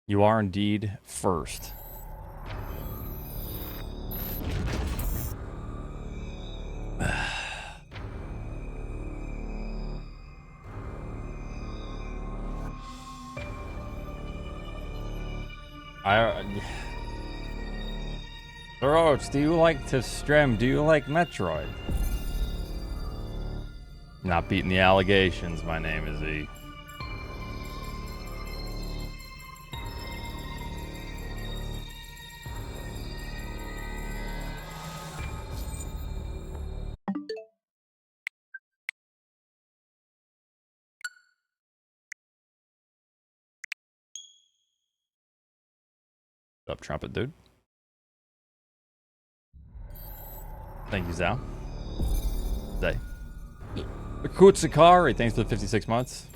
You are indeed first. Oatsngoats, do you like to stream? Do you like Metroid? Not beating the allegations. My name is E. What's up, trumpet dude? Thank you, Zao. Day. Kutsukari, thanks for the 56 months.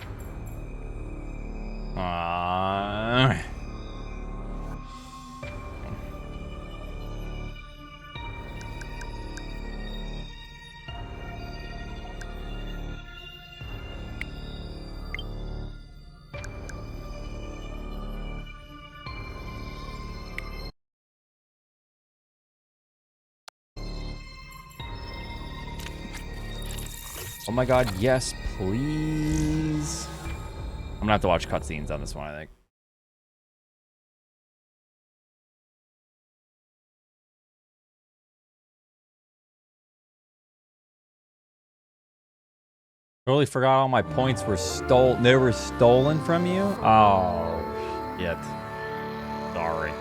Oh my god, yes, please. I'm gonna have to watch cutscenes on this one, I think. Totally forgot all my points were stolen. They were stolen from you? Oh, shit. Sorry.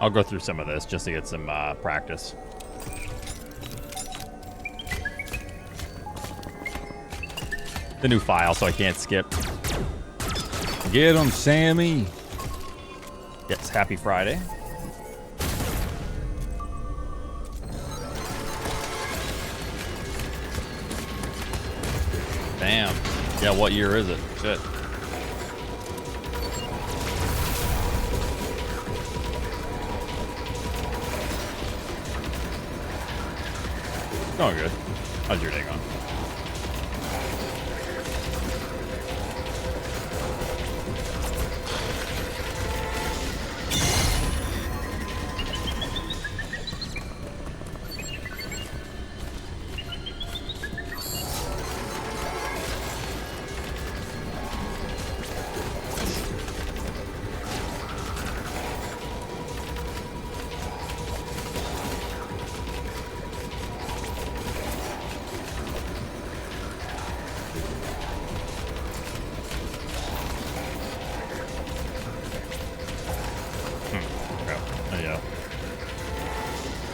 I'll go through some of this just to get some practice. The new file, so I can't skip. Get him, Sammy. Yes, happy Friday. Damn. Yeah, what year is it? Shit. Going good. How's your day going?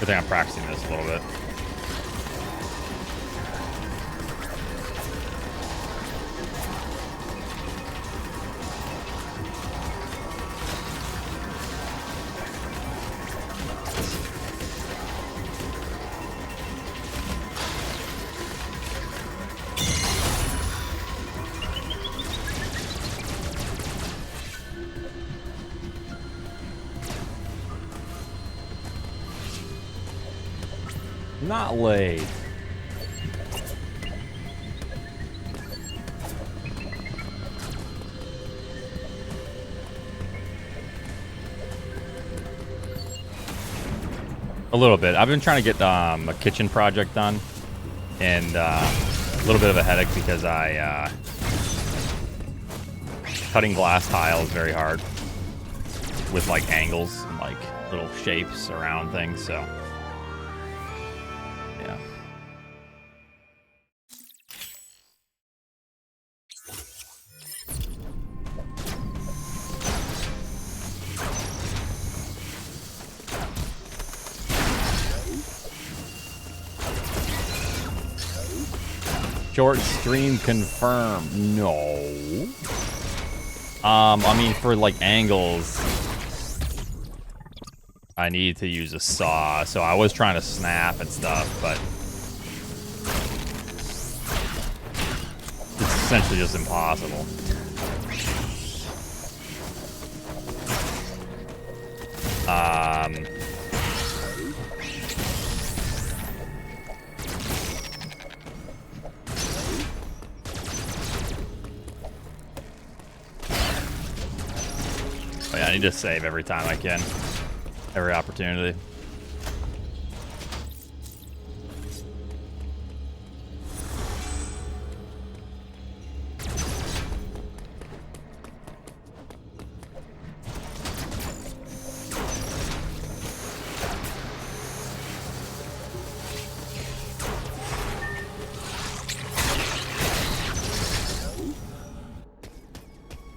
I think I'm practicing this a little bit. Not late. A little bit. I've been trying to get a kitchen project done, and a little bit of a headache because cutting glass tile is very hard with like angles and like little shapes around things. So. Short stream confirmed. No. I mean, for like angles, I need to use a saw. So I was trying to snap and stuff, but it's essentially just impossible. Oh yeah, I need to save every time I can. Every opportunity.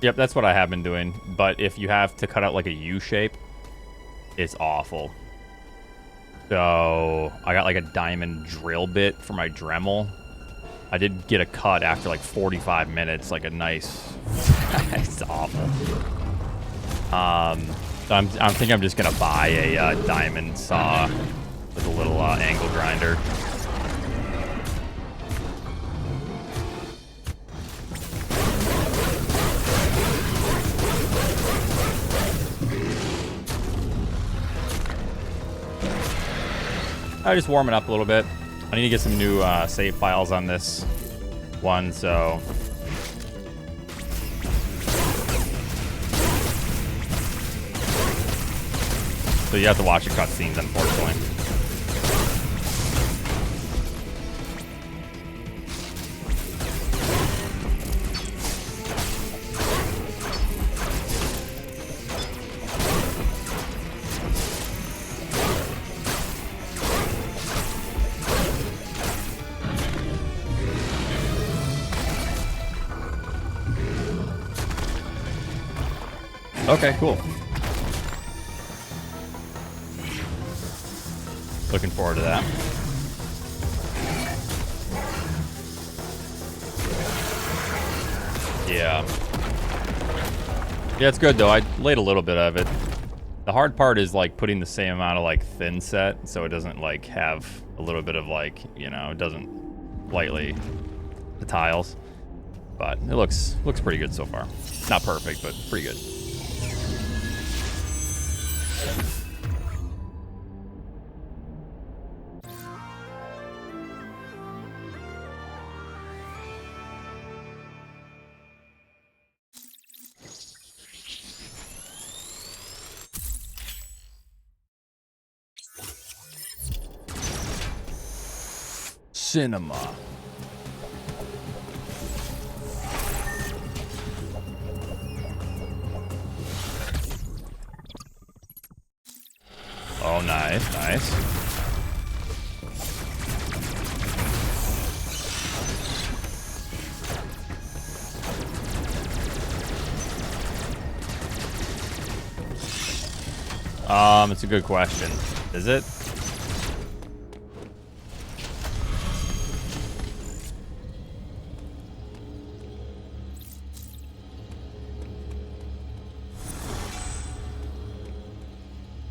Yep, that's what I have been doing. But if you have to cut out like a U shape, it's awful. So I got like a diamond drill bit for my Dremel. I did get a cut after like 45 minutes, like a nice. It's awful. I'm thinking I'm just gonna buy a diamond saw with a little angle grinder. I just warm it up a little bit. I need to get some new save files on this one, so you have to watch the cutscenes, unfortunately. Okay, cool. Looking forward to that. Yeah. Yeah, it's good though. I laid a little bit of it. The hard part is like putting the same amount of like thin set so it doesn't like have a little bit of like, you know, it doesn't lightly the tiles. But it looks pretty good so far. Not perfect, but pretty good. Cinema. Oh, nice, nice. It's a good question. Is it?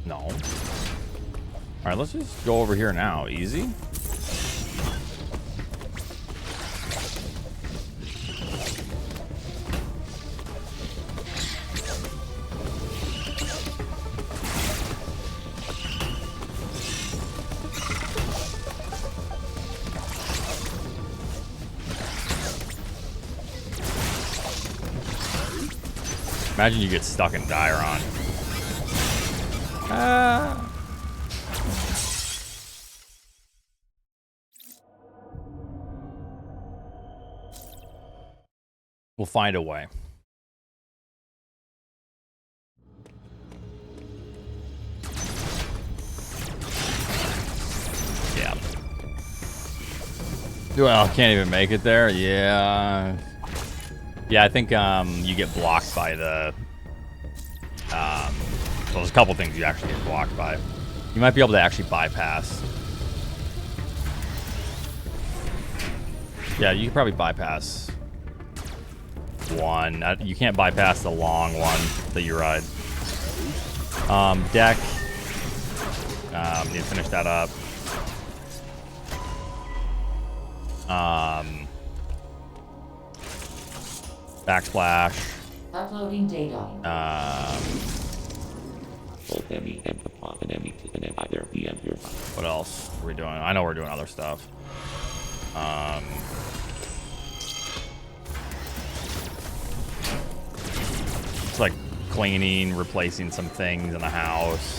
No. All right, let's just go over here now. Easy. Imagine you get stuck in Diron. We'll find a way. Yeah. Well, can't even make it there. Yeah. Yeah, I think you get blocked by the... well, there's a couple things you actually get blocked by. You might be able to actually bypass. Yeah, you could probably bypass one. You can't bypass the long one that you ride. Deck. Need to finish that up. Backsplash. Uploading data. What else are we doing? I know we're doing other stuff. It's like cleaning, replacing some things in the house.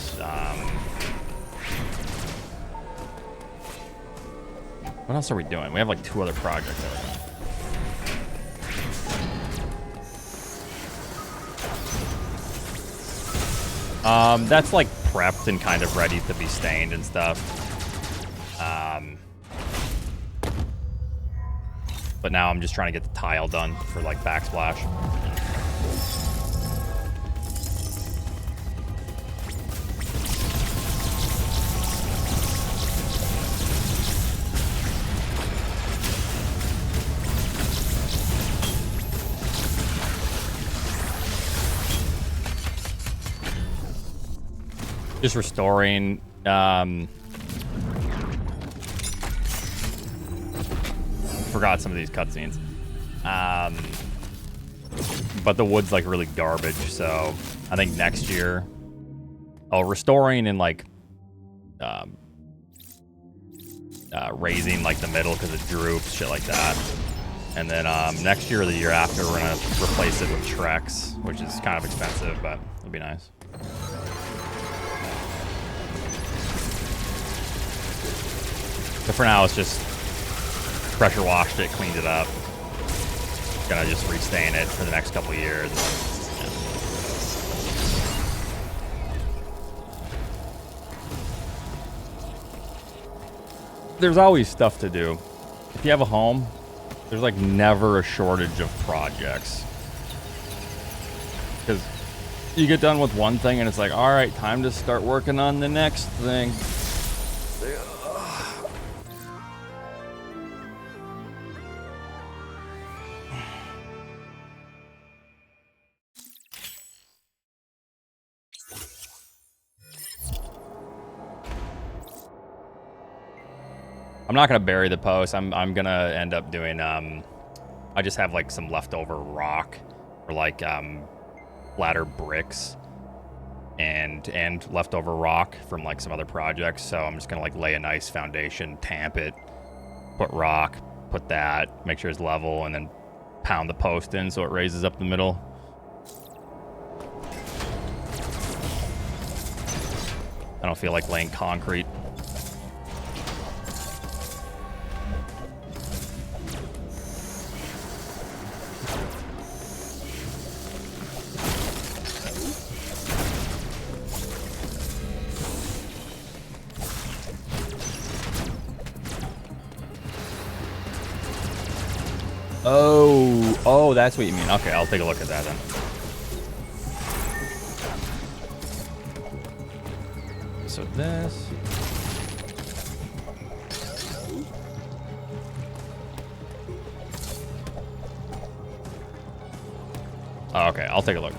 What else are we doing? We have like 2 other projects that we're doing. That's like prepped and kind of ready to be stained and stuff. But now I'm just trying to get the tile done for like backsplash. Just restoring. Forgot some of these cutscenes. But the wood's like really garbage, so I think next year. Oh, restoring and like raising like the middle because it droops, shit like that. And then next year or the year after, we're gonna replace it with Trex, which is kind of expensive, but it'll be nice. So for now, it's just pressure washed it, cleaned it up. Gonna just restain it for the next couple of years. Yeah. There's always stuff to do. If you have a home, there's like never a shortage of projects. Because you get done with one thing and it's like, all right, time to start working on the next thing. I'm not gonna bury the post. I'm gonna end up doing I just have like some leftover rock or like ladder bricks and leftover rock from like some other projects. So I'm just gonna like lay a nice foundation, tamp it, put rock, put that, make sure it's level, and then pound the post in so it raises up the middle. I don't feel like laying concrete. Oh, that's what you mean. Okay, I'll take a look at that then. So this. Oh, okay, I'll take a look.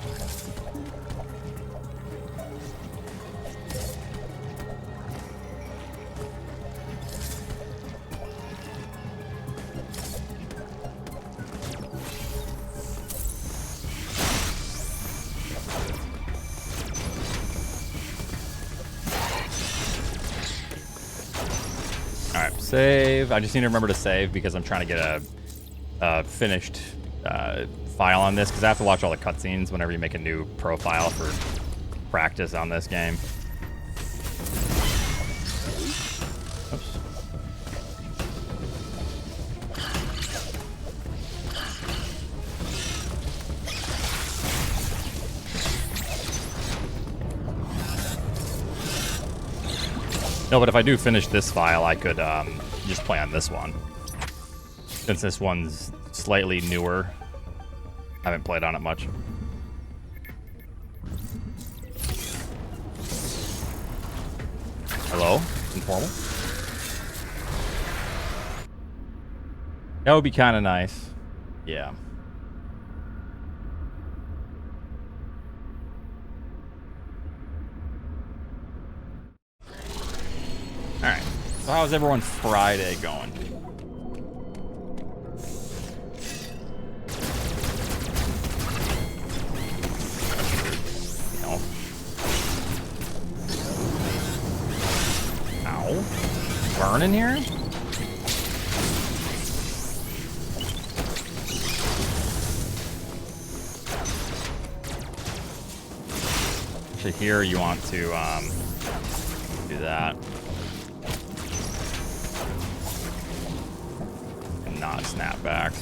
Save. I just need to remember to save because I'm trying to get a finished file on this because I have to watch all the cutscenes whenever you make a new profile for practice on this game. Oops. No, but if I do finish this file, I could just play on this one. Since this one's slightly newer. I haven't played on it much. Hello? Informal? That would be kind of nice. Yeah. So how's everyone's Friday going? No. Ow. Burning here? Actually, here you want to do that. And not snap back.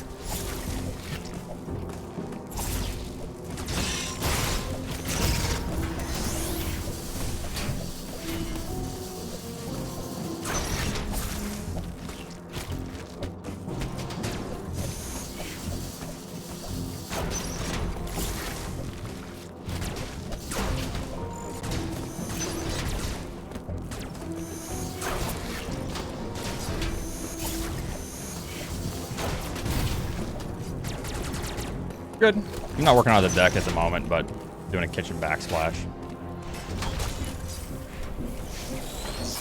Good. I'm not working on the deck at the moment, but doing a kitchen backsplash.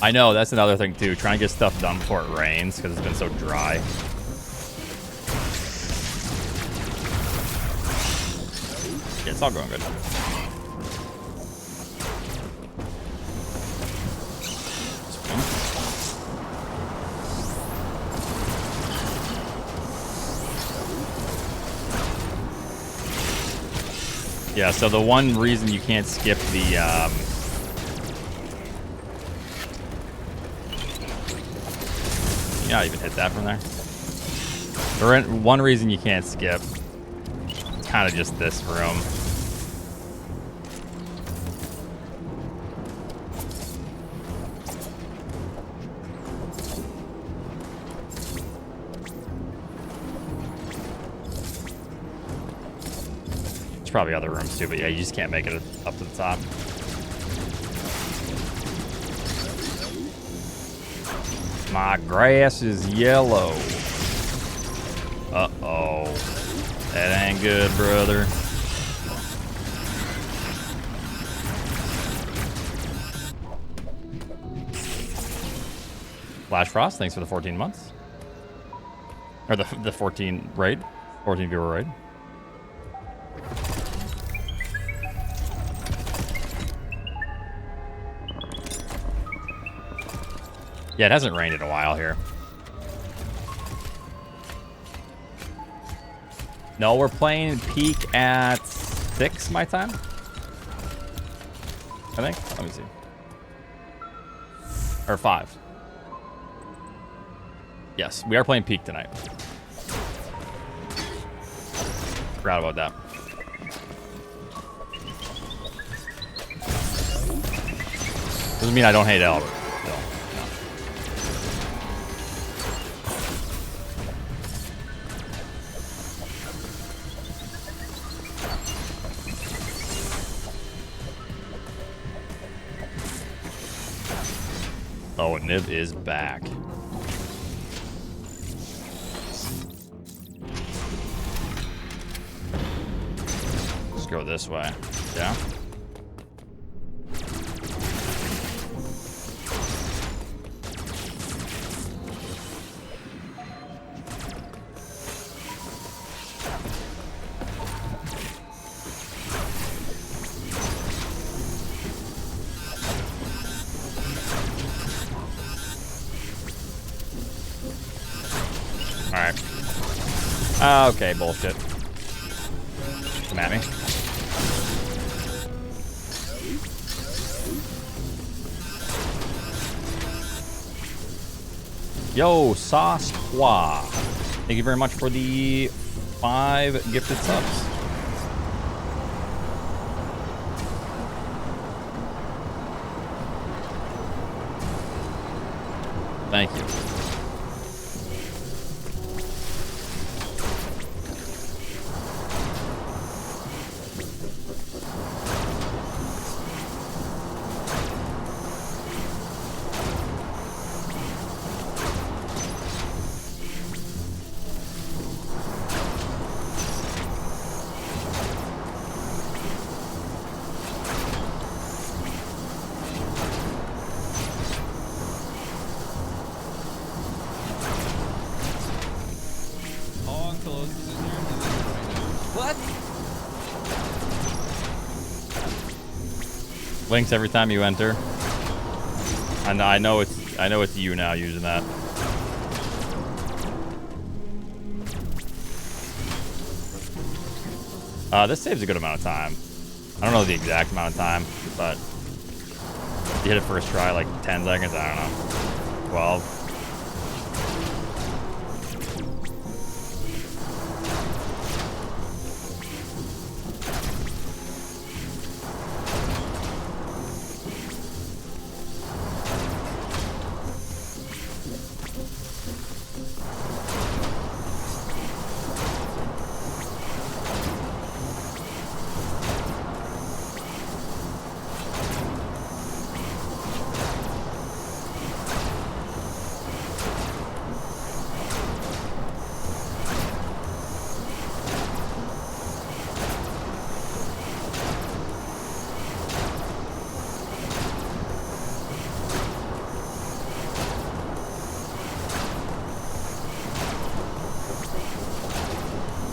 I know, that's another thing too. Trying to get stuff done before it rains because it's been so dry. Yeah, it's all going good. Yeah, so the one reason you can't skip the you not even hit that from there. One reason you can't skip, it's kind of just this room. There's probably other rooms too, but yeah, you just can't make it up to the top. My grass is yellow. Uh-oh. That ain't good, brother. Flash Frost, thanks for the 14 months. Or the 14 raid. 14 viewer raid. Yeah, it hasn't rained in a while here. No, we're playing peak at 6 my time. I think. Let me see. Or 5. Yes, we are playing peak tonight. Forgot about that. Doesn't mean I don't hate Albert. Oh, Nib is back. Let's go this way. Yeah. Okay, bullshit. Come at me. Yo, Sauce Trois. Thank you very much for the 5 gifted subs. Thank you. Links every time you enter. I know it's you now using that. This saves a good amount of time. I don't know the exact amount of time, but you hit it first try, like 10 seconds, I don't know. 12.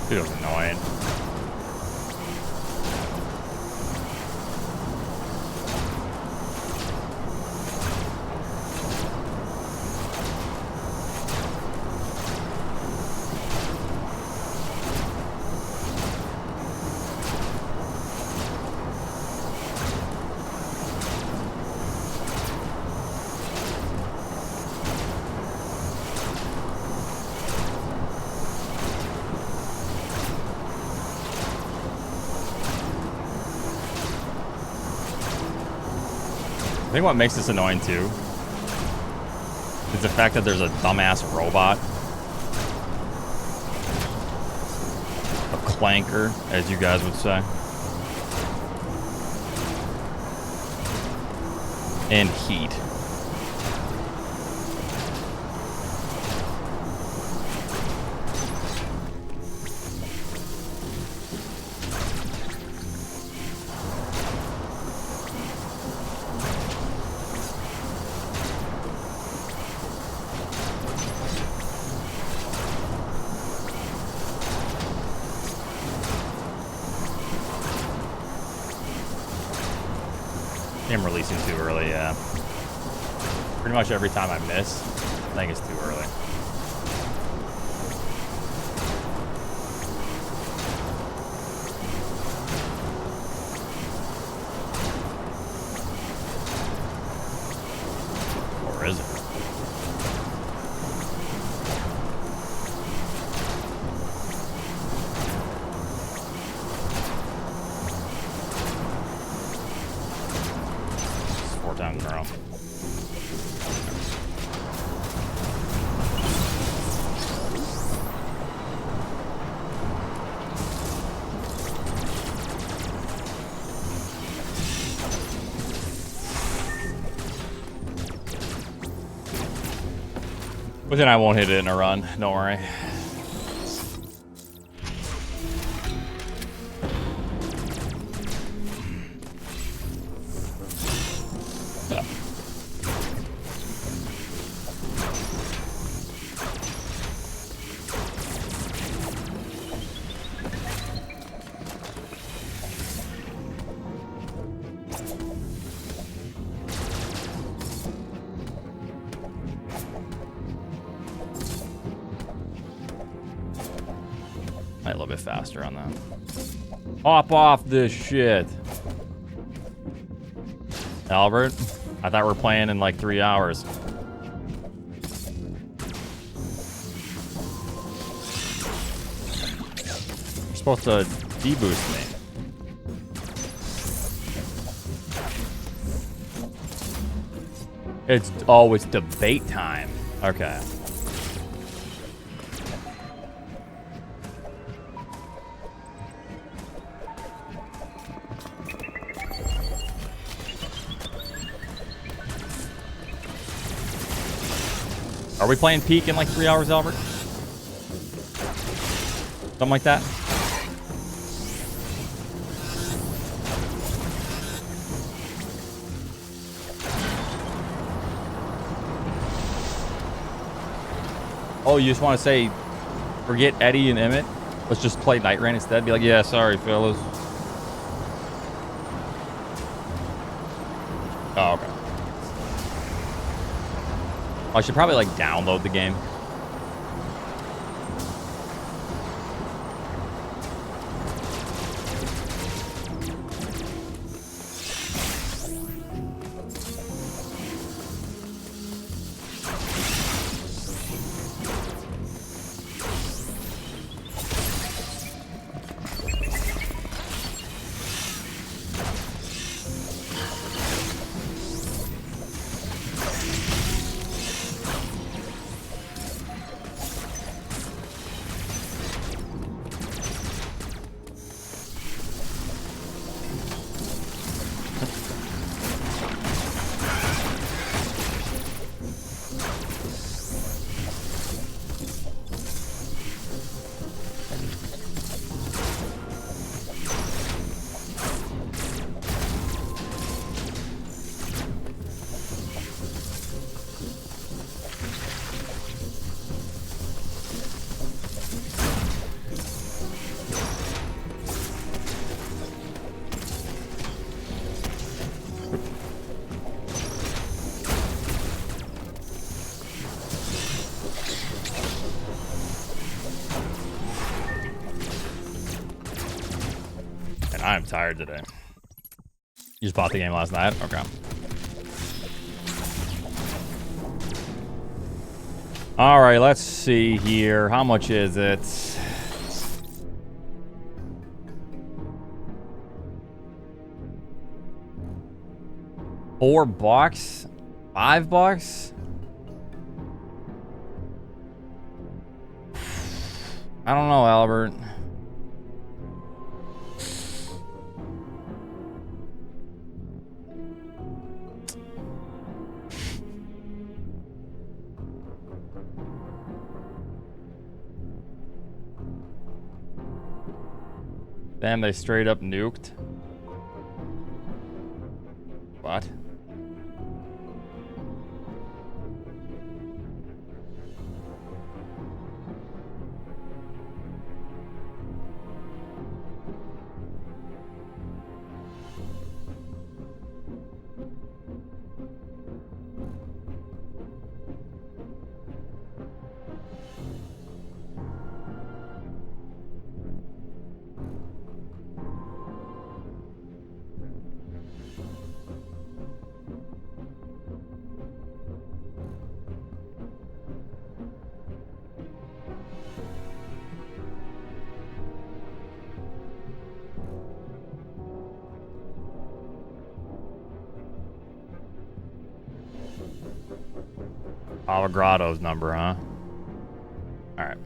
Feels annoying. I think what makes this annoying too is the fact that there's a dumbass robot. A clanker, as you guys would say. And heat. I'm releasing too early, yeah. Pretty much every time I miss, I think it's too early. Or is it? Times in a row. But then I won't hit it in a run, don't worry. A little bit faster on that. Hop off this shit. Albert, I thought we're playing in like 3 hours. You're supposed to deboost me. It's debate time. Okay. Are we playing Peak in like 3 hours, Albert? Something like that? Oh, you just want to say, forget Eddie and Emmett? Let's just play Night Rain instead? Be like, yeah, sorry, fellas. Oh, okay. I should probably like download the game. I'm tired today. You just bought the game last night? Okay. All right, let's see here. How much is it? $4? $5? I don't know, Albert. Damn, they straight up nuked. What? Avogrado's number, huh? All right.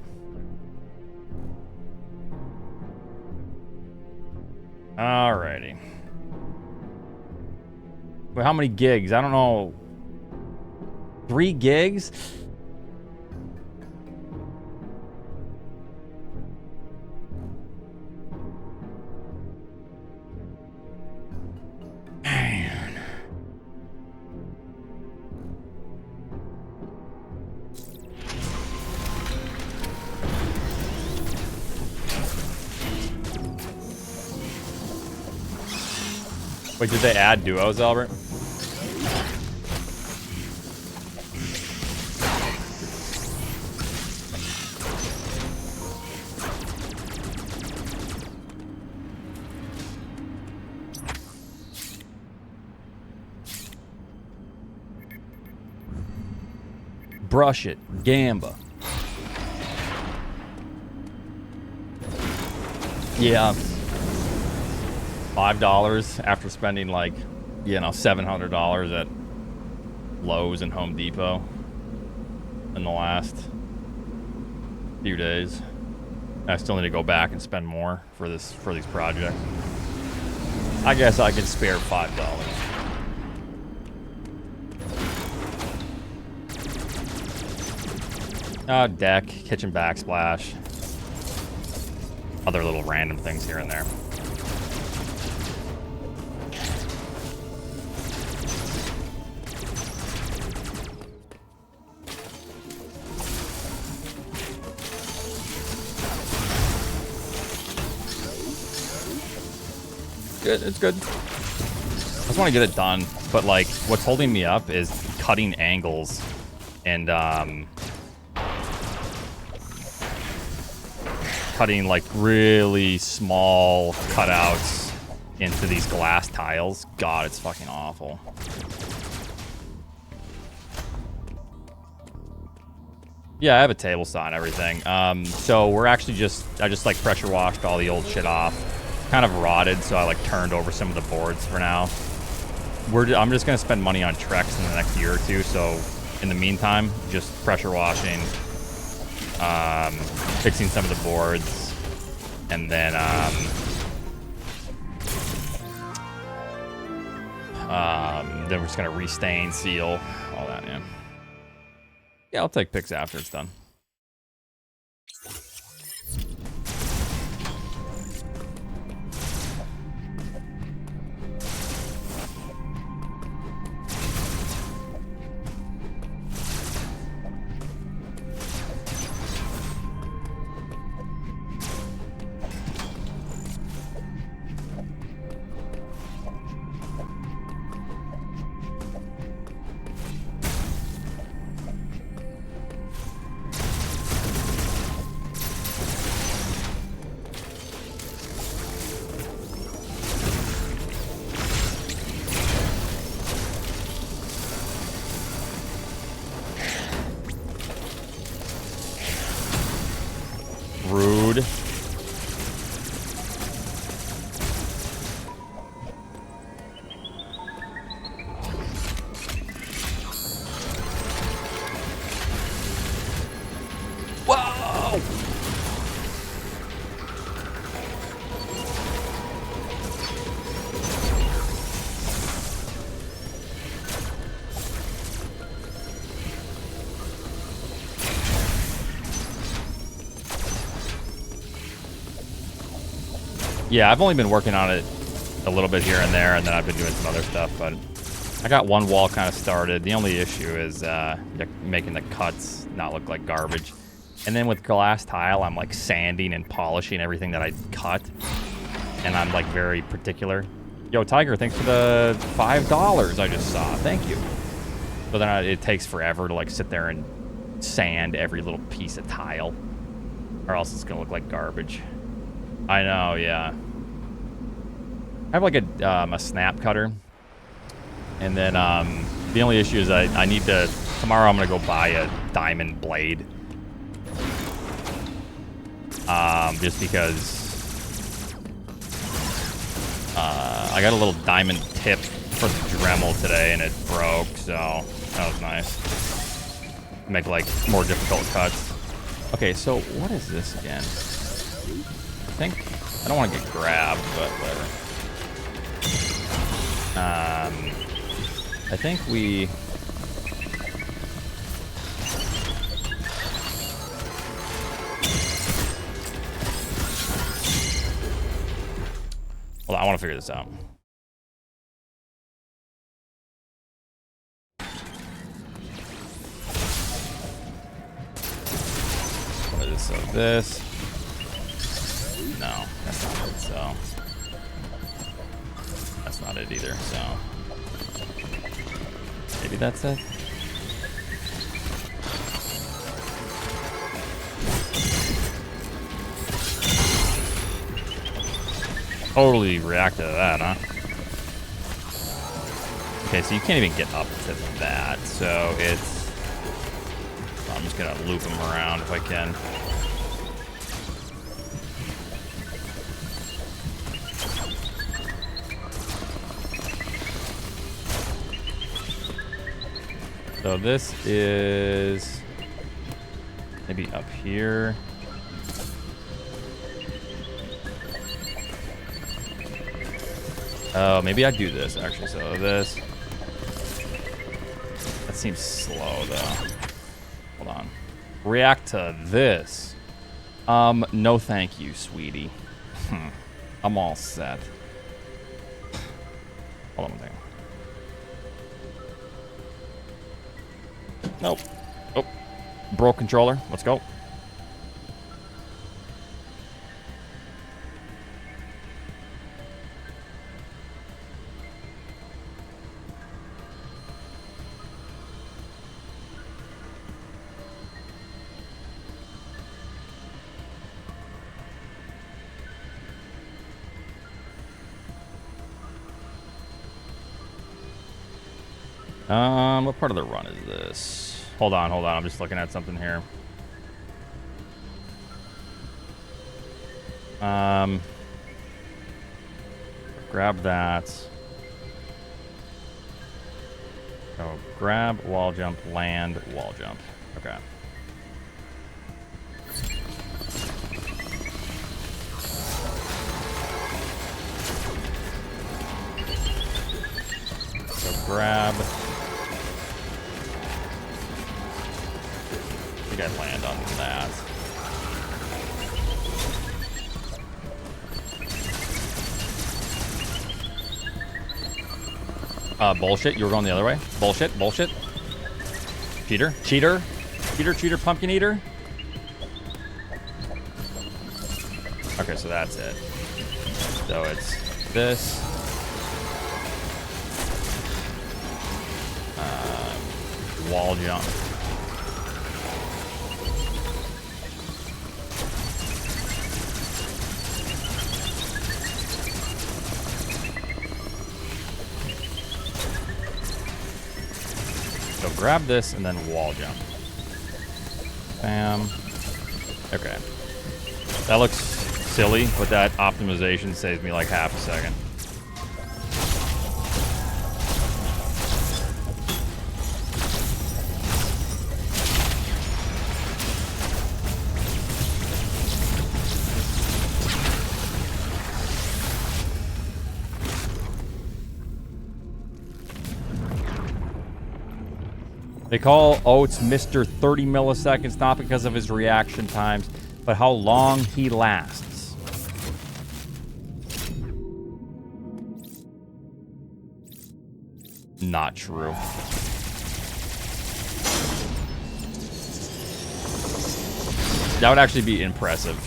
Alrighty. Wait, how many gigs? I don't know. 3 gigs? Man. Wait, did they add duos, Albert? Brush it, Gamba. Yeah. $5 after spending like, you know, $700 at Lowe's and Home Depot in the last few days. I still need to go back and spend more for these projects. I guess I could spare $5. Deck, kitchen backsplash, other little random things here and there. Good, it's good. just want to get it done, but like what's holding me up is cutting angles and cutting like really small cutouts into these glass tiles. God, it's fucking awful. Yeah, I have a table saw and everything. So we're actually I just like pressure washed all the old shit off. Kind of rotted, so I like turned over some of the boards for now. I'm just gonna spend money on Trex in the next year or two, so in the meantime, just pressure washing, fixing some of the boards, and then we're just gonna restain, seal, all that, yeah. Yeah, I'll take pics after it's done. Rude. Whoa! Yeah, I've only been working on it a little bit here and there, and then I've been doing some other stuff, but I got one wall kind of started. The only issue is making the cuts not look like garbage. And then with glass tile, I'm like sanding and polishing everything that I cut, and I'm like very particular. Yo, Tiger, thanks for the $5 I just saw. Thank you. But then it takes forever to like sit there and sand every little piece of tile, or else it's gonna look like garbage. I know, yeah. I have like a snap cutter, and then the only issue is I need to, tomorrow I'm gonna go buy a diamond blade, just because I got a little diamond tip for the Dremel today and it broke, so that was nice. Make like more difficult cuts. Okay, so what is this again? I don't want to get grabbed, but whatever. I think we... Hold on, I want to figure this out. What is this? So this... No, that's not it, so... That's not it either, so... Maybe that's it? Totally reacted to that, huh? Okay, so you can't even get up to that, so it's... I'm just gonna loop him around if I can. So this is maybe up here. Oh, maybe I do this actually. So this. That seems slow though. Hold on. React to this. No thank you, sweetie. I'm all set. Hold on one second. Nope. Oh. Broke controller. Let's go. What part of the run is this? Hold on. I'm just looking at something here. Grab that. So grab, wall jump, land, wall jump. Okay. So grab. I think I land on that. Bullshit. You were going the other way. Bullshit. Cheater, pumpkin eater. Okay, so that's it. So it's this. Wall jump. So grab this and then wall jump. Bam. Okay. That looks silly, but that optimization saves me like half a second. They call Oats Mr. 30 milliseconds, not because of his reaction times, but how long he lasts. Not true. That would actually be impressive.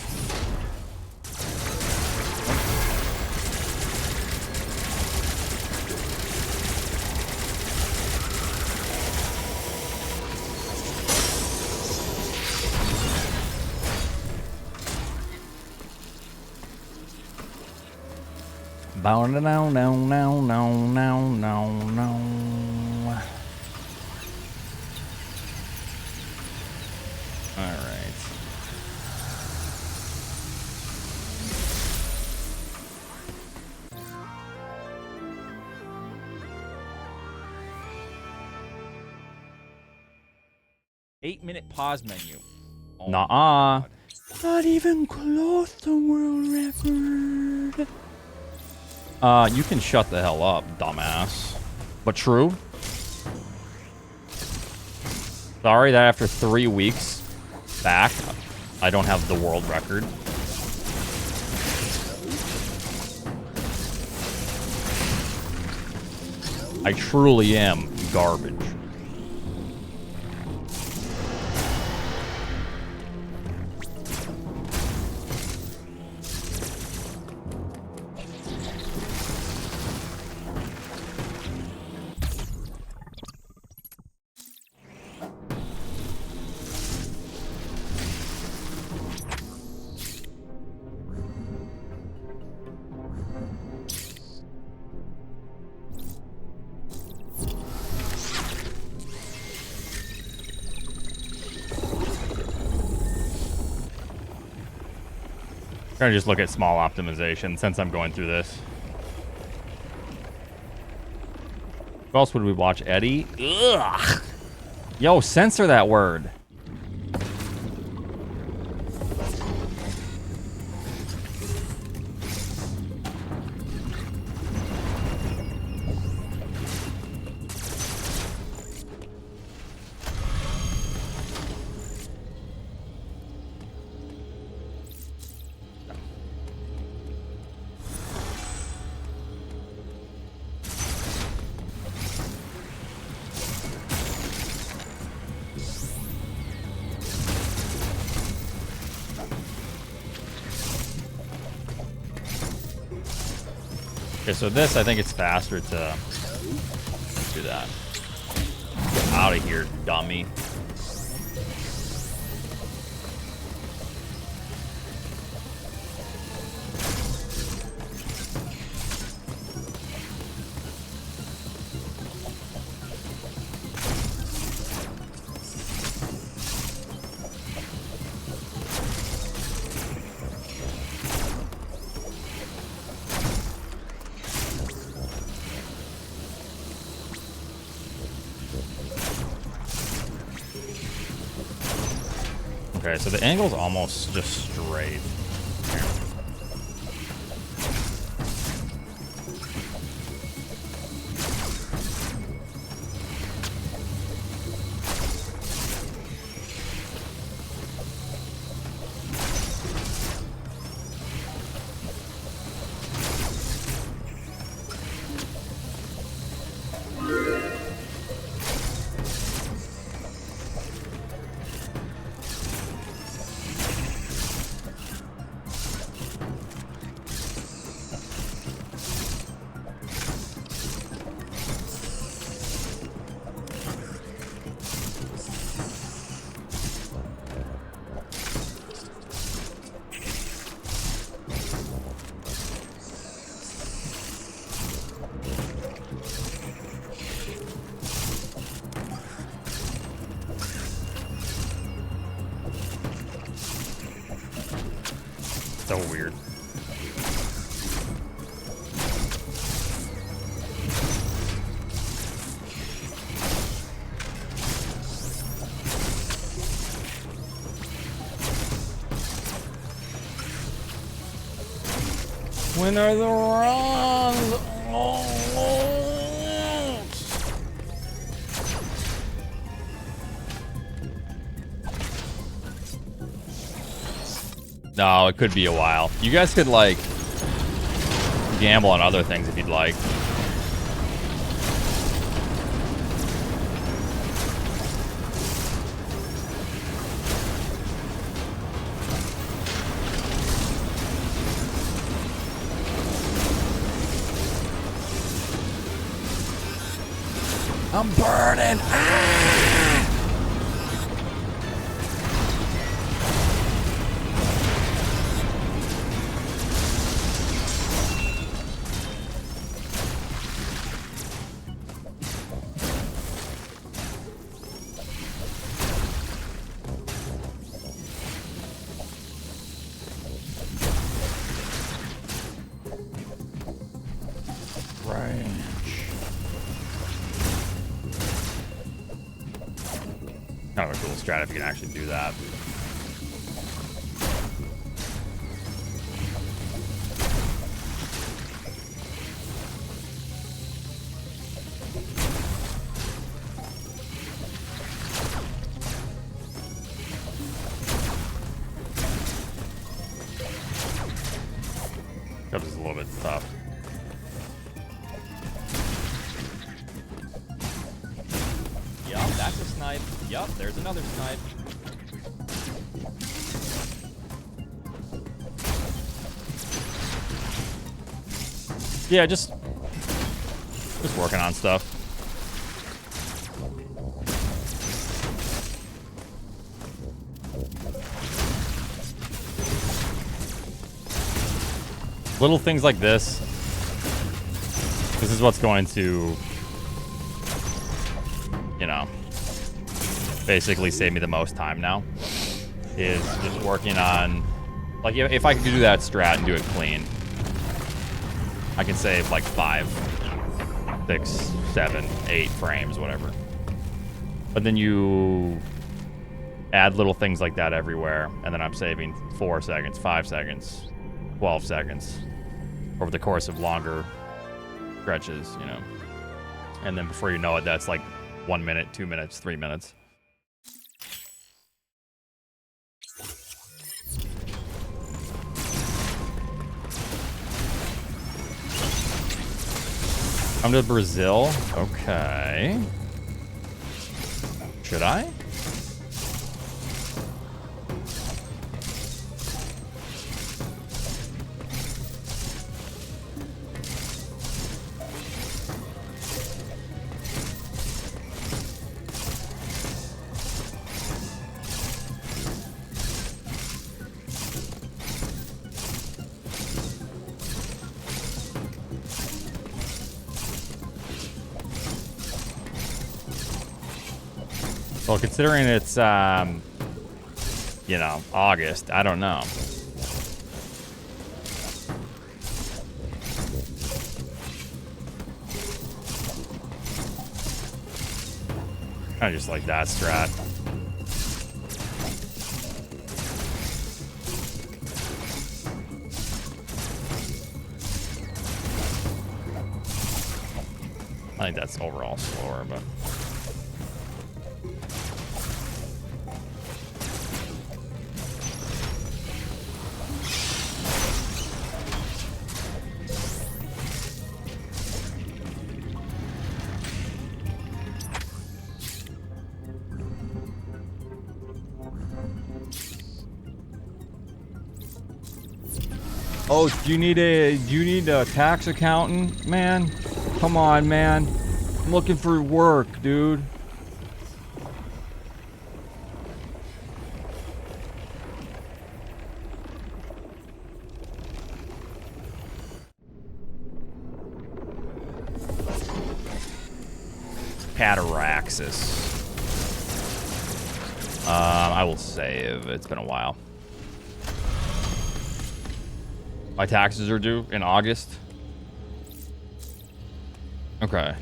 No. All right. Eight-minute pause menu. Oh, nuh-uh. Not even close to world record. You can shut the hell up, dumbass. But true. Sorry that after 3 weeks back, I don't have the world record. I truly am garbage. I'm gonna just look at small optimization since I'm going through this. Who else would we watch? Eddie? Ugh. Yo, censor that word. Okay, so this, I think it's faster to do that. Get out of here, dummy. Okay, so the angle's almost just straight. So weird. When are the runs? No, it could be a while. You guys could, like, gamble on other things if you'd like. I'm burning! Ah! Kind of a cool strat if you can actually do that. That was a little bit tough. Yup, that's a snipe. Yup, there's another snipe. Yeah, just working on stuff. Little things like this. This is what's going to, you know, basically save me the most time now. Is just working on, like, if I could do that strat and do it clean, I can save like 5, 6, 7, 8 frames, whatever. But then you add little things like that everywhere, and then I'm saving 4 seconds, 5 seconds, 12 seconds over the course of longer stretches, you know. And then before you know it, that's like 1 minute, 2 minutes, 3 minutes. Come to Brazil? Okay. Should I? Well, considering it's, you know, August, I don't know. I just like that strat. I think that's overall slower, but... Oh, do you need a tax accountant, man? Come on, man. I'm looking for work, dude. Cataraxis. I will save. It's been a while. My taxes are due in August. Okay.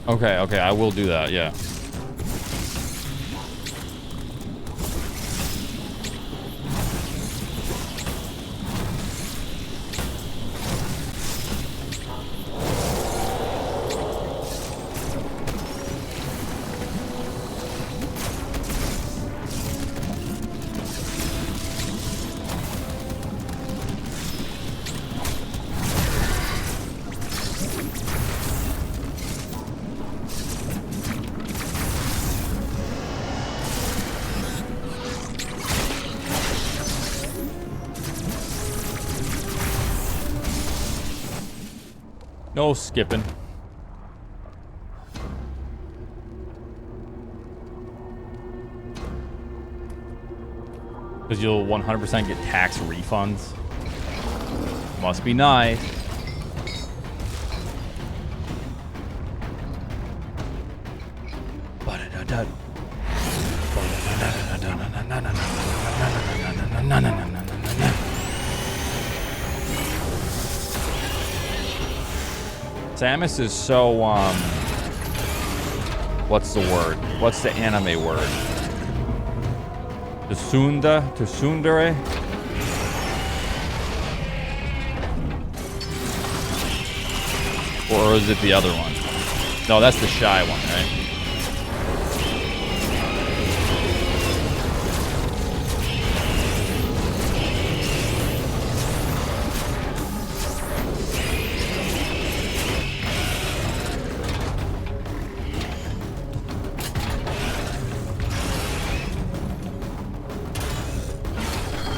Okay, I will do that, yeah. No skipping. Because you'll 100% get tax refunds. Must be nice. Samus is so, what's the word? What's the anime word? Tsundere? Or is it the other one? No, that's the shy one, right?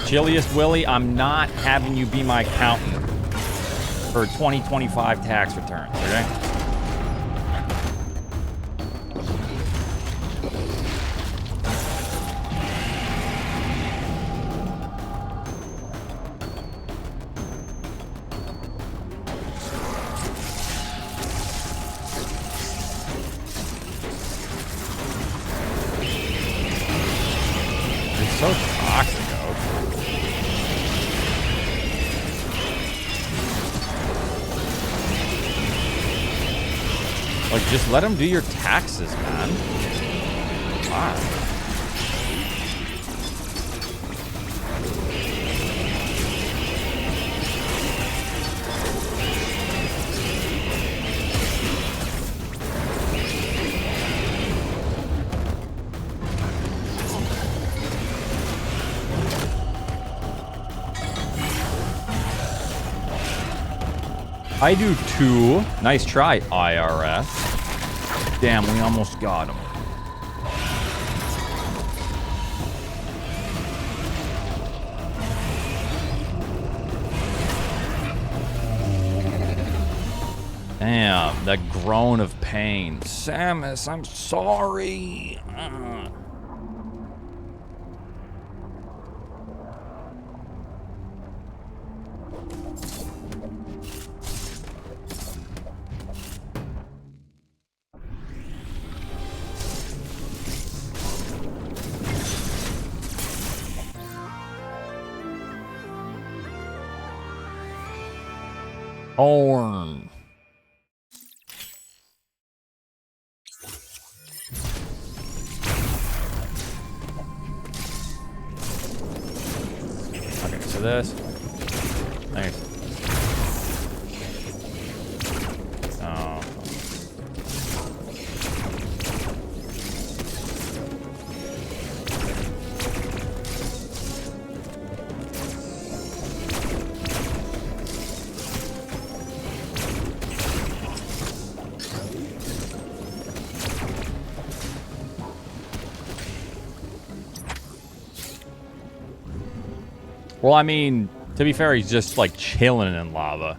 Chilliest Willie, I'm not having you be my accountant for 2025 tax returns, okay? It's so toxic. Like, just let him do your taxes, man. Wow. I do too. Nice try, IRS. Damn, we almost got him. Damn, that groan of pain. Samus, I'm sorry. Horn. this. Thanks. Oh. Well, I mean, to be fair, he's just like chilling in lava.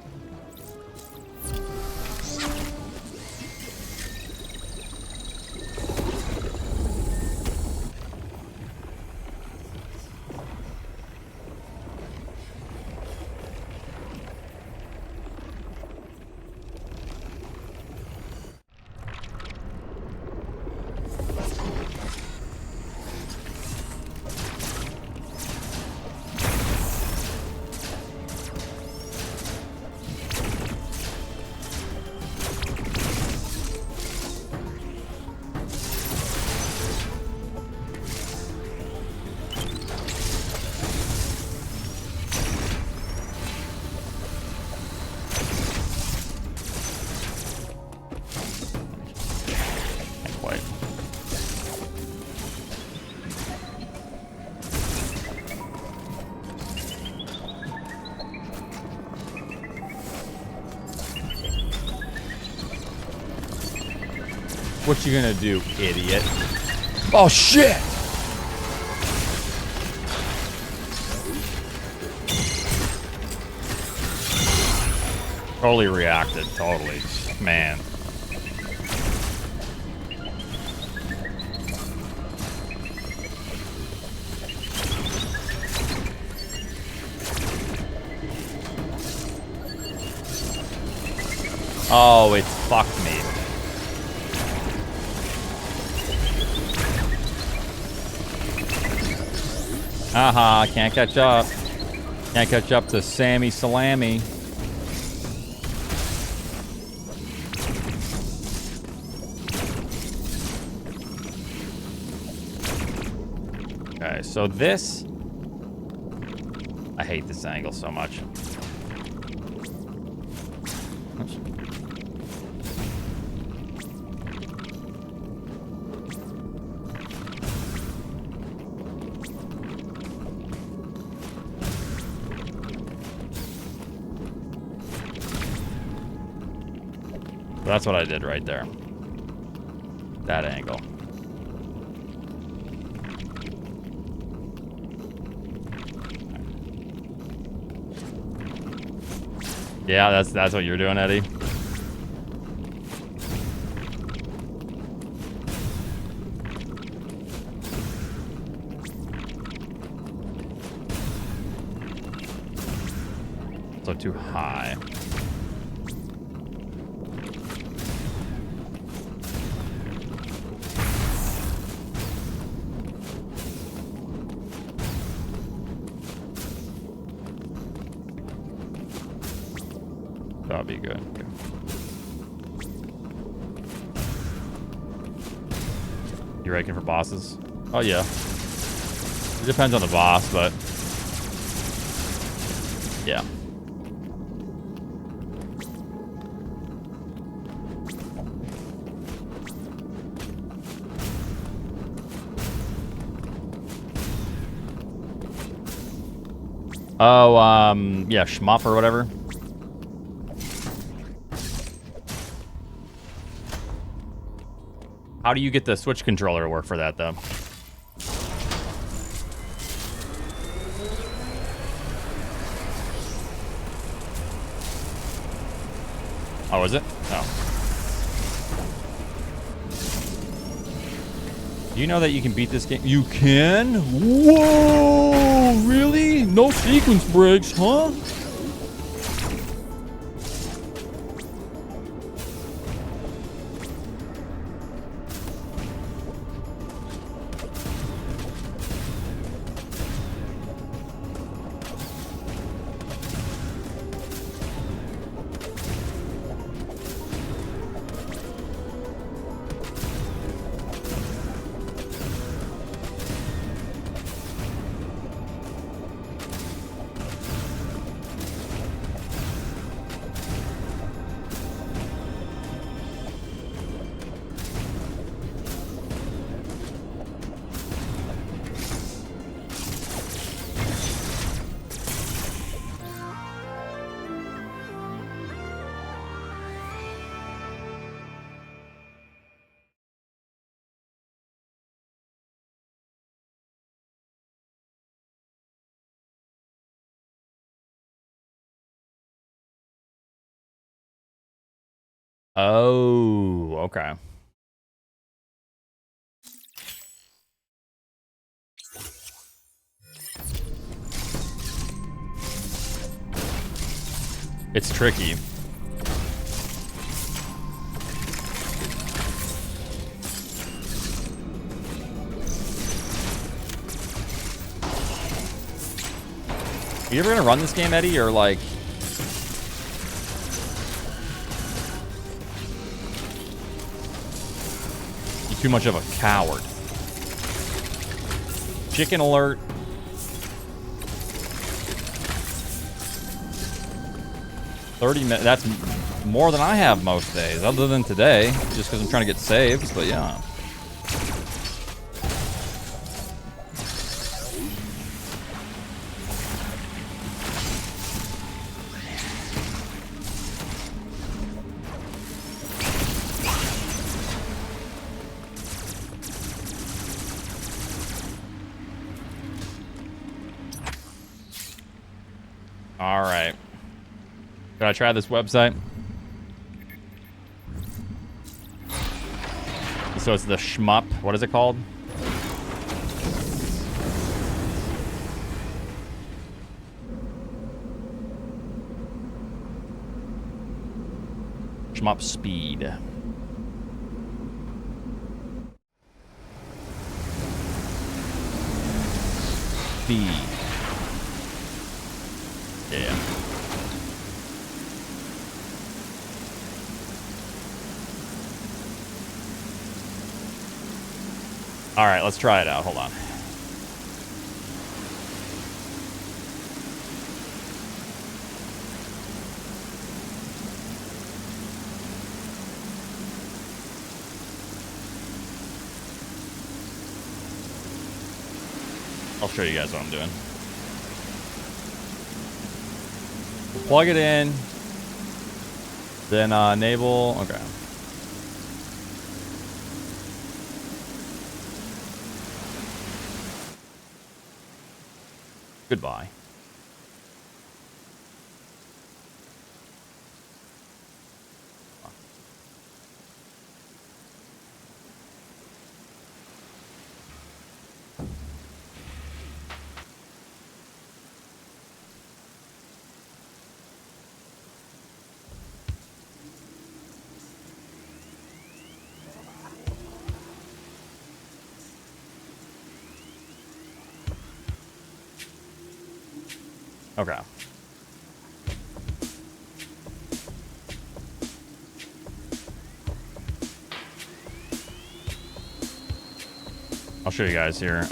What you gonna do, idiot? Oh, shit! Totally reacted, totally. Man. Oh, it's fucked me. Haha, can't catch up. Can't catch up to Sammy Salami. Okay, so this... I hate this angle so much. Oops. That's what I did right there. That angle. Yeah, that's what you're doing, Eddie. So too high. That'll be good. You ranking for bosses? Oh yeah. It depends on the boss, but yeah. Oh, yeah, shmup or whatever. How do you get the Switch controller to work for that, though? Oh, is it? Oh. Do you know that you can beat this game? You can? Whoa! Really? No sequence breaks, huh? Oh, okay. It's tricky. Are you ever gonna run this game, Eddie, or like? You're too much of a coward. Chicken alert. $30 minutes. That's more than I have most days, other than today, just because I'm trying to get saves. But yeah. All right. Should I try this website? So it's the shmup. What is it called? Shmup speed. Speed. Yeah. All right, let's try it out. Hold on. I'll show you guys what I'm doing. Plug it in, then enable. Okay. Goodbye. Okay. I'll show you guys here.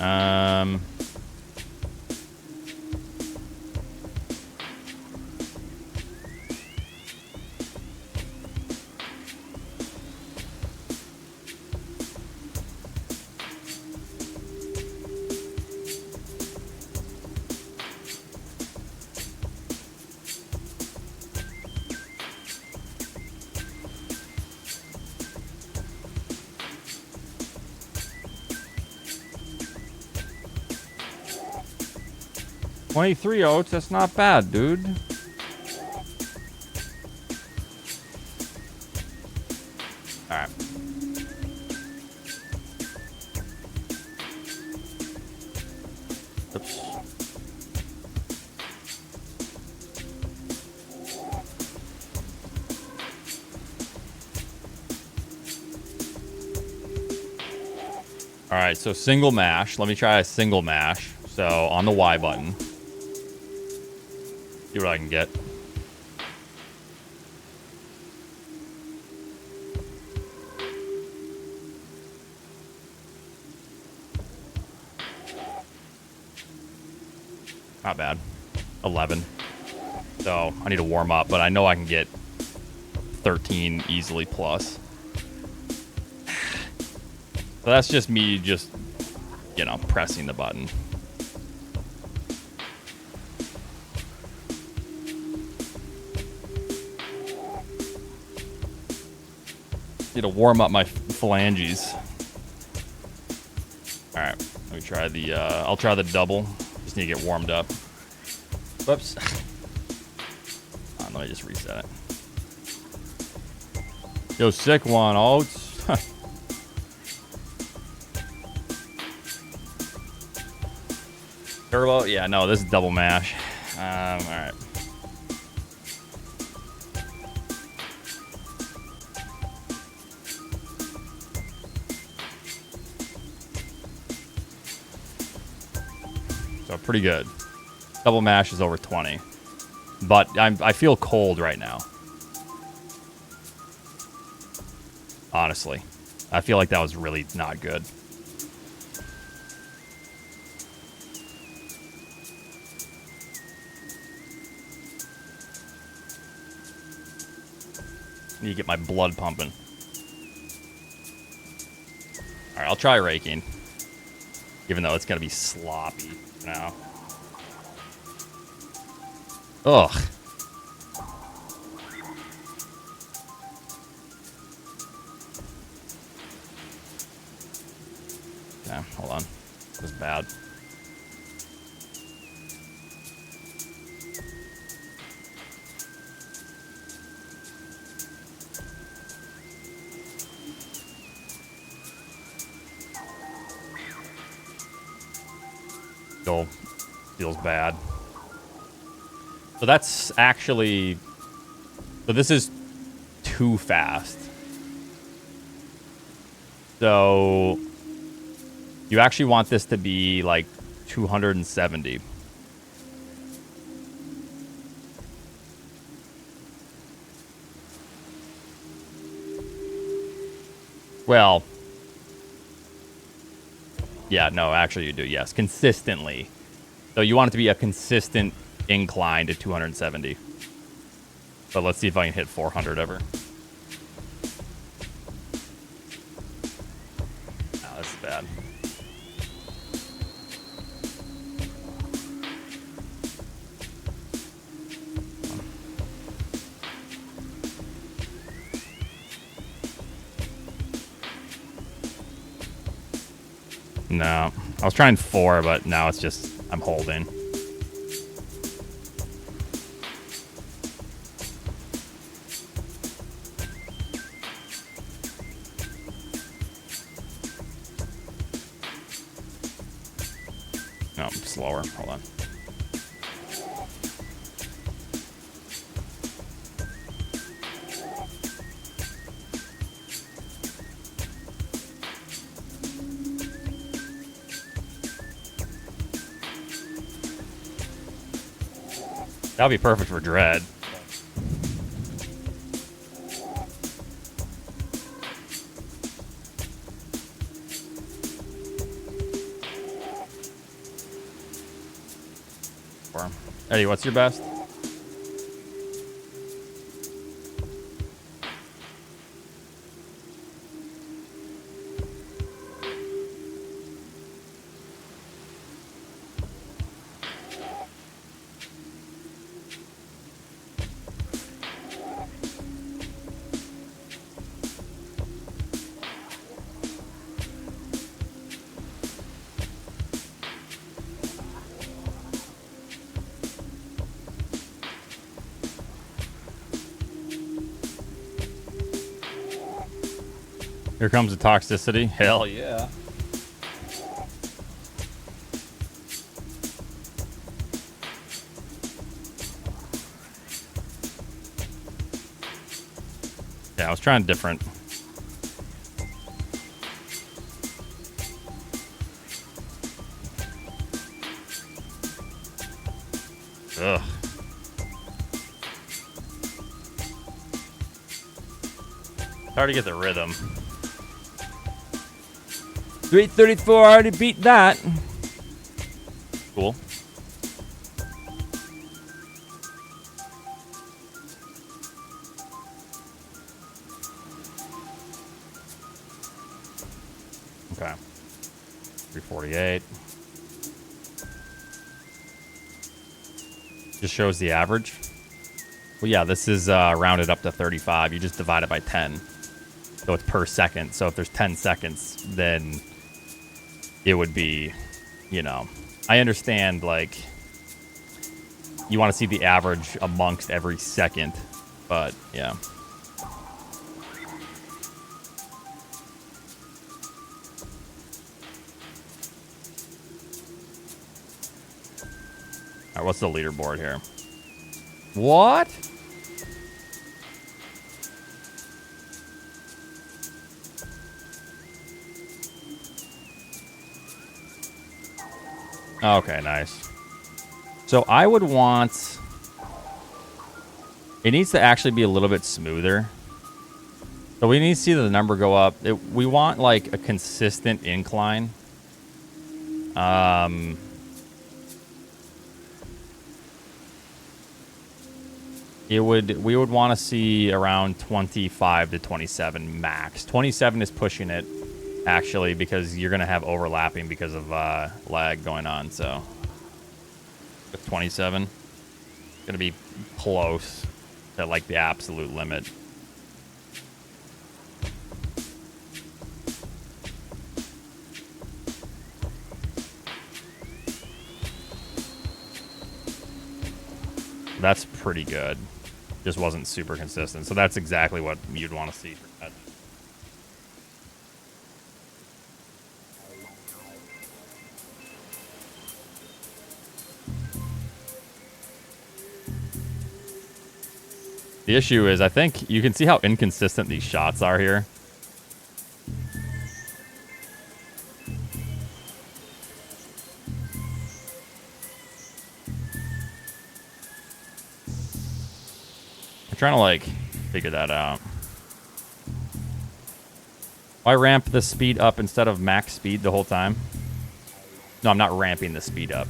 $23 oats, that's not bad, dude. Alright. Oops. Alright, so single mash. Let me try a single mash. So on the Y button. See what I can get. Not bad. 11. So I need to warm up, but I know I can get 13 easily plus. So that's just me just, you know, pressing the button. Need to warm up my phalanges. All right, let me try the. I'll try the double. Just need to get warmed up. Whoops. Let me just reset it. Yo, sick one, Oats. Turbo? Yeah, no, this is double mash. Alright. So pretty good. Double mash is over 20. But I feel cold right now. Honestly. I feel like that was really not good. Need to get my blood pumping. Alright, I'll try raking. Even though it's going to be sloppy now. Ugh. Yeah, hold on. It was bad. Still feels bad. So that's actually... So this is too fast. So... You actually want this to be like 270. Well... Yeah, no, actually you do, yes. Consistently. So you want it to be a consistent incline to 270. But let's see if I can hit 400 ever. Oh, this is bad. No. I was trying 4, but now it's just... I'm holding. No, slower. Hold on. That'll be perfect for Dread. Eddie, what's your best? Here comes the toxicity. Hell yeah. Yeah, I was trying different. Ugh. It's hard to get the rhythm. 334, I already beat that. Cool. Okay. 348. Just shows the average. Well, yeah, this is rounded up to 35. You just divide it by 10. So it's per second. So if there's 10 seconds, then it would be, you know, I understand, like, you want to see the average amongst every second, but yeah. All right, what's the leaderboard here? What? Okay, nice. So I would want... It needs to actually be a little bit smoother. So we need to see the number go up. We want, like, a consistent incline. We would want to see around 25 to 27 max. 27 is pushing it, actually, because you're going to have overlapping because of lag going on. So, with 27, going to be close to, like, the absolute limit. That's pretty good. Just wasn't super consistent. So that's exactly what you'd want to see for that. The issue is, I think you can see how inconsistent these shots are here. I'm trying to, like, figure that out. Why ramp the speed up instead of max speed the whole time? No, I'm not ramping the speed up.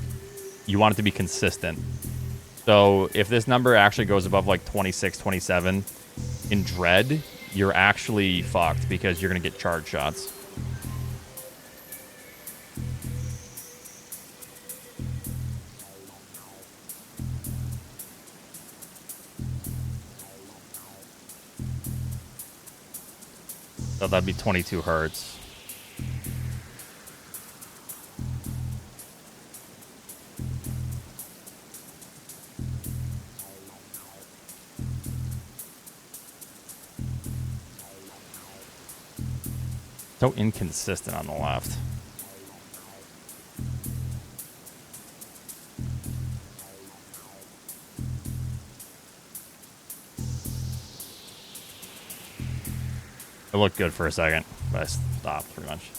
You want it to be consistent. So if this number actually goes above, like, 26, 27 in Dread, you're actually fucked because you're going to get charge shots. So that'd be 22 hertz. So inconsistent on the left. It looked good for a second, but I stopped pretty much.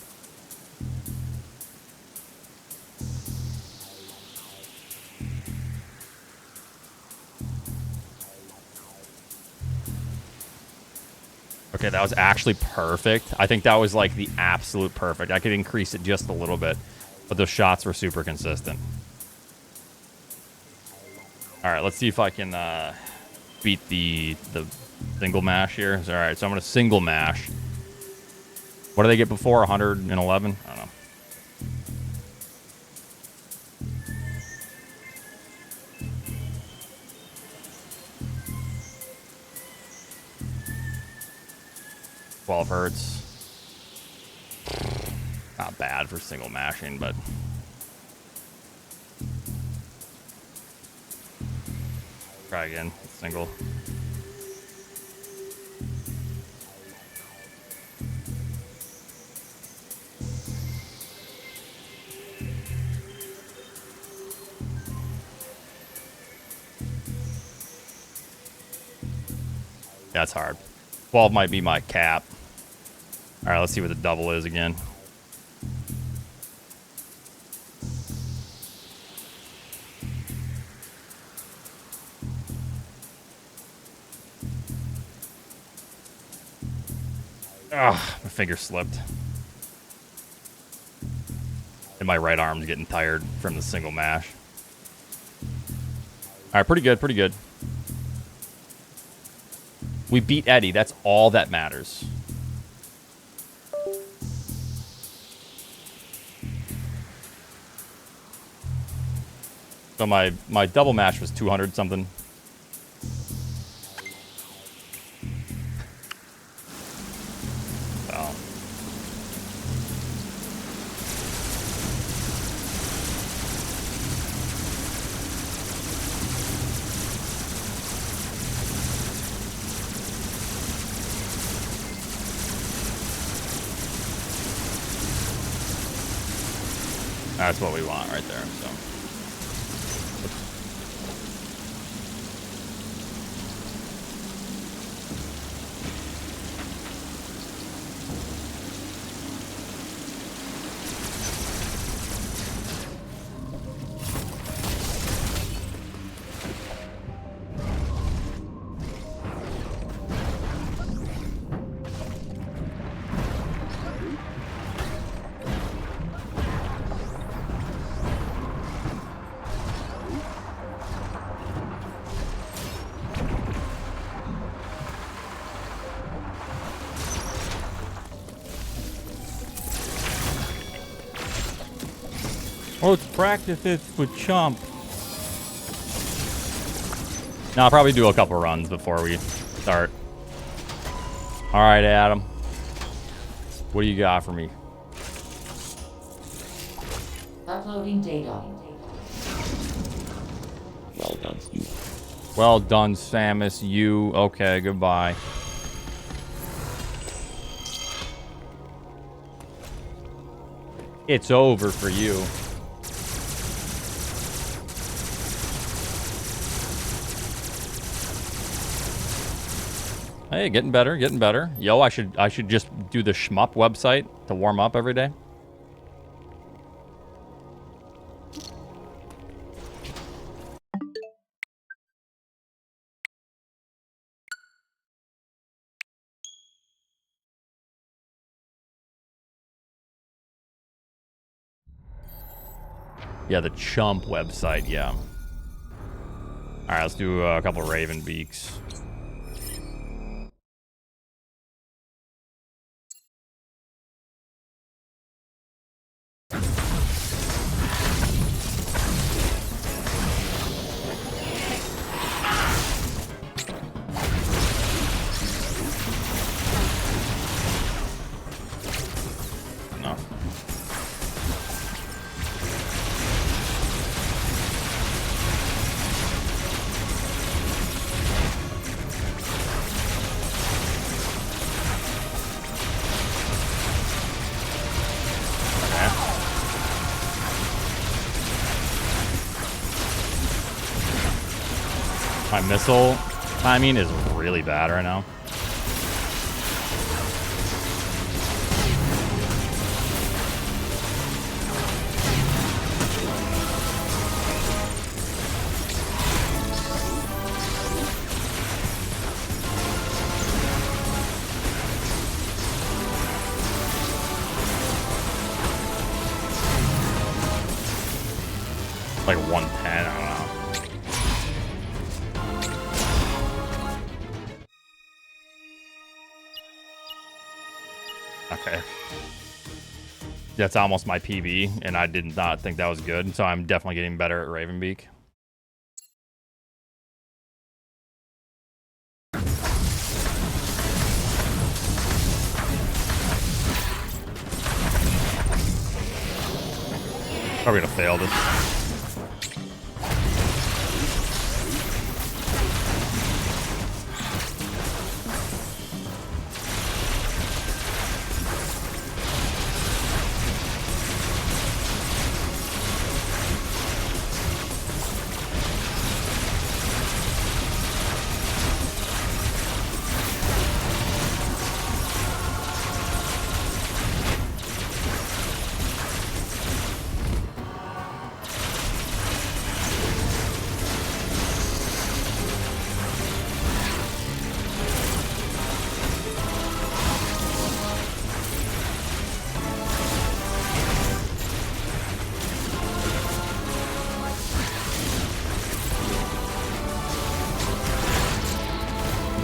Okay, that was actually perfect. I think that was like the absolute perfect. I could increase it just a little bit, but those shots were super consistent. All right, let's see if I can beat the single mash here. All right, so I'm going to single mash. What did they get before? 111? I don't know. Hertz. Not bad for single mashing, but try again. Single. That's hard. 12 might be my cap. All right, let's see what the double is again. Ugh, my finger slipped. And my right arm's getting tired from the single mash. All right, pretty good, pretty good. We beat Eddie. That's all that matters. So my double mash was 200 something. So. That's what we want right there. So. Oh, let's practice it with Chump. Now I'll probably do a couple runs before we start. All right, Adam. What do you got for me? Uploading data. Well done, you. Well done, Samus. You. Okay, goodbye. It's over for you. Hey, getting better, getting better. Yo, I should just do the shmup website to warm up every day. Yeah, the Chump website, yeah. Alright, let's do a couple Raven Beaks. Enough. My missile timing is really bad right now. Like 110, I don't know. Okay. That's almost my PB, and I did not think that was good, so I'm definitely getting better at Ravenbeak. Probably gonna fail this.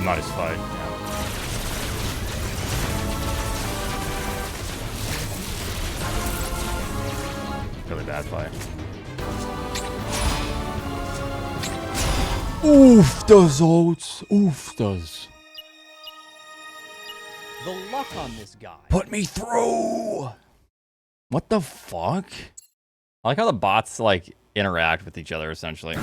Nice fight. Really bad fight. Oof does Oats. Oof does. The luck on this guy. Put me through. What the fuck? I like how the bots like interact with each other essentially.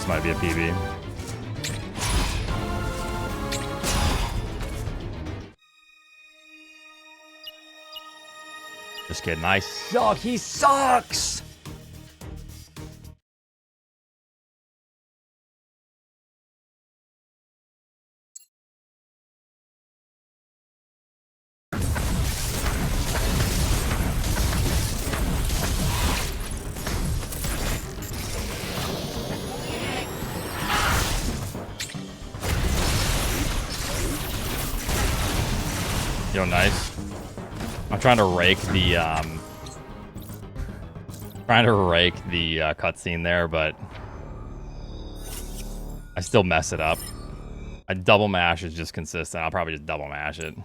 this might be a PB. Just kidding. I suck. He sucks. Yo, nice. I'm trying to rake the cutscene there, but I still mess it up. I double mash is just consistent. I'll probably just double mash it.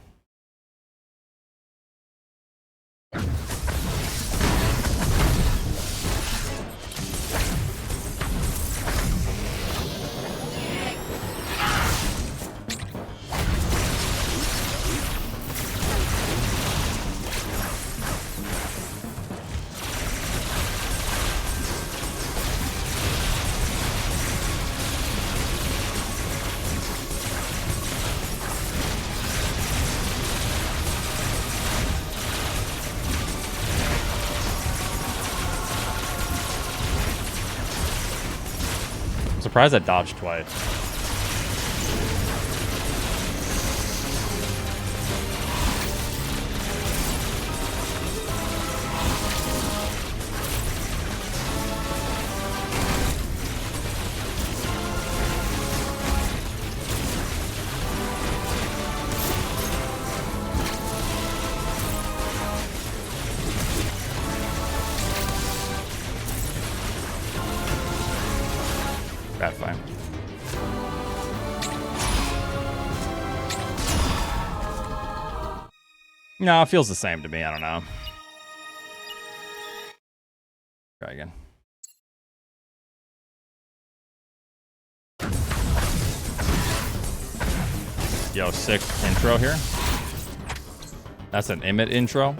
I'm surprised I dodged twice. That's fine. No, it feels the same to me. I don't know. Try again. Yo, sick intro here. That's an Emmett intro.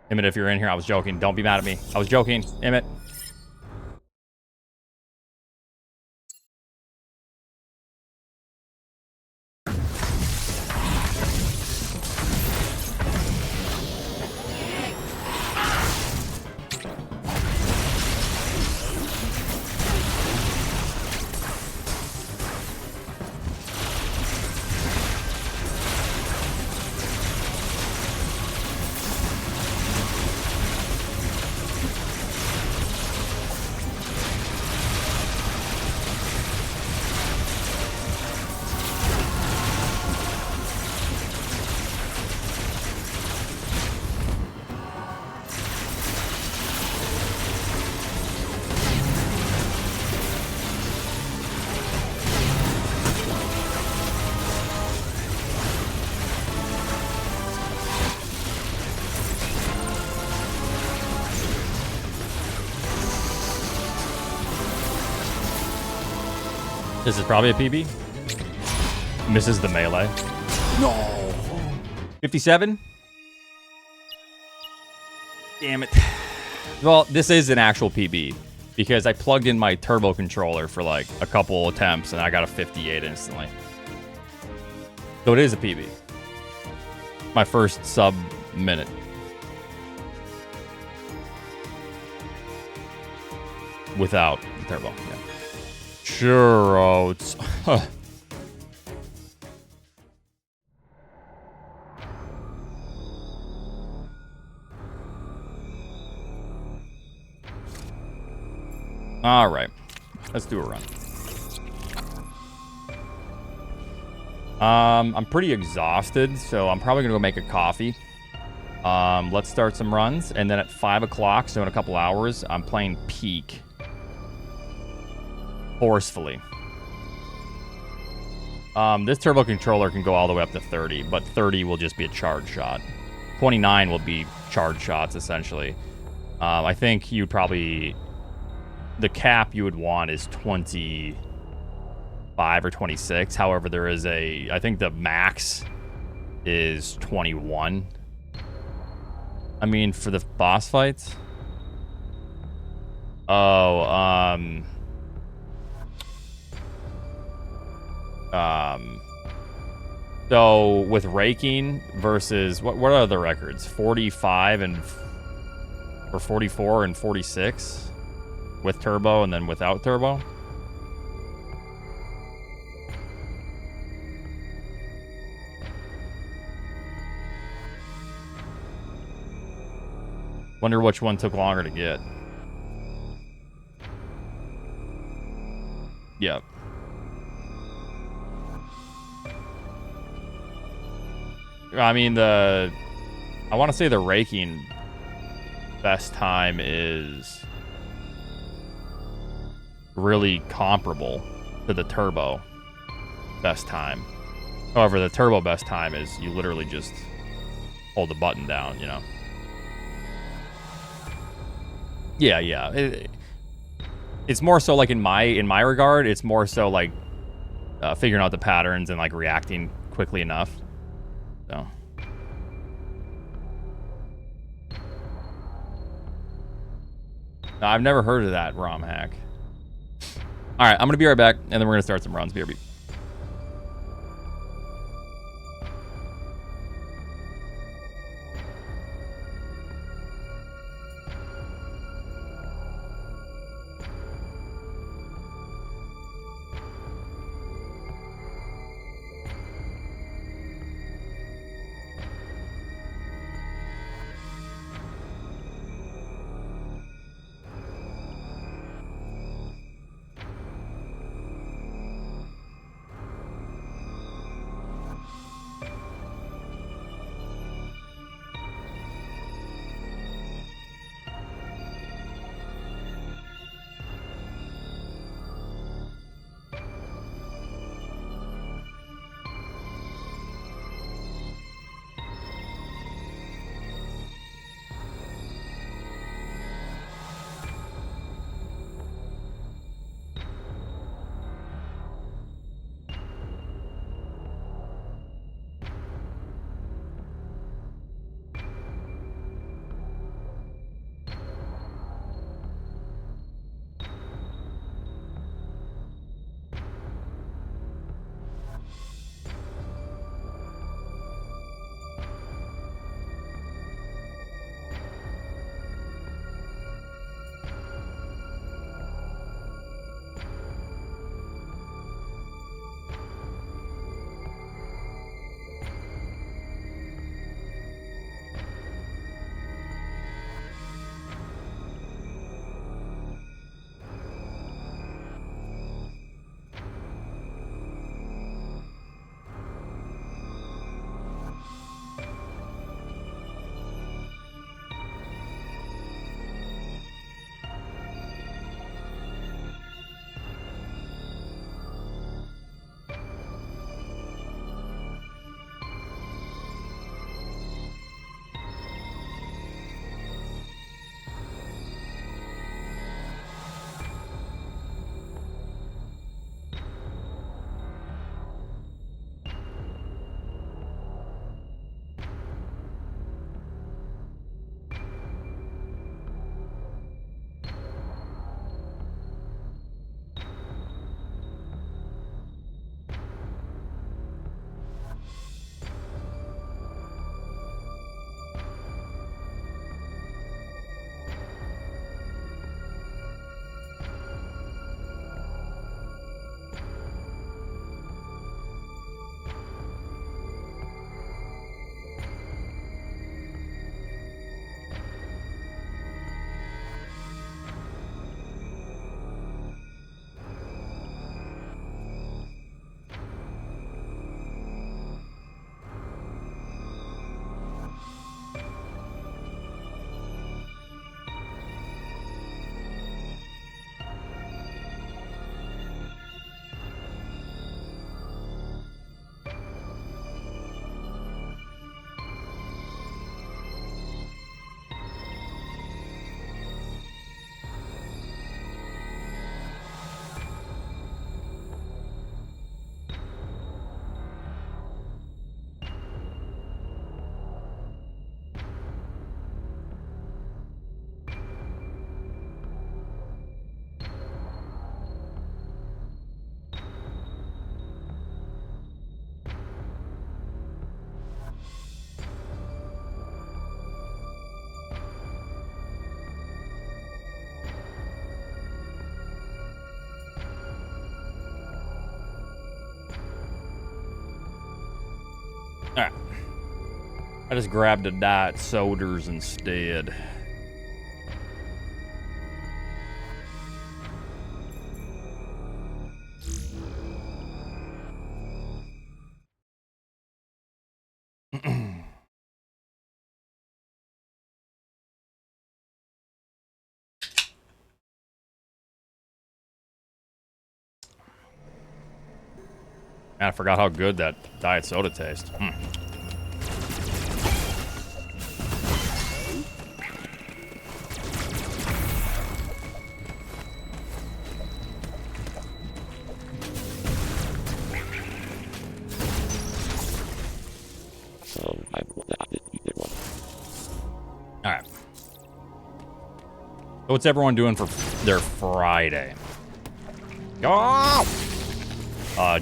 Emmett, if you're in here, I was joking. Don't be mad at me. I was joking. Emmett. This is probably a PB. Misses the melee. No. 57? Damn it. Well, this is an actual PB because I plugged in my turbo controller for like a couple attempts and I got a 58 instantly. So it is a PB. My first sub minute. Without the turbo, yeah. Sure, Oats. Huh. All right, let's do a run. I'm pretty exhausted, so I'm probably gonna go make a coffee. Let's start some runs, and then at 5 o'clock, so in a couple hours, I'm playing Peak. Forcefully. This turbo controller can go all the way up to 30, but 30 will just be a charge shot. 29 will be charge shots, essentially. I think you'd probably... The cap you would want is 25 or 26. However, there is a... I think the max is 21. I mean, for the boss fights? Oh, So with raking versus what are the records? 45 and or 44 and 46 with turbo and then without turbo. Wonder which one took longer to get. Yep. I mean, I want to say the raking best time is really comparable to the turbo best time. However, the turbo best time is you literally just hold the button down, you know? Yeah, yeah. It's more so like in my regard, it's more so like figuring out the patterns and like reacting quickly enough. So. No, I've never heard of that ROM hack. All right, I'm going to be right back, and then we're going to start some runs. BRB. Alright. I just grabbed a diet sodas instead. Man, I forgot how good that diet soda tastes. Alright. So what's everyone doing for their Friday? Go!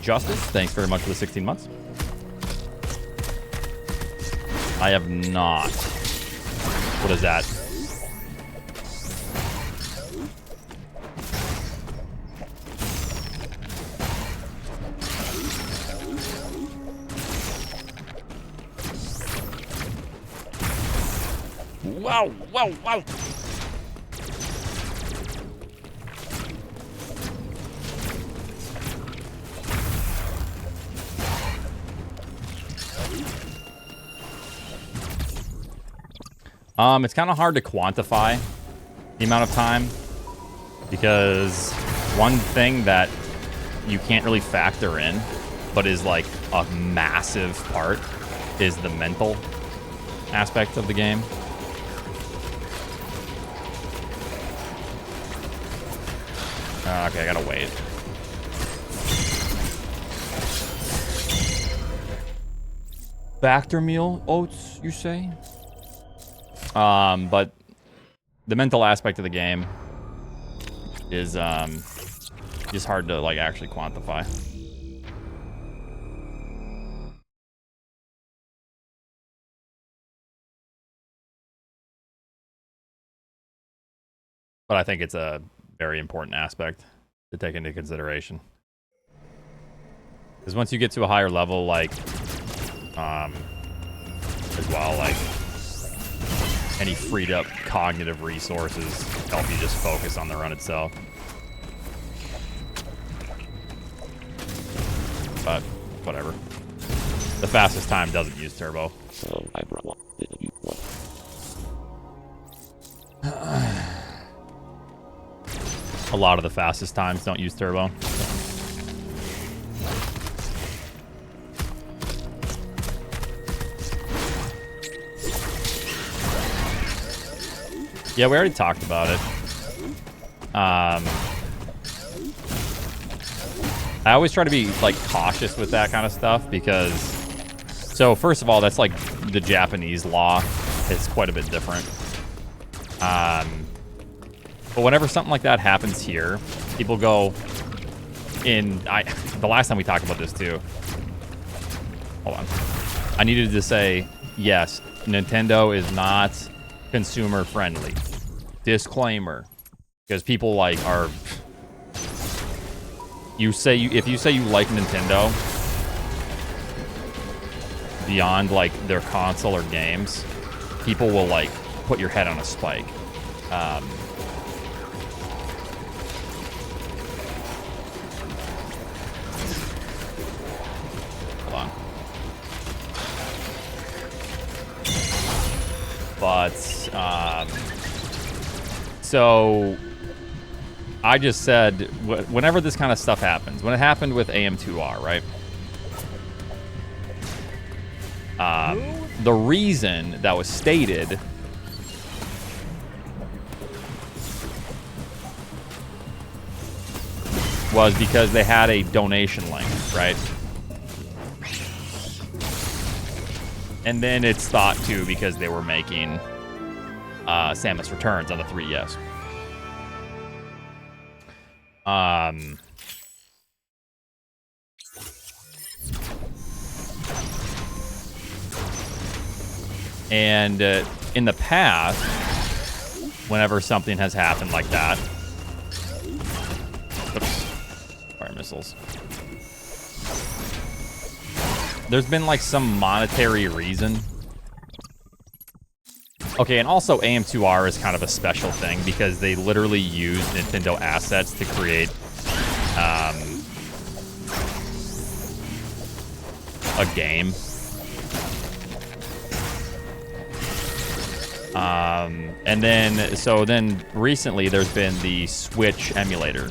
Justice, thanks very much for the 16 months. I have not. What is that? Wow, wow, wow. It's kind of hard to quantify the amount of time because one thing that you can't really factor in, but is like a massive part, is the mental aspect of the game. Okay, I gotta wait. Factor meal oats, you say? But the mental aspect of the game is just hard to like actually quantify. But I think it's a very important aspect to take into consideration. Because once you get to a higher level, like, as well, like, any freed up cognitive resources help you just focus on the run itself. But, whatever. The fastest time doesn't use turbo. A lot of the fastest times don't use turbo. Yeah, we already talked about it. I always try to be like cautious with that kind of stuff because, so first of all, that's like the Japanese law. It's quite a bit different. But whenever something like that happens here, people go in. The last time we talked about this too. Hold on. I needed to say yes. Nintendo is not consumer friendly. Disclaimer, because people like are. If you say you like Nintendo beyond like their console or games, people will like put your head on a spike. Hold on. But so I just said, whenever this kind of stuff happens, when it happened with AM2R, right? The reason that was stated was because they had a donation link, right? And then it's thought too because they were making Samus Returns on the 3DS. And in the past, whenever something has happened like that, oops, fire missiles. there's been like some monetary reason. Okay, and also AM2R is kind of a special thing because they literally use Nintendo assets to create a game. And then recently there's been the Switch emulator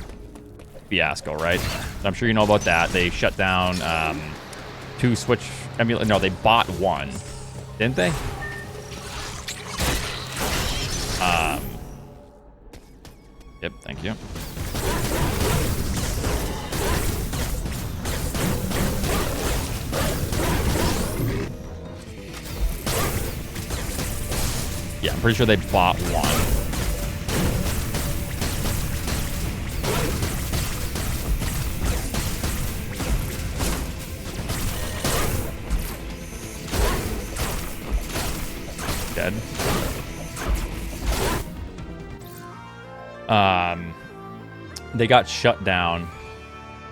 fiasco, right? I'm sure you know about that. They shut down 2 Switch emulators. No, they bought one, didn't they? Yep, thank you. Yeah, I'm pretty sure they bought one. Dead. They got shut down.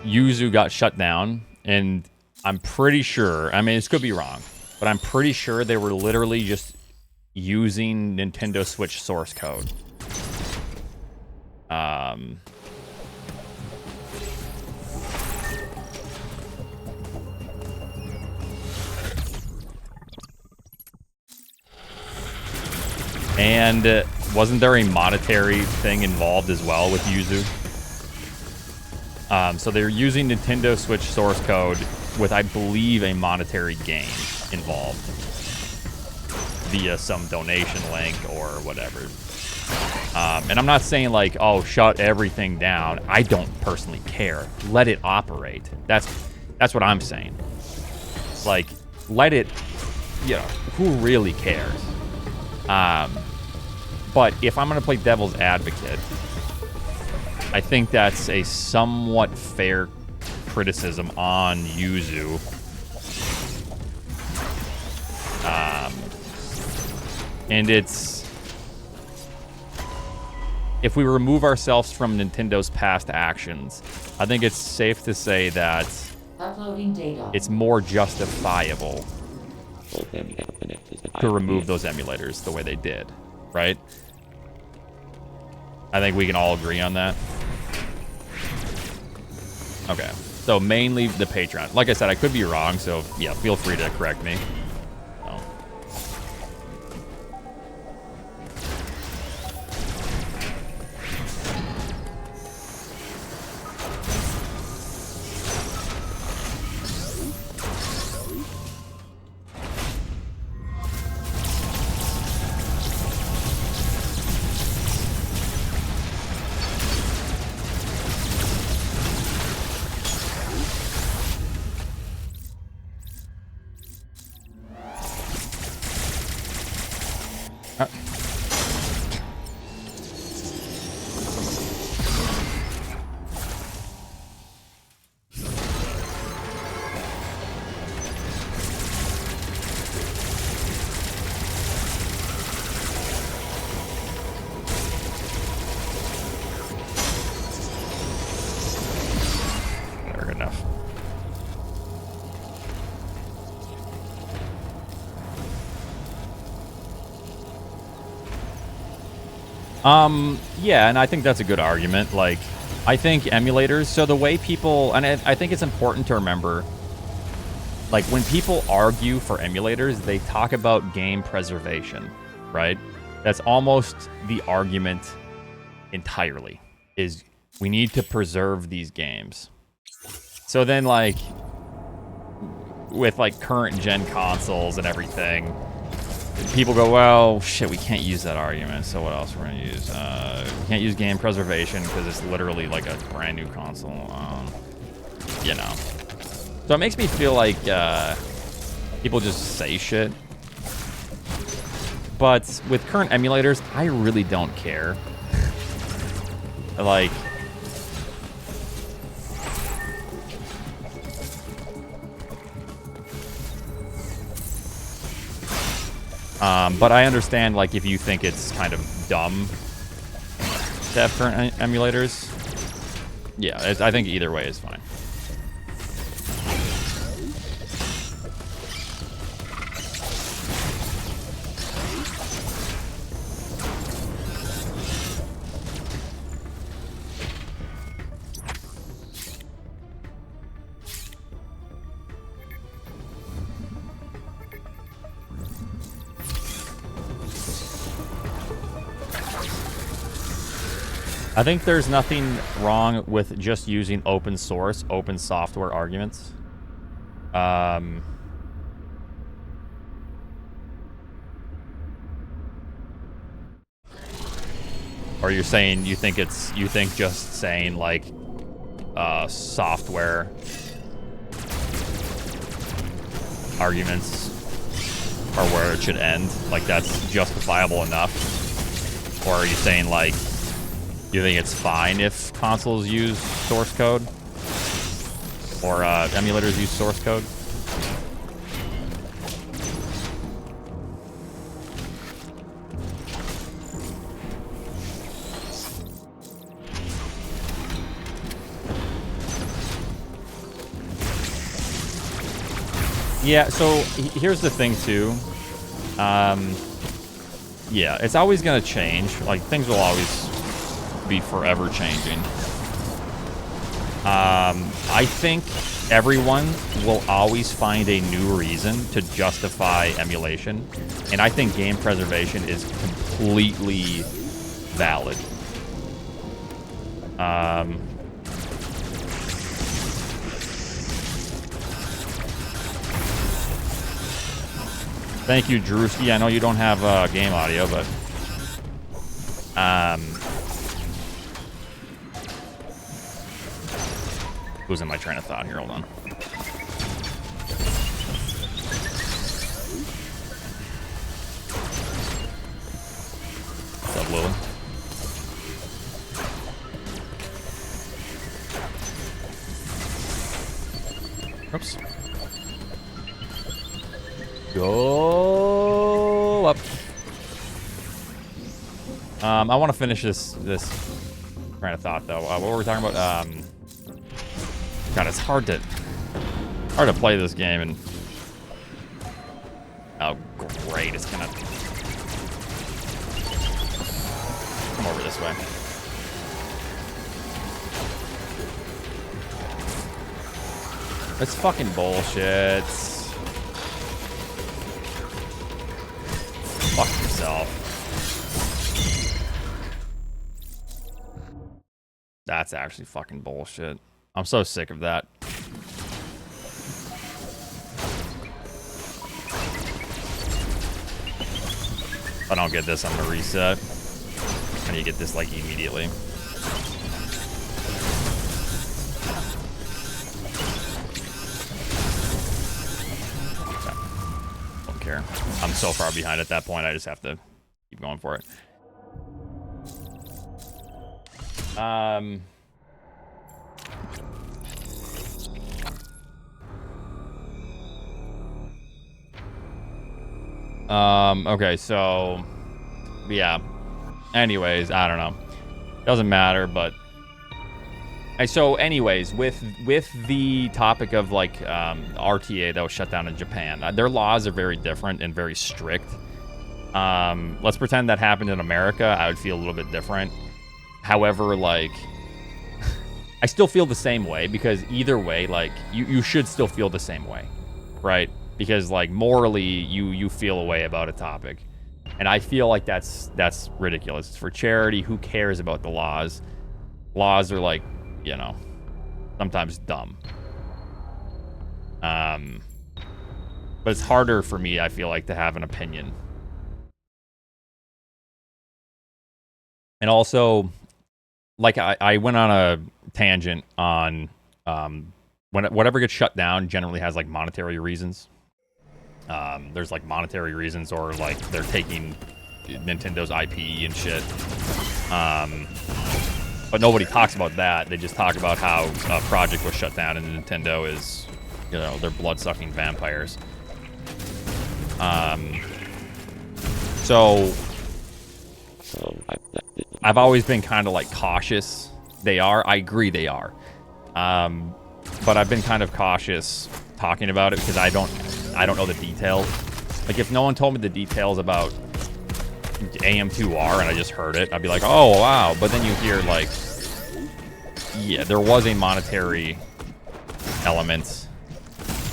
Yuzu got shut down, and I'm pretty sure, I mean, this could be wrong, but I'm pretty sure they were literally just using Nintendo Switch source code. And wasn't there a monetary thing involved as well with Yuzu? So they're using Nintendo Switch source code with, I believe, a monetary gain involved via some donation link or whatever. And I'm not saying like, oh, shut everything down. I don't personally care. Let it operate. That's what I'm saying. Like, let it, you know, who really cares? But if I'm going to play devil's advocate, I think that's a somewhat fair criticism on Yuzu. And it's... if we remove ourselves from Nintendo's past actions, I think it's safe to say that Uploading data. it's more justifiable to remove those emulators the way they did, right? I think we can all agree on that. Okay, so mainly the Patreon. Like I said, I could be wrong, so yeah, feel free to correct me. Yeah, and I think that's a good argument. Like, I think emulators, so the way people, and I think it's important to remember, like, when people argue for emulators, they talk about game preservation, right? That's almost the argument entirely, is we need to preserve these games. So then, like, with, like, current gen consoles and everything, people go, well, shit, we can't use that argument, so what else we're going to use? We can't use game preservation because it's literally like a brand new console, you know. So it makes me feel like people just say shit. But with current emulators, I really don't care. Like... but I understand, like, if you think it's kind of dumb to have current emulators. Yeah, I think either way is fine. I think there's nothing wrong with just using open source, open software arguments. Or you're saying you think just saying like software arguments are where it should end, like that's justifiable enough? Or are you saying like you think it's fine if consoles use source code or emulators use source code? Yeah, so here's the thing too. Yeah, it's always gonna change. Like things will always be forever changing. I think everyone will always find a new reason to justify emulation, and I think game preservation is completely valid. Thank you, Drewski. I know you don't have game audio, but losing my train of thought here. Hold on. What's up, Lily? Oops. Go up. I want to finish this train of thought though. What were we talking about? God, it's hard to play this game and oh great, it's gonna come over this way. It's fucking bullshit. Fuck yourself. That's actually fucking bullshit. I'm so sick of that. If I don't get this, I'm gonna reset. I need to get this like immediately. Don't care. I'm so far behind at that point, I just have to keep going for it. Okay, so yeah. Anyways, I don't know. Doesn't matter, but so anyways, with the topic of like RTA that was shut down in Japan, their laws are very different and very strict. Let's pretend that happened in America. I would feel a little bit different. However, like I still feel the same way, because either way, like you should still feel the same way, right? Because like morally you feel a way about a topic, and I feel like that's ridiculous. It's for charity. Who cares about the laws? Laws are like, you know, sometimes dumb. But it's harder for me, I feel like, to have an opinion. And also, like I went on a tangent on whatever gets shut down generally has like monetary reasons. There's like monetary reasons, or like they're taking Nintendo's IP and shit. But nobody talks about that. They just talk about how a project was shut down and Nintendo is, you know, they're blood-sucking vampires. So I've always been kind of like cautious. They are. I agree they are. But I've been kind of cautious talking about it because I don't know the details. Like if no one told me the details about AM2R and I just heard it, I'd be like, oh wow. But then you hear like, yeah, there was a monetary element.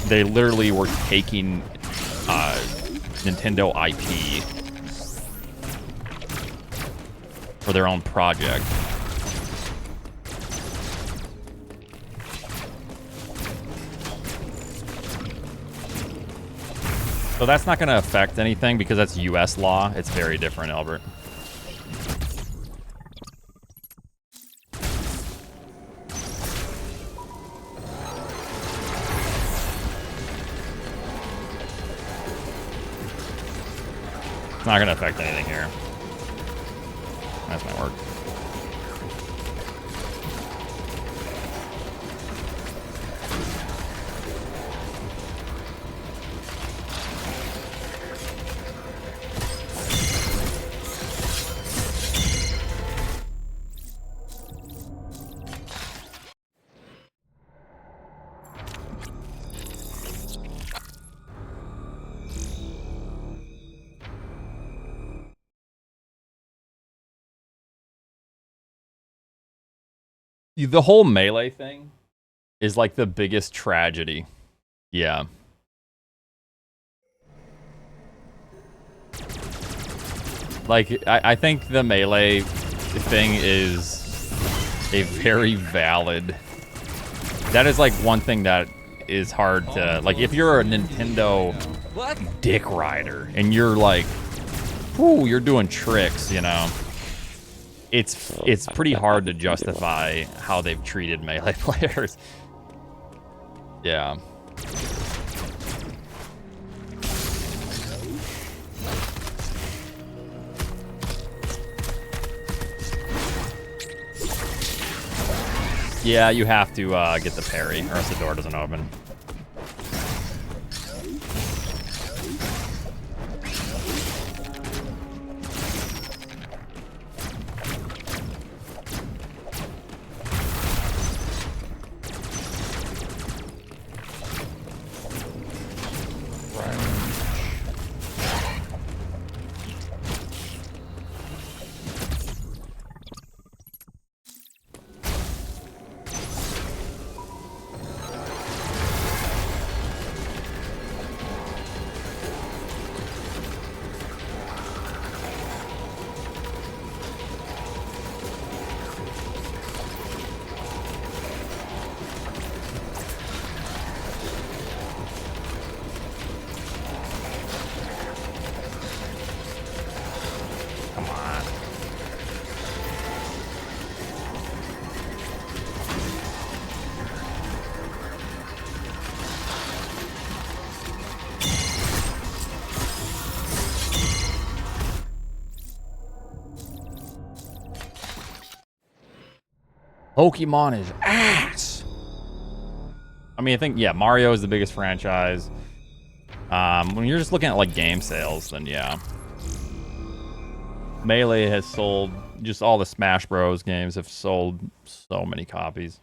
They literally were taking Nintendo IP for their own project. So that's not going to affect anything because that's U.S. law. It's very different, Albert. It's not going to affect anything here. That's my work. The whole melee thing is like the biggest tragedy. Yeah. Like, I think the melee thing is a very valid... That is like one thing that is hard to... Like, if you're a Nintendo dick rider and you're like, whoo, you're doing tricks, you know? It's pretty hard to justify how they've treated melee players. Yeah. Yeah, you have to get the parry, or else the door doesn't open. Pokemon is ass. I mean, I think, yeah, Mario is the biggest franchise. When you're just looking at, like, game sales, then yeah. Melee has sold, just all the Smash Bros. Games have sold so many copies.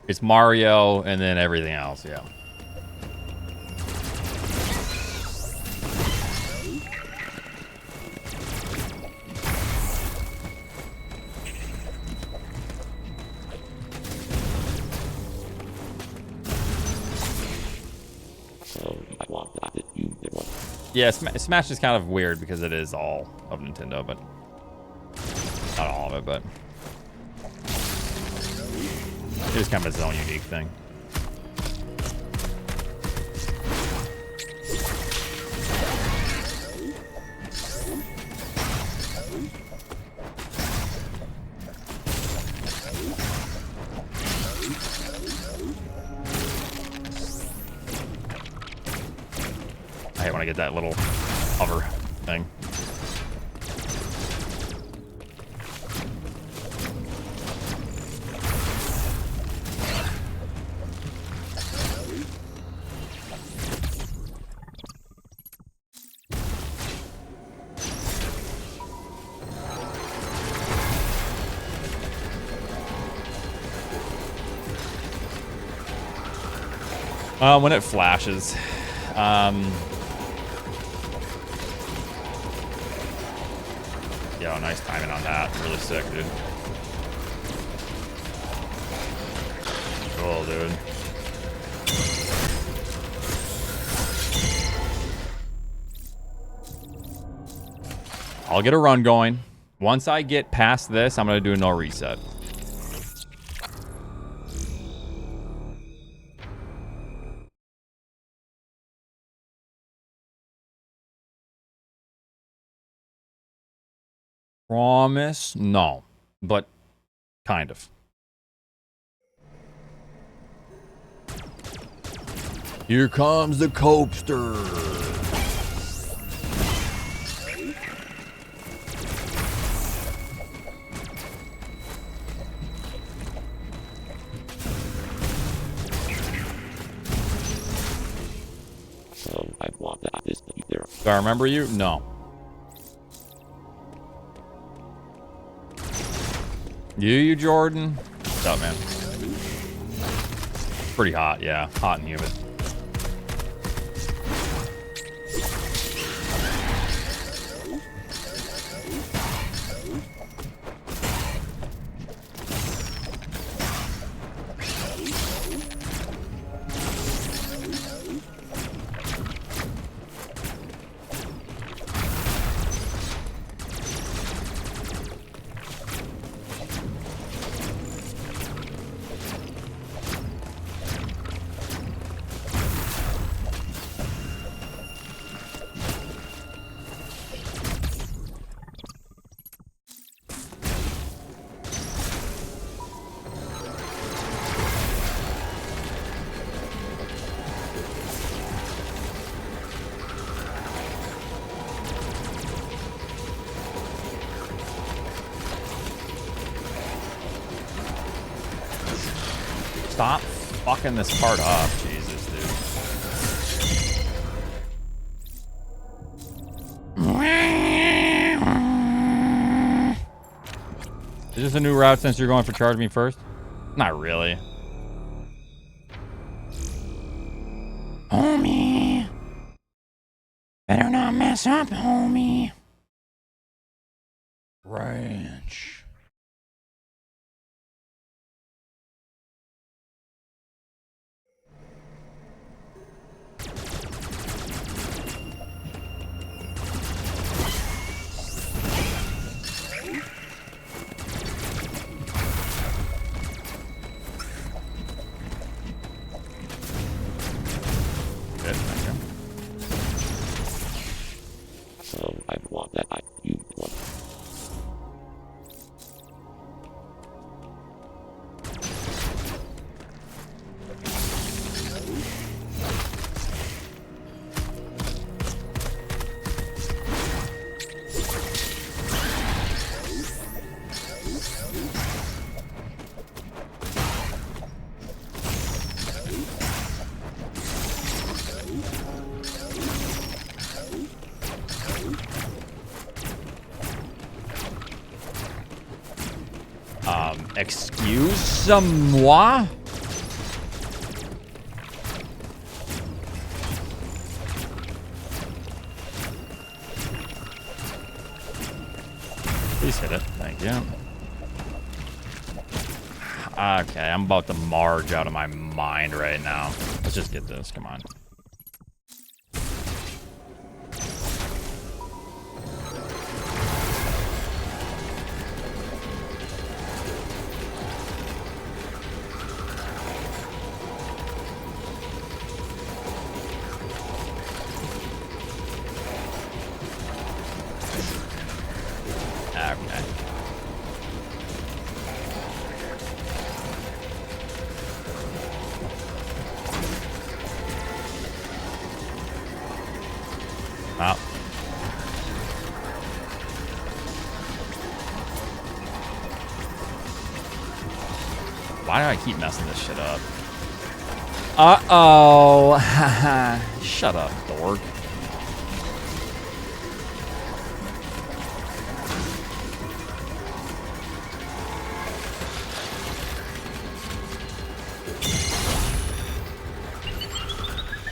It's Mario and then everything else, yeah. Yeah, Smash is kind of weird because it is all of Nintendo, but not all of it, but it is kind of its own unique thing. I hate when I get that little hover thing. When it flashes. Yo, nice timing on that. Really sick, dude. Cool, dude. I'll get a run going Once I get past this, I'm going to do a no reset. Promise? No. But kind of. Here comes the copester. So I want that is there. Do I remember you? No. You, Jordan? What's up, man? Pretty hot, yeah. Hot and humid. Stop fucking this part up, Jesus, dude. Is this a new route since you're going for charge me first? Not really. Homie. Better not mess up, homie. Ranch. So I want that you want. Excuse-moi? Please hit it. Thank you. Okay, I'm about to marge out of my mind right now. Let's just get this. Come on. Okay. Wow. Why do I keep messing this shit up? Uh-oh. Shut up, dork.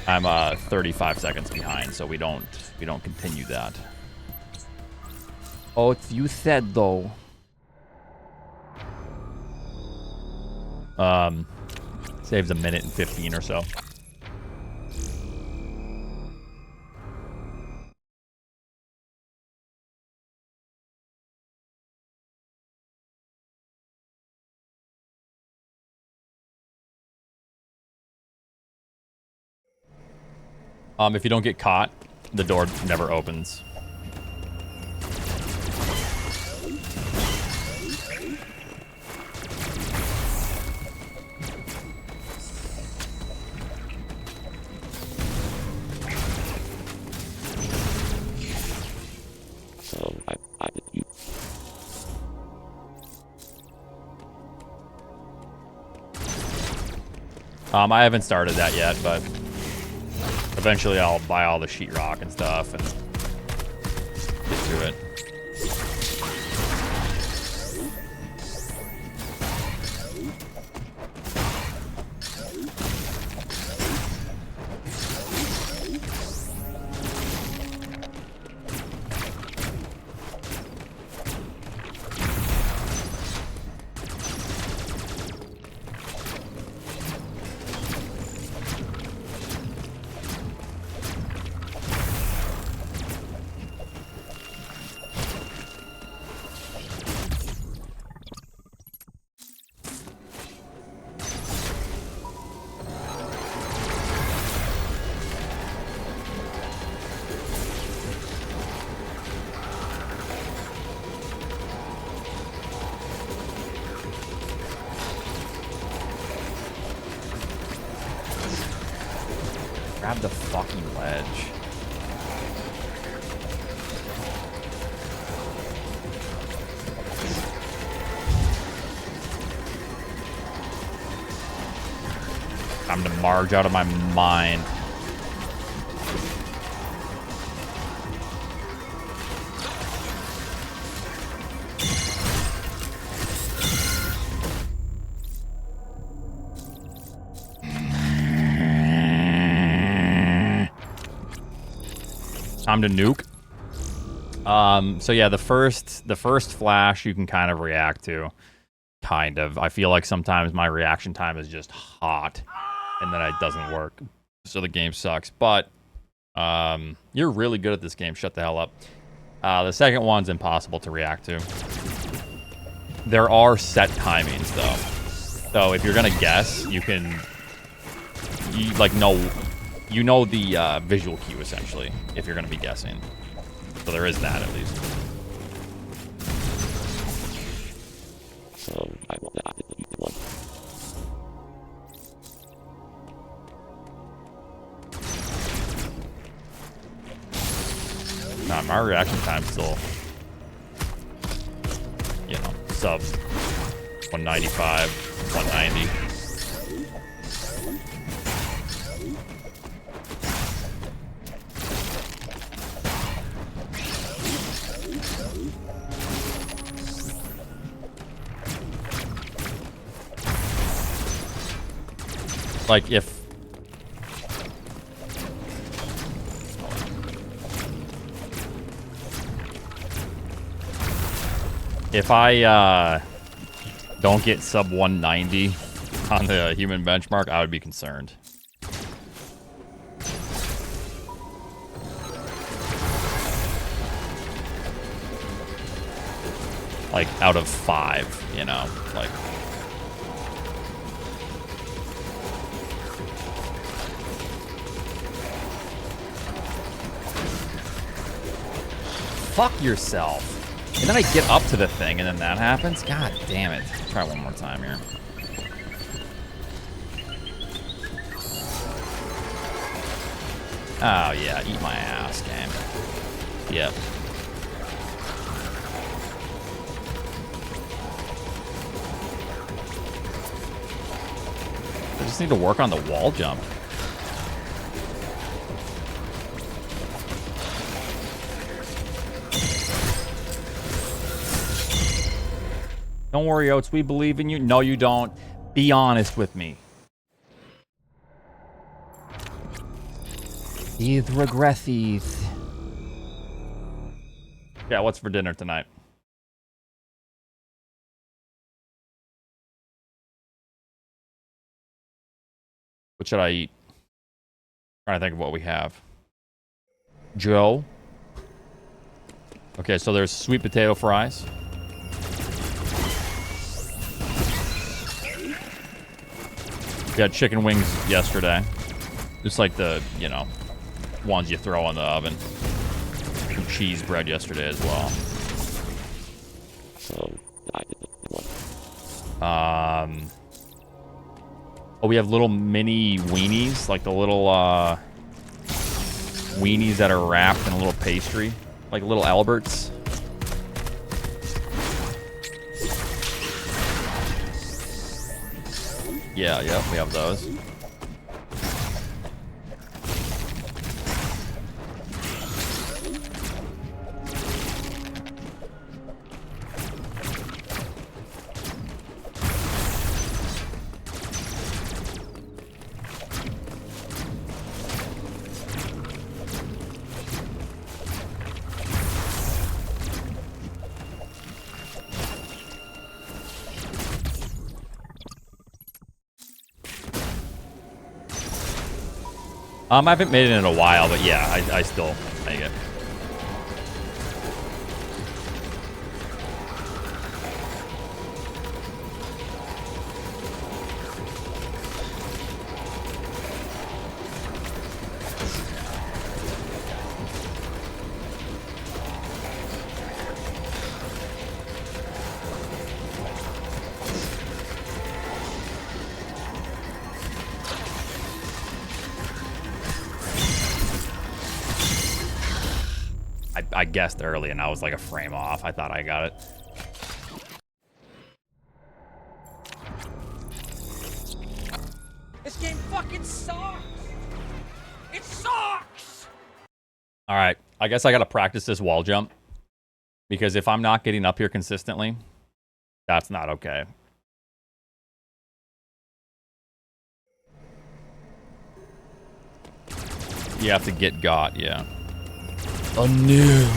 I'm 35 seconds behind, so we don't continue that. Oh, it's you said though. Saves a minute and 15 or so. If you don't get caught, the door never opens. So I did you. I haven't started that yet, but eventually I'll buy all the sheetrock and stuff and get to it. Grab the fucking ledge. Time to marge out of my mind. Time to nuke. So yeah, the first flash you can kind of react to. Kind of. I feel like sometimes my reaction time is just hot, and then it doesn't work. So the game sucks. But you're really good at this game. Shut the hell up. The second one's impossible to react to. There are set timings though. So if you're gonna guess, you can know the visual cue essentially if you're gonna be guessing. So there is that at least. So I want that you one. Nah, my reaction time's still, you know, sub 195, 190. Like if I don't get sub 190 on the human benchmark, I would be concerned. Like out of 5, you know, like. Fuck yourself. And then I get up to the thing and then that happens? God damn it. Try one more time here. Oh yeah, eat my ass, game. Yep. I just need to work on the wall jump. Don't worry, Oats. We believe in you. No, you don't. Be honest with me. These regressies. Yeah, what's for dinner tonight? What should I eat? Trying to think of what we have. Joe. Okay, so there's sweet potato fries. We had chicken wings yesterday. Just like the, you know, ones you throw in the oven. Some cheese bread yesterday as well. So I didn't want. Oh, we have little mini weenies, like the little weenies that are wrapped in a little pastry, like little Alberts. Yeah, we have those. I haven't made it in a while, but yeah, I still make it. I guessed early and I was like a frame off. I thought I got it. This game fucking sucks! It sucks! Alright, I guess I gotta practice this wall jump. Because if I'm not getting up here consistently, that's not okay. You have to get got, yeah. A new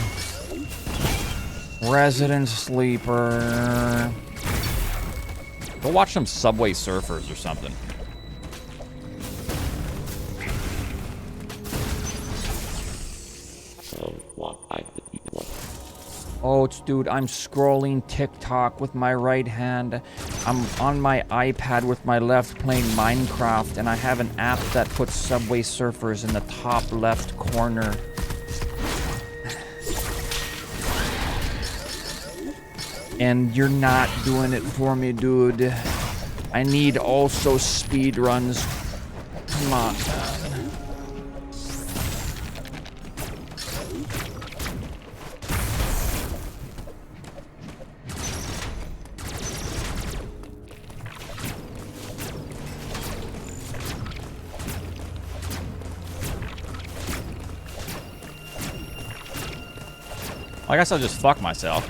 resident sleeper. Go watch some Subway Surfers or something. So what I didn't want. Oats, dude, I'm scrolling TikTok with my right hand. I'm on my iPad with my left playing Minecraft, and I have an app that puts Subway Surfers in the top left corner. And you're not doing it for me, dude. I need also speed runs. Come on, man. I guess I'll just fuck myself.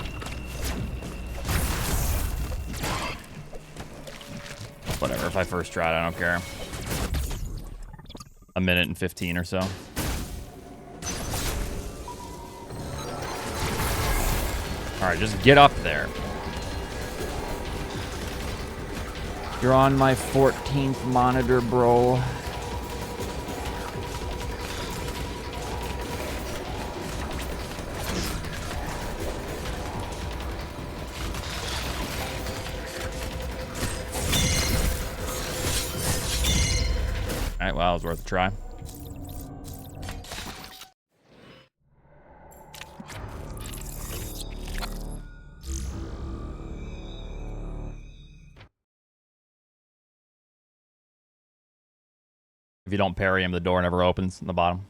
Whatever, if I first try it, I don't care. A minute and 15 or so. Alright, just get up there. You're on my 14th monitor, bro. Alright, well, it was worth a try. If you don't parry him, the door never opens in the bottom.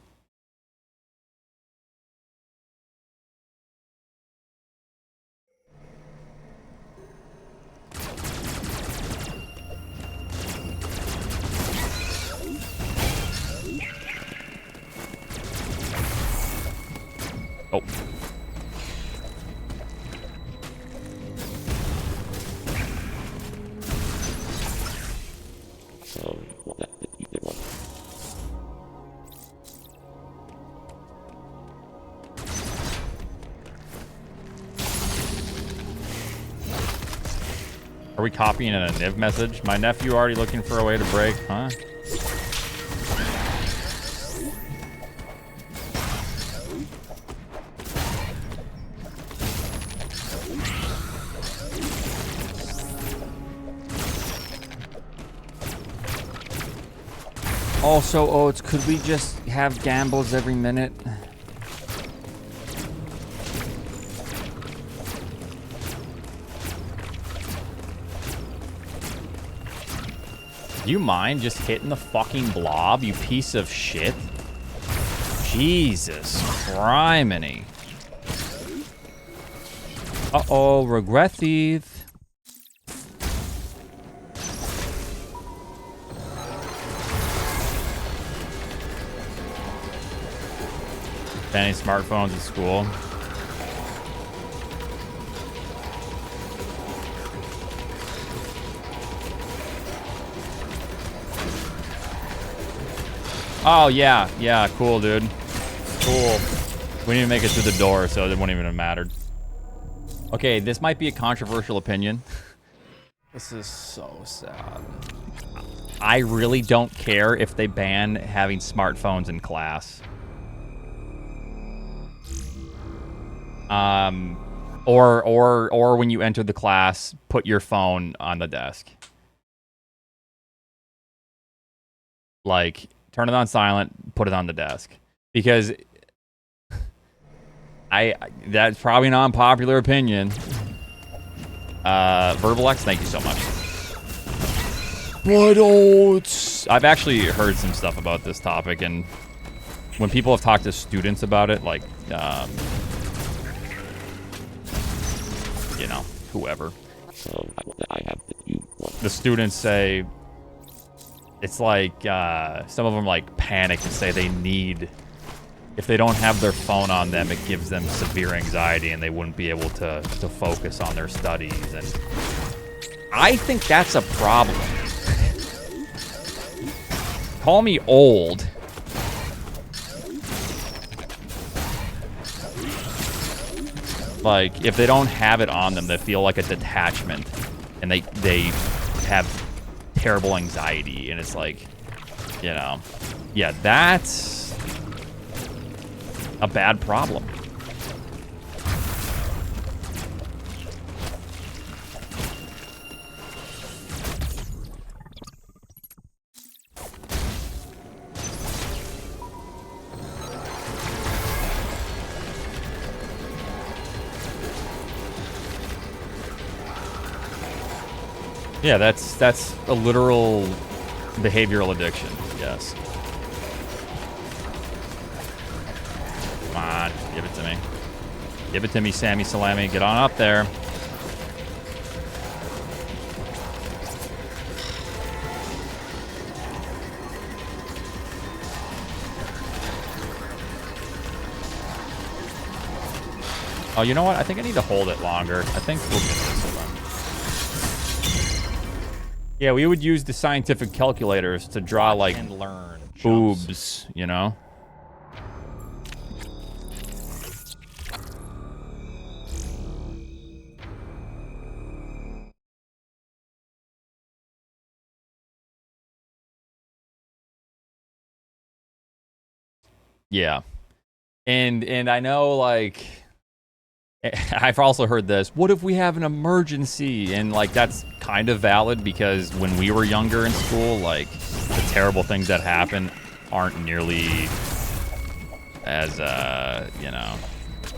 Oh. So what I didn't want. Are we copying in a Niv message? My nephew already looking for a way to break, huh? Also, Oats, could we just have gambles every minute? Do you mind just hitting the fucking blob, you piece of shit? Jesus criminy. Uh-oh, regret thief. Banning smartphones at school. Oh, yeah. Yeah, cool, dude. Cool. We didn't make it through the door, so it wouldn't even have mattered. Okay, this might be a controversial opinion. This is so sad. I really don't care if they ban having smartphones in class. Or when you enter the class, put your phone on the desk. Like, turn it on silent, put it on the desk. Because that's probably an unpopular opinion. Verbalex, thank you so much. Blood Oats. I've actually heard some stuff about this topic, and when people have talked to students about it, like, you know, whoever. So I have The students say it's like some of them like panic and say they need, if they don't have their phone on them, it gives them severe anxiety and they wouldn't be able to focus on their studies. And I think that's a problem. Call me old. Like, if they don't have it on them, they feel like a detachment, and they have terrible anxiety, and it's like, you know, yeah, that's a bad problem. Yeah, that's a literal behavioral addiction. Yes. Come on, give it to me. Give it to me, Sammy Salami. Get on up there. Oh, you know what? I think I need to hold it longer. I think we'll get this one. Yeah, we would use the scientific calculators to draw, like, boobs, you know? Yeah. And I know, like, I've also heard this, what if we have an emergency? And, like, that's kind of valid because when we were younger in school, like, the terrible things that happen aren't nearly as, you know,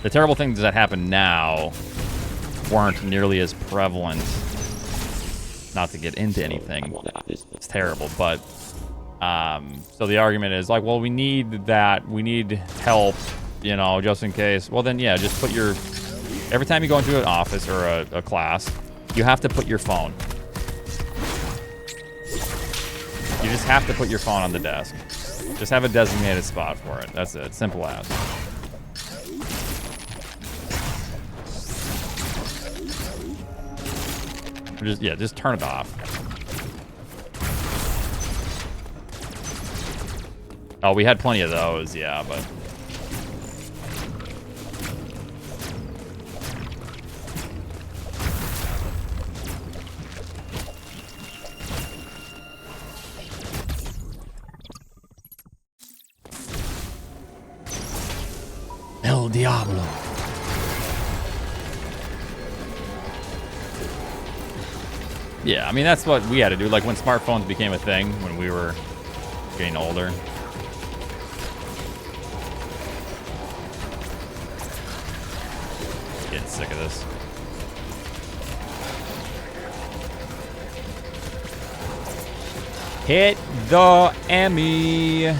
the terrible things that happen now weren't nearly as prevalent. Not to get into anything, it's terrible, but, so the argument is, like, well, we need that, we need help, you know, just in case. Well, then, yeah, just put your... Every time you go into an office or a class, you have to put your phone. You just have to put your phone on the desk. Just have a designated spot for it. That's it. Simple as. Just turn it off. Oh, we had plenty of those, yeah, but... El Diablo. Yeah, I mean, that's what we had to do. Like, when smartphones became a thing, when we were getting older. Getting sick of this. Hit the Emmy.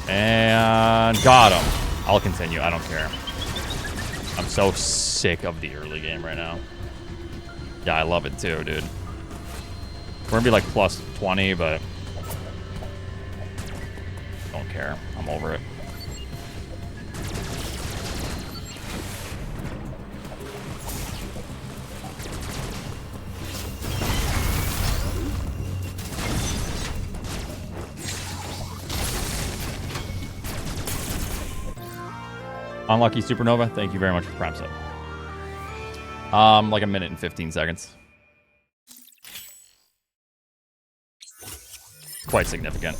And got him. I'll continue. I don't care. I'm so sick of the early game right now. Yeah, I love it too, dude. We're gonna be like plus 20, but don't care. I'm over it. Unlucky Supernova, thank you very much for Prime Sub. Like a minute and 15 seconds. Quite significant.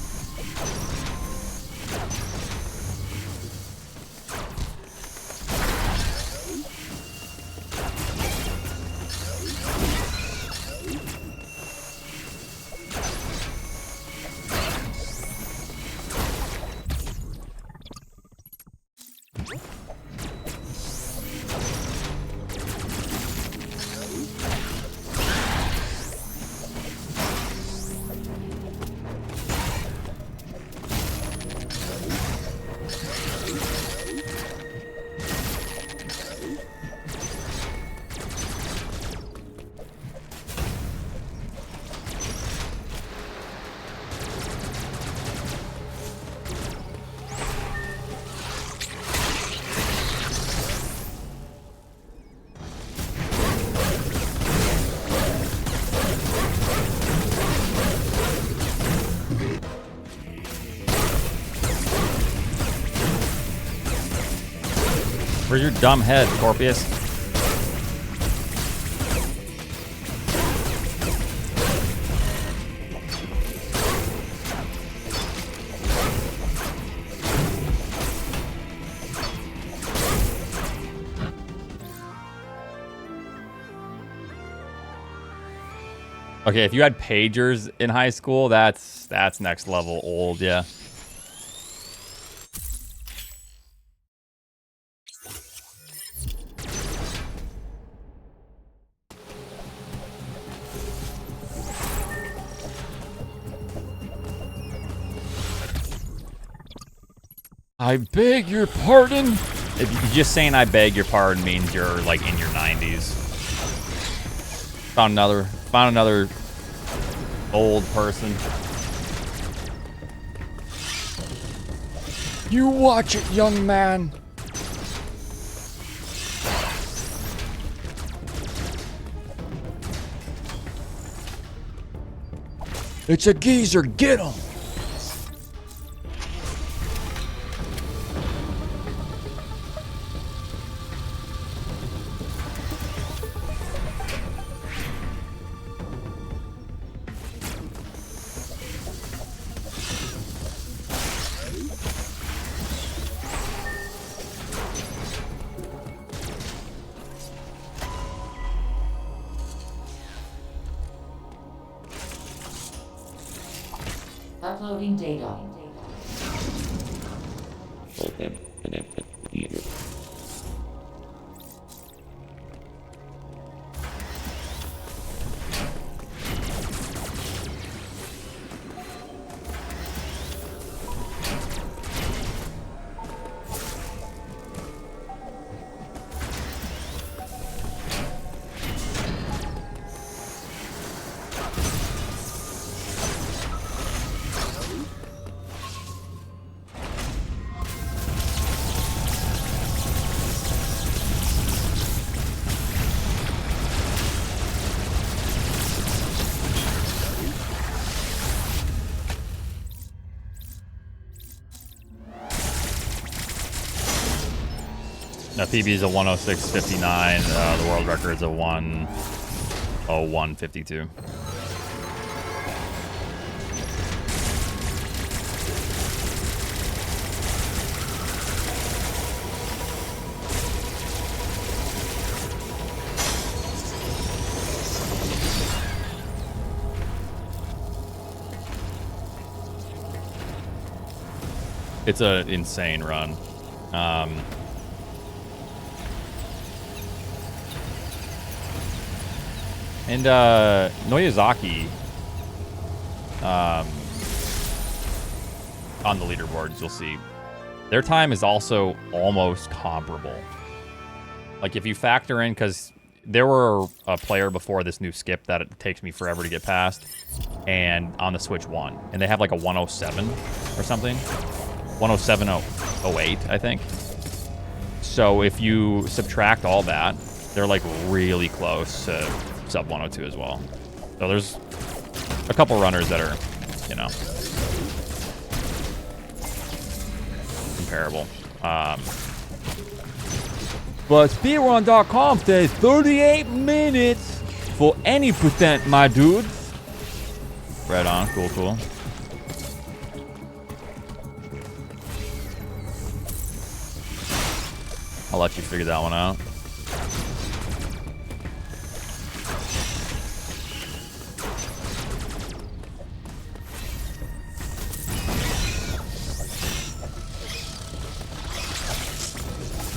Where's your dumb head, Scorpius? Okay, if you had pagers in high school, that's next level old, yeah. I beg your pardon? If you just saying I beg your pardon means you're like in your 90s. Found another old person. You watch it, young man. It's a geezer, get him! Uploading data. Now PB is a 106.59. The world record is a 101.52. It's an insane run. And Noyazaki on the leaderboards, you'll see their time is also almost comparable. Like if you factor in, because there were a player before this new skip that it takes me forever to get past, and on the Switch 1, and they have like a 107 or something, 107.08, I think. So if you subtract all that, they're like really close to sub 102 as well. So there's a couple runners that are, you know, comparable. But speedrun.com says 38 minutes for any percent, my dude. Right on. Cool, cool. I'll let you figure that one out.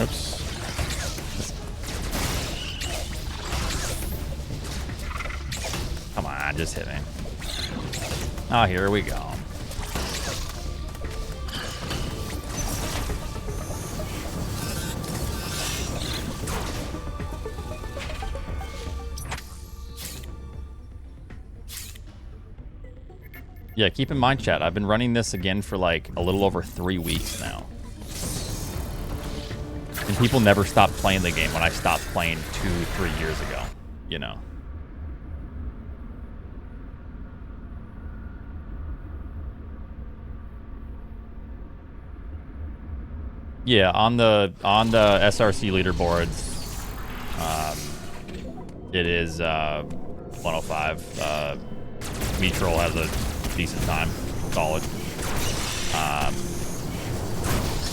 Oops. Come on, just hit me. Oh, here we go. Yeah, keep in mind, chat, I've been running this again for like a little over 3 weeks now. And people never stopped playing the game when I stopped playing 2-3 years ago, you know. Yeah, on the SRC leaderboards, it is 105. Metroid has a decent time, solid.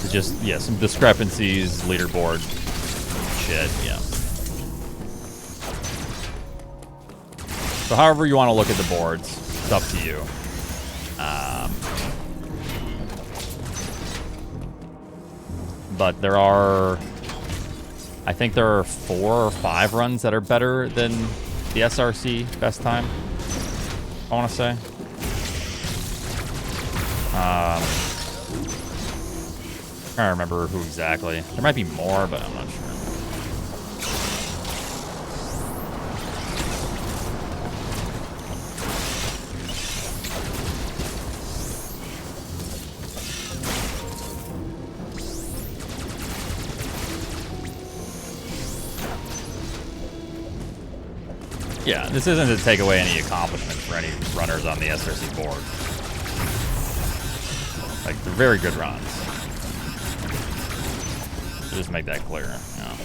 Just, yeah, some discrepancies, leaderboard shit, yeah. So however you want to look at the boards, it's up to you. But there are, I think there are 4 or 5 runs that are better than the SRC best time, I want to say. I can't remember who exactly. There might be more, but I'm not sure. Yeah, this isn't to take away any accomplishments for any runners on the SRC board. Like, they're very good runs. Just make that clear, you know.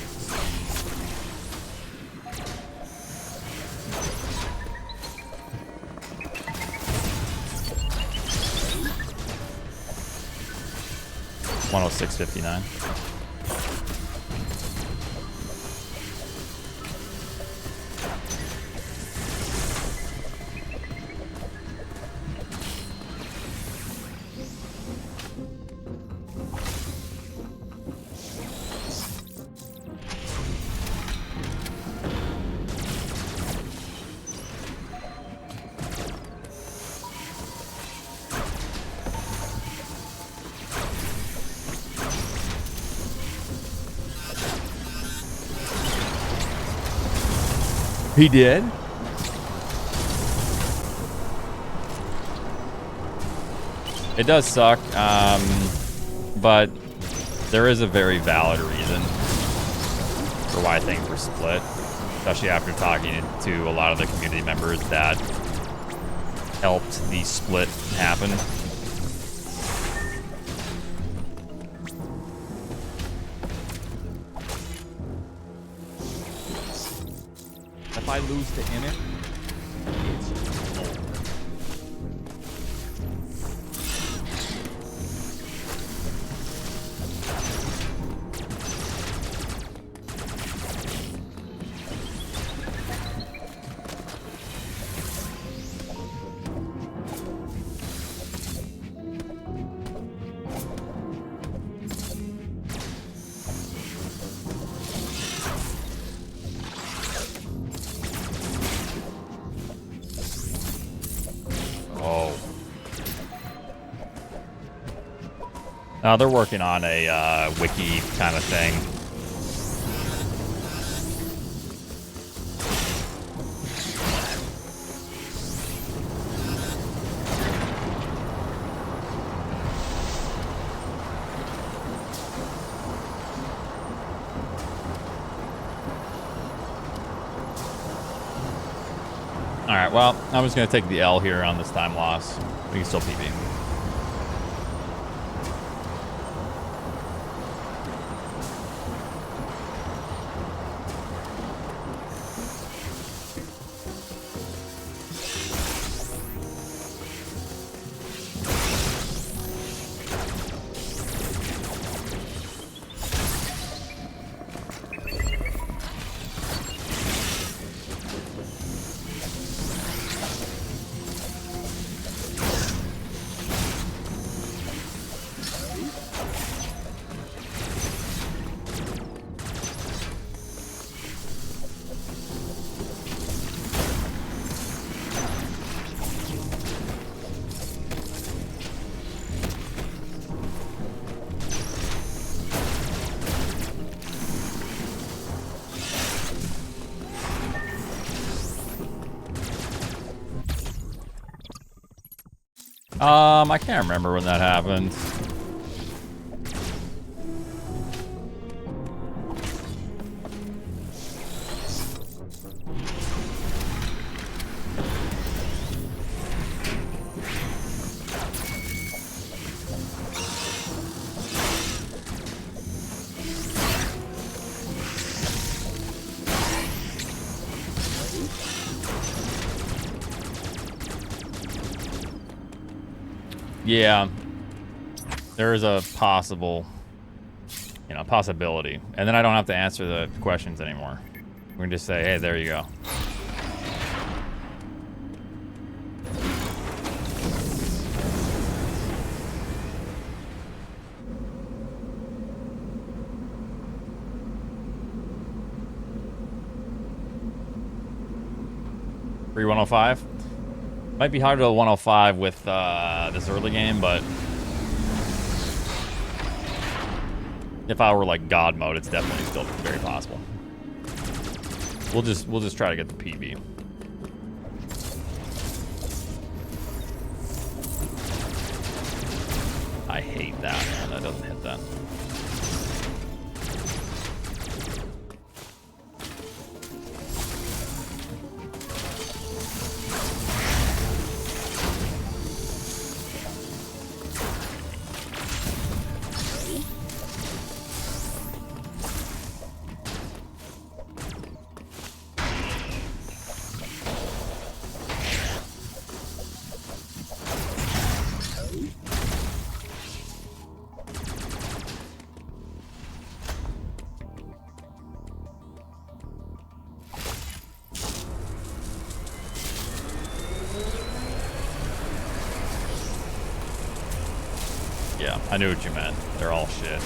$106.59. He did? It does suck, but there is a very valid reason for why things were split, especially after talking to a lot of the community members that helped the split happen. If I lose to Emmett, it's over. They're working on a wiki kind of thing. Alright, well, I'm just going to take the L here on this time loss. We can still PB. I can't remember when that happened. Yeah, there is a possible, possibility. And then I don't have to answer the questions anymore. We can just say, hey, there you go. Free 105. Might be hard to 105 with this early game, but if I were like God mode, it's definitely still very possible. We'll just try to get the PB. I hate that, man. That doesn't hit that. Yeah, I knew what you meant. They're all shit.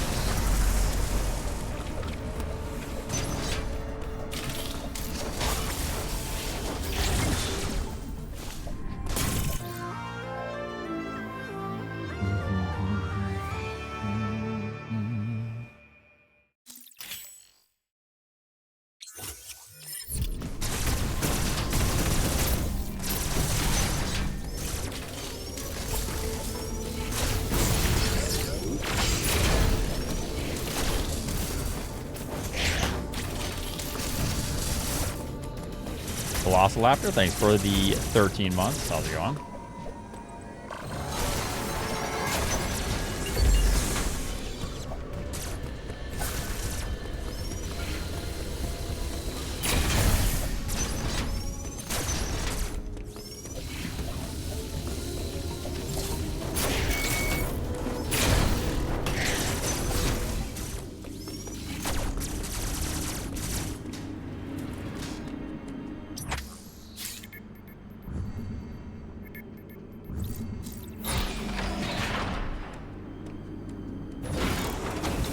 Velociraptor, thanks for the 13 months. How's it going?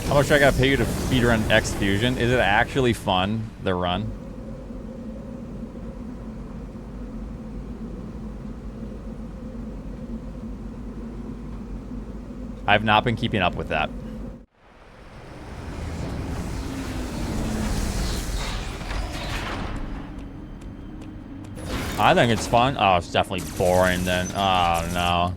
How much I gotta pay you to speedrun X Fusion? Is it actually fun, the run? I've not been keeping up with that. I think it's fun. Oh, it's definitely boring then. Oh, no.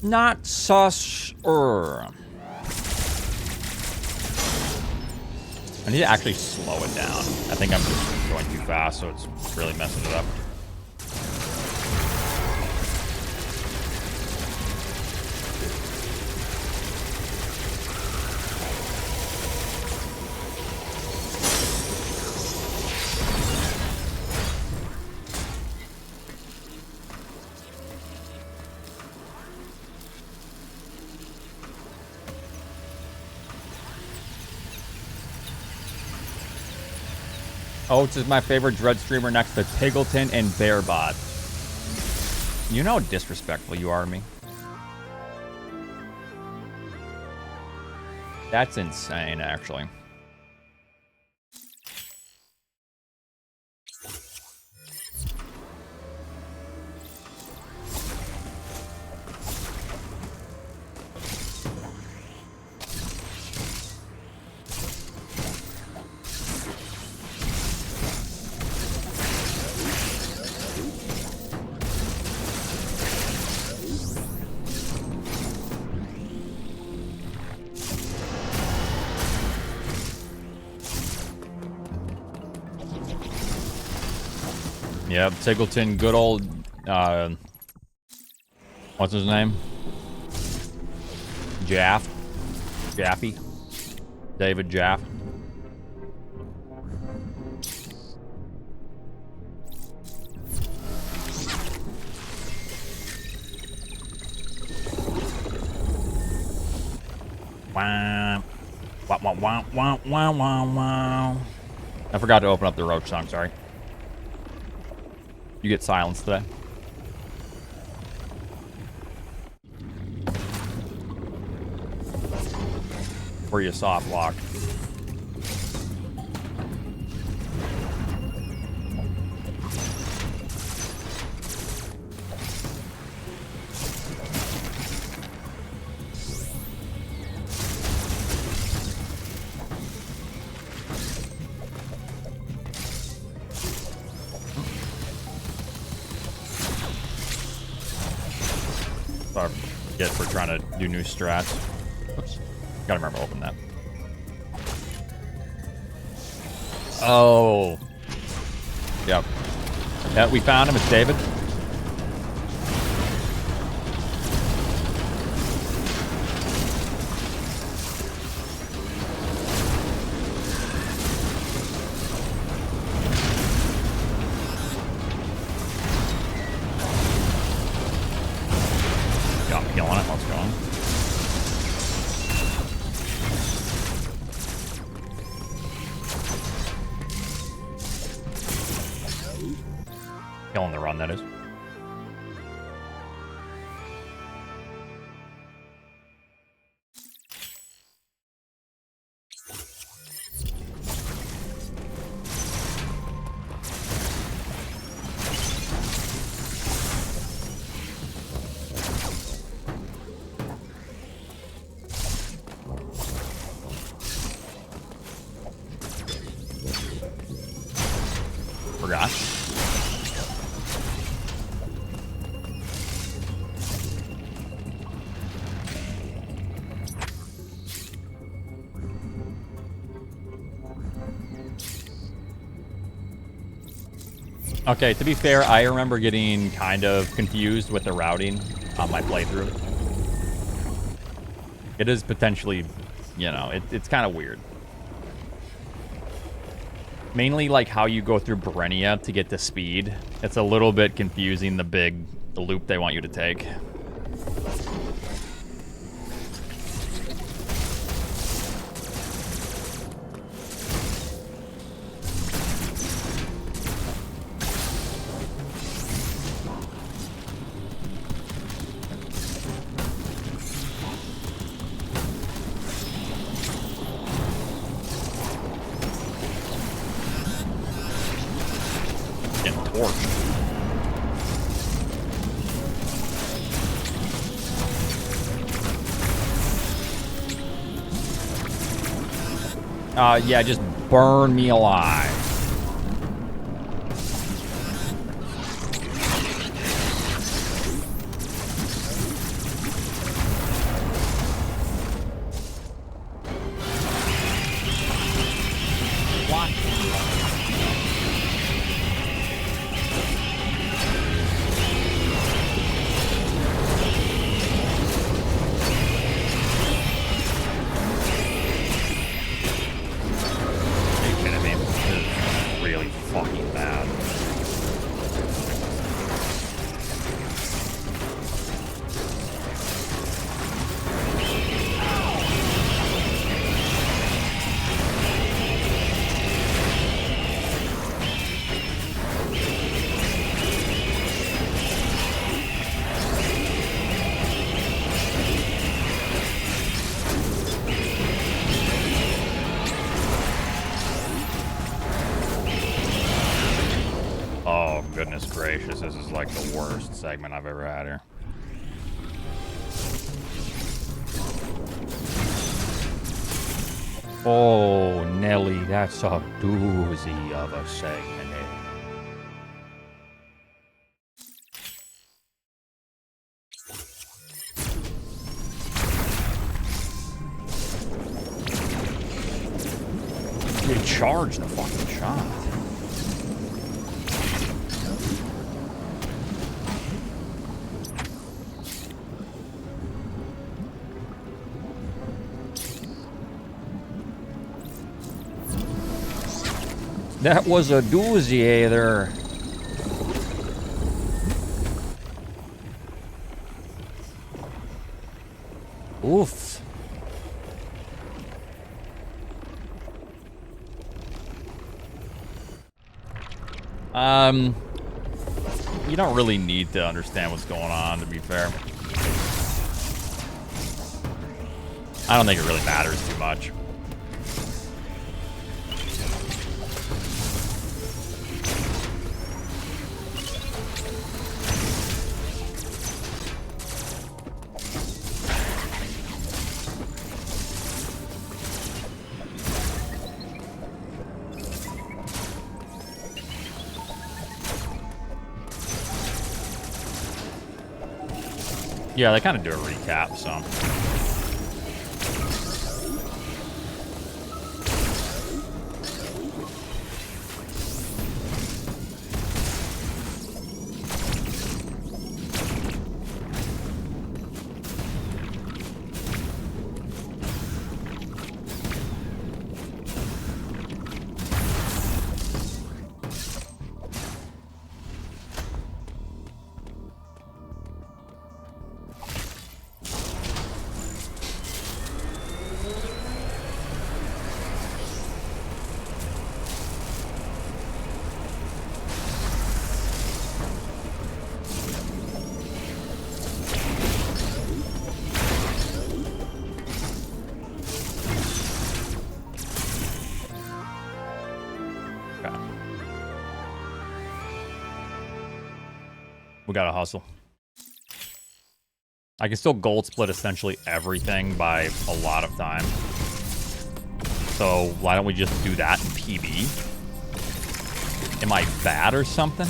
Not sus. I need to actually slow it down. I think I'm just going too fast, so it's really messing it up. Oats is my favorite Dread streamer next to Piggleton and Bearbot. You know how disrespectful you are to me. That's insane, actually. Yep, Tiggleton, good old, what's his name? Jaffe? David Jaff. Wow. Wow, wow, wow, wow, wow, wow. I forgot to open up the Roach song, sorry. You get silenced today. Or you soft lock. Get for trying to do new strats. Oops. Gotta remember to open that. Oh. Yep. Yeah, we found him. It's David. Killing the run, that is. Forgot. Okay, to be fair, I remember getting kind of confused with the routing on my playthrough. It is potentially, you know, it's kind of weird. Mainly like how you go through Berenia to get to speed. It's a little bit confusing, the loop they want you to take. torched. Yeah, just burn me alive. Goodness gracious, this is like the worst segment I've ever had here. Oh, Nelly, that's a doozy of a segment. Recharge the fucking shot. That was a doozy there. Oof. You don't really need to understand what's going on, to be fair. I don't think it really matters too much. Yeah, they kind of do a recap, so. We gotta hustle. I can still gold split essentially everything by a lot of time. So why don't we just do that in PB? Am I bad or something?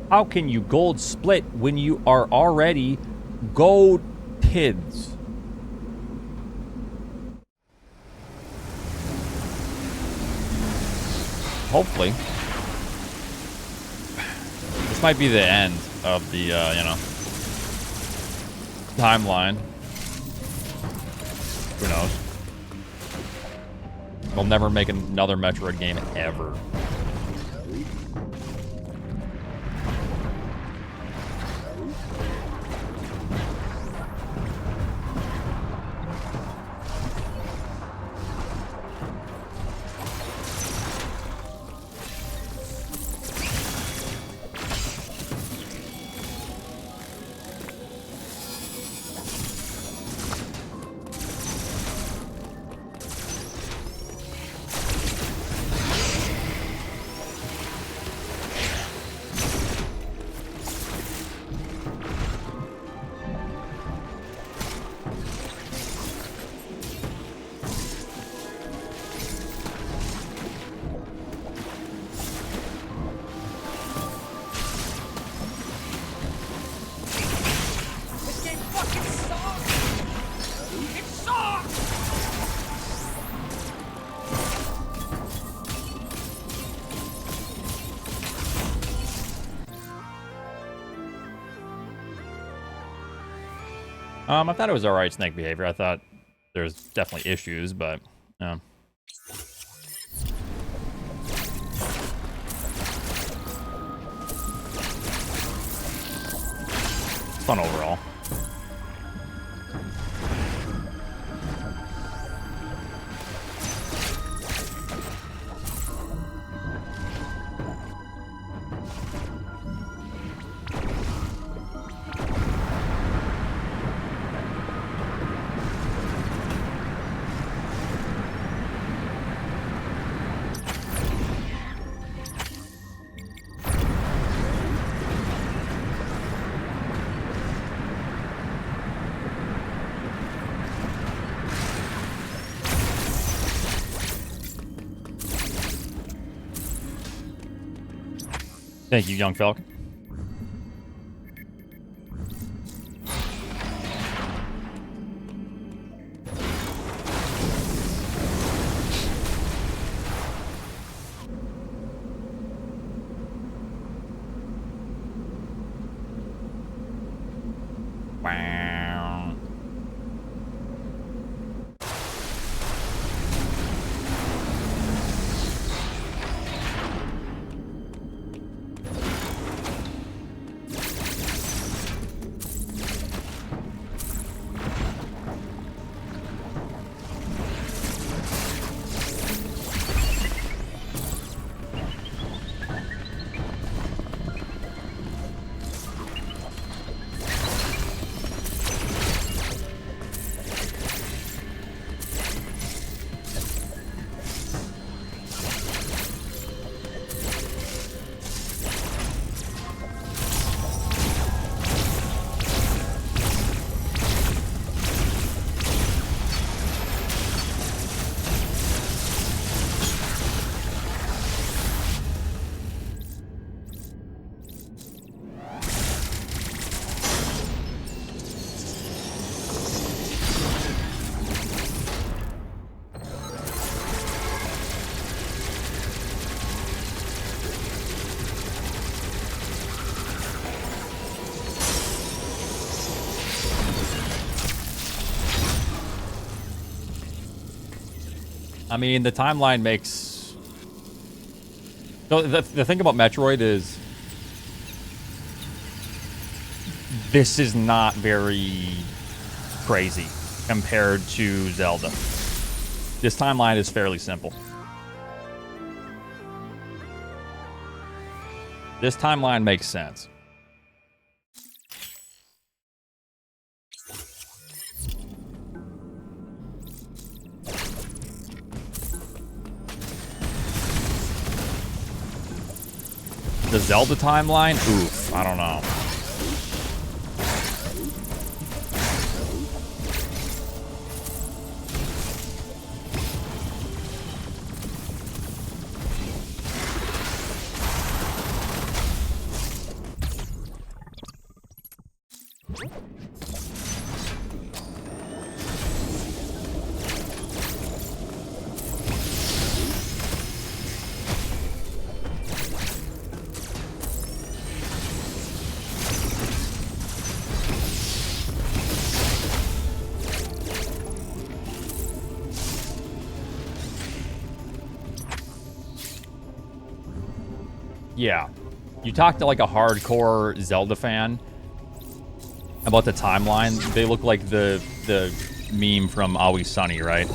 How can you gold split when you are already gold tids? Hopefully. This might be the end of the, timeline. Who knows? We'll never make another Metroid game ever. This game fucking sucks! It sucks! I thought it was alright snake behavior. I thought there's definitely issues, but yeah. It's fun overall. Thank you, young Falcon. Wow. I mean, the timeline makes... So the thing about Metroid is... This is not very crazy compared to Zelda. This timeline is fairly simple. This timeline makes sense. The Zelda timeline? Oof, I don't know. Yeah. You talk to like a hardcore Zelda fan about the timeline. They look like the meme from Always Sunny, right?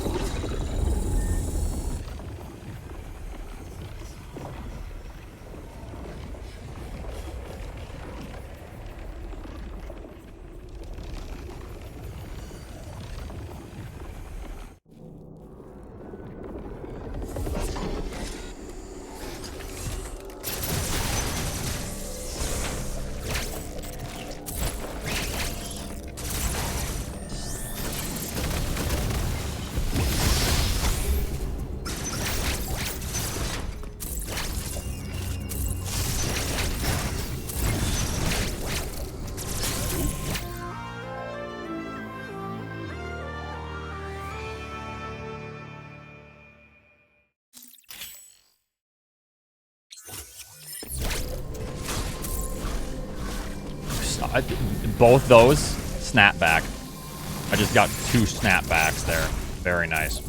Both those, snapback. I just got 2 snapbacks there. Very nice.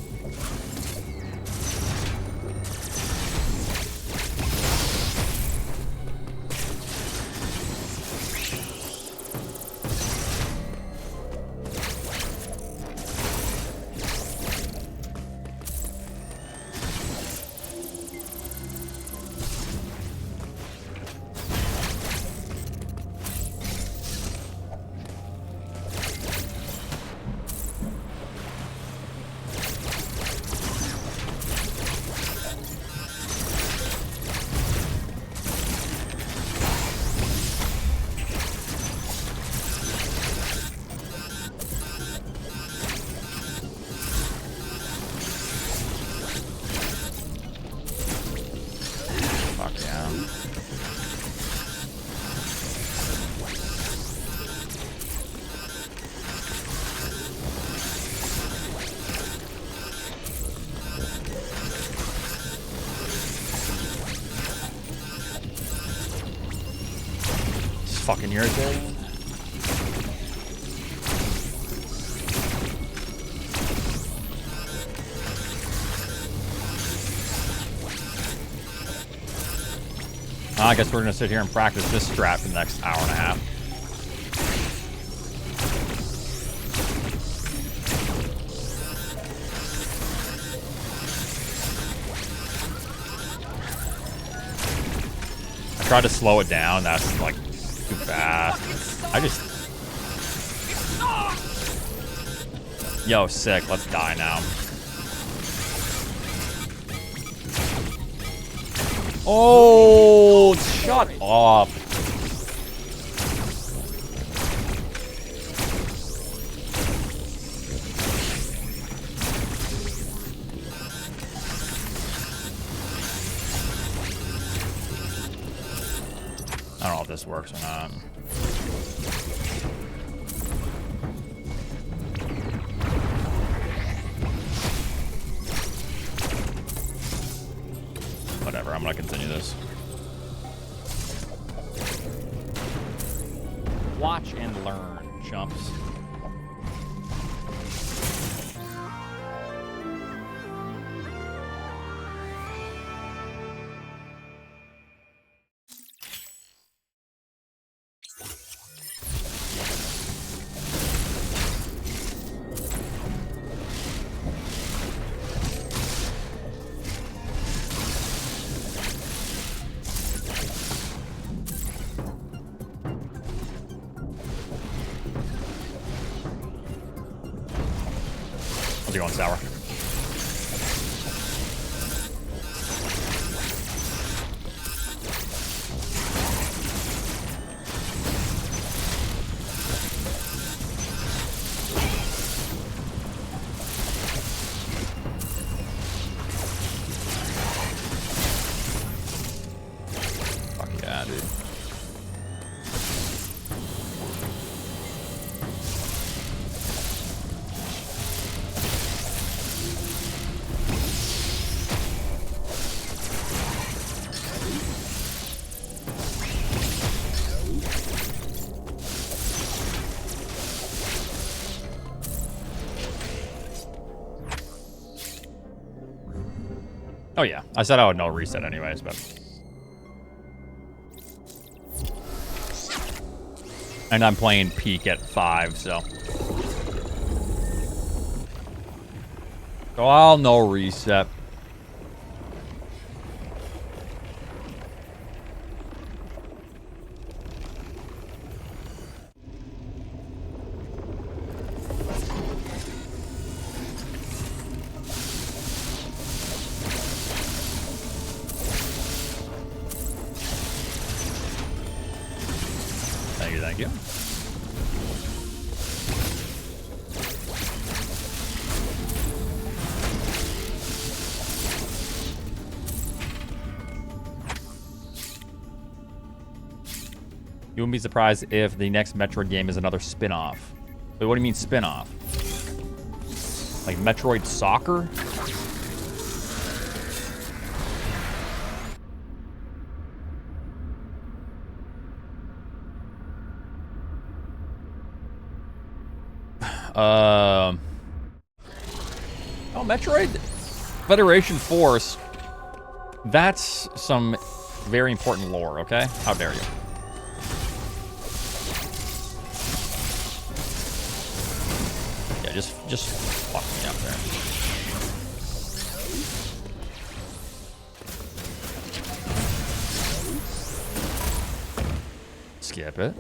Fucking irritating. I guess we're gonna sit here and practice this strat for the next hour and a half. I tried to slow it down. That's like too fast. I just... Yo, sick. Let's die now. Oh, shut up. I don't know if this works or not. Whatever, I'm gonna continue this. Watch and learn, chumps. How's it going, Sour? Fuck yeah, dude. Oh yeah, I said I would no reset anyways, but. And I'm playing peak at 5, so. So I'll no reset. Thank you, thank you. You wouldn't be surprised if the next Metroid game is another spin-off. Wait, what do you mean spin-off? Like Metroid Soccer? Oh, Metroid Federation Force. That's some very important lore, okay? How dare you? Yeah, just fuck me up there. Skip it.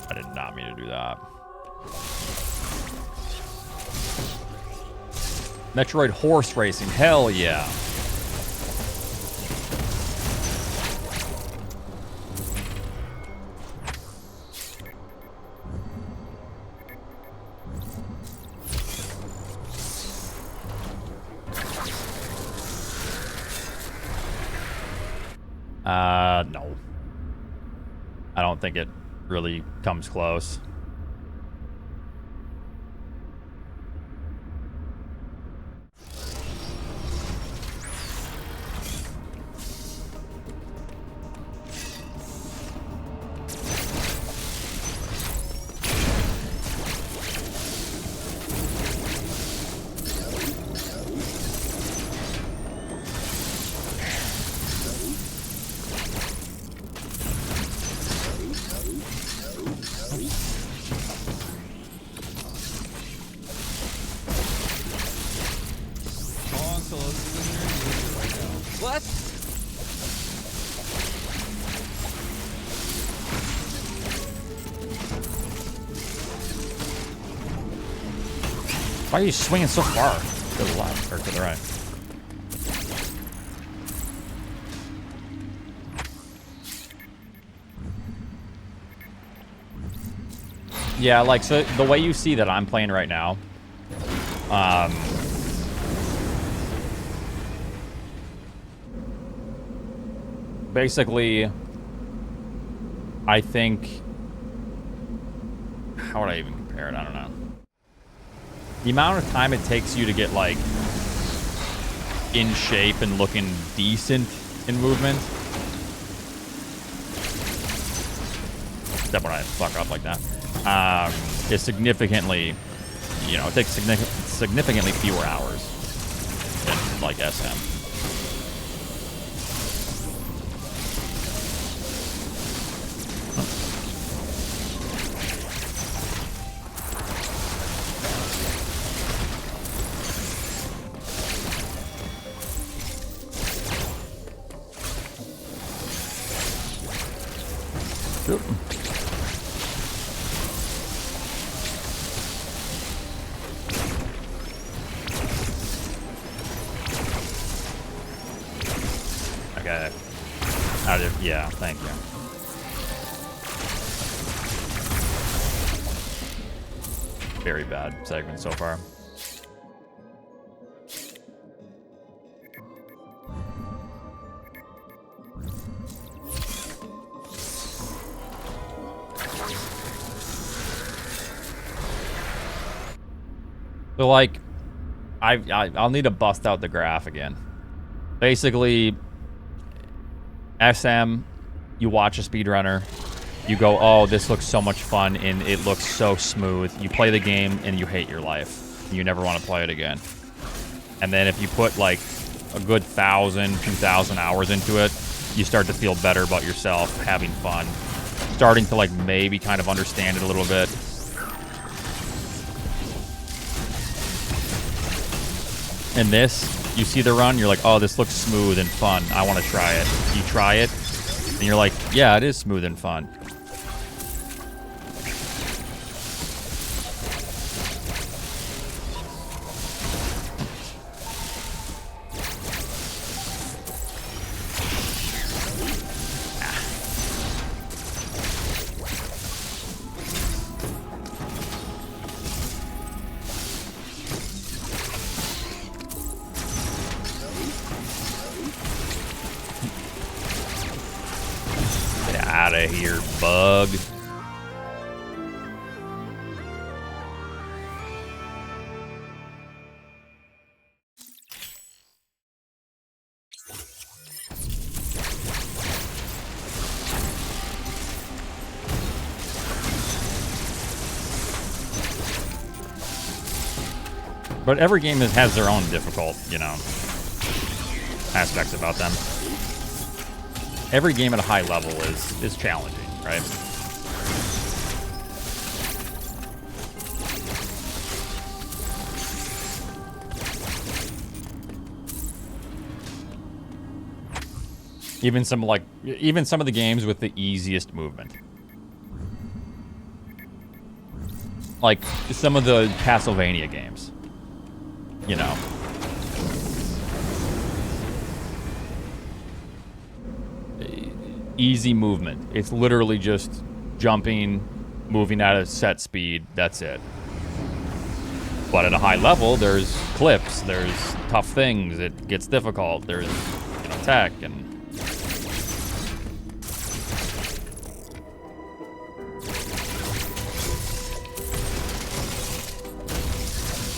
I did not mean to do that. Metroid horse racing, hell yeah. No. I don't think it really comes close. What? Why are you swinging so far? To the left, or to the right? Yeah, like, so the way you see that I'm playing right now, basically, I think, how would I even compare it? I don't know. The amount of time it takes you to get, like, in shape and looking decent in movement. Except when I fuck up like that. Is significantly, you know, it takes significantly fewer hours than, like, SM. Okay. Yeah, thank you. Very bad segment so far. So, like, I'll need to bust out the graph again. Basically, SM, you watch a speedrunner, you go, oh, this looks so much fun, and it looks so smooth. You play the game, and you hate your life. You never want to play it again. And then if you put, like, a good 1,000, 2,000 hours into it, you start to feel better about yourself, having fun, starting to, like, maybe kind of understand it a little bit. And this, you see the run, you're like, oh, this looks smooth and fun. I want to try it. You try it, and you're like, yeah, it is smooth and fun. Out of here, bug. But every game has their own difficult, you know, aspects about them. Every game at a high level is challenging, right? Even some of the games with the easiest movement. Like some of the Castlevania games. You know. Easy movement. It's literally just jumping, moving at a set speed. That's it. But at a high level, there's clips, there's tough things, it gets difficult, there's tech and...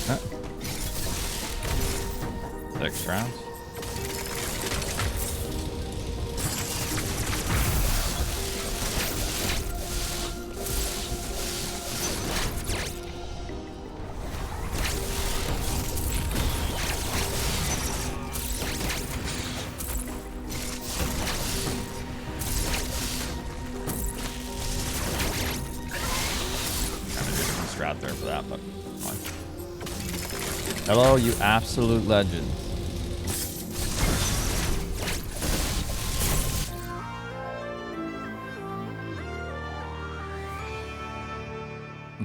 Huh. 6 rounds. Out there for that, but fine. Hello, you absolute legend.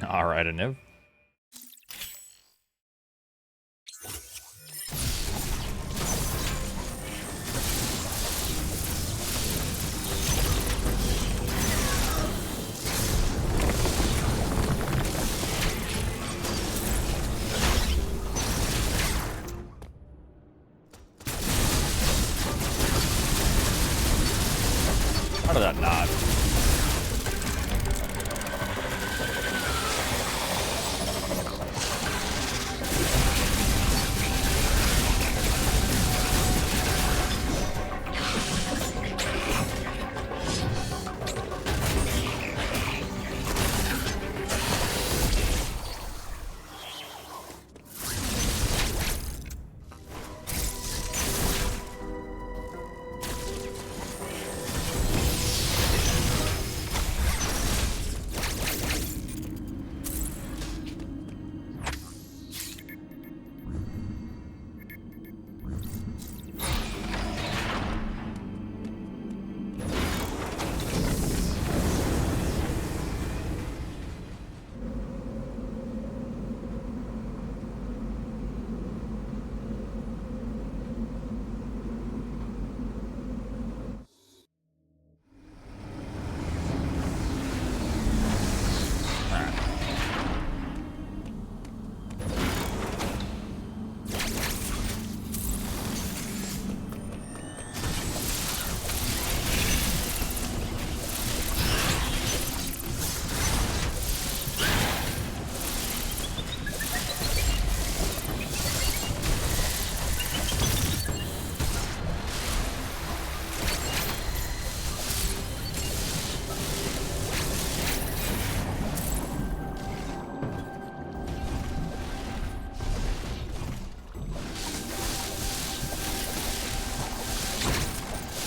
All right, Aniv. How did that not?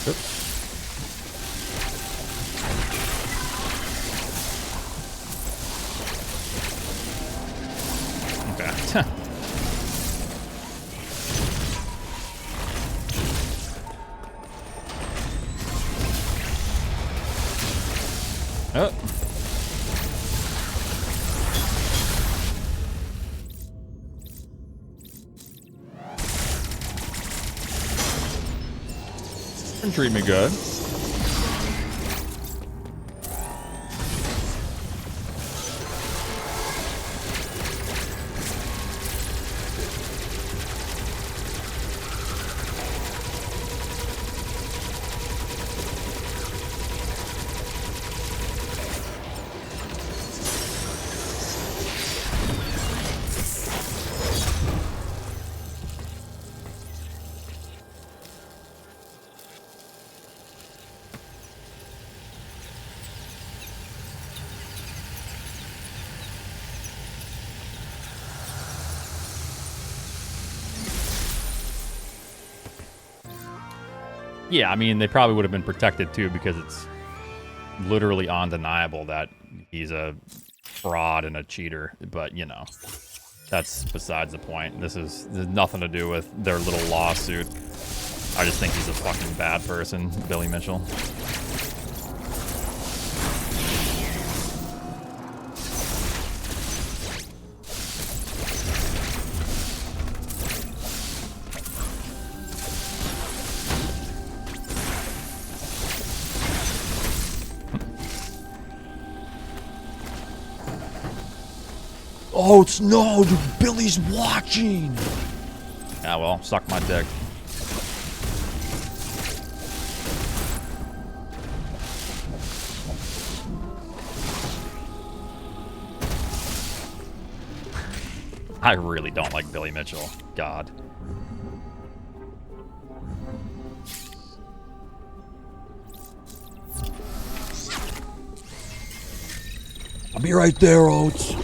Oops. Okay. Oh. Can treat me good. Yeah, I mean, they probably would have been protected too because it's literally undeniable that he's a fraud and a cheater. But, you know, that's besides the point. This has nothing to do with their little lawsuit. I just think he's a fucking bad person, Billy Mitchell. Oats, no, dude, Billy's watching. Yeah, well, suck my dick. I really don't like Billy Mitchell. God. I'll be right there, Oats.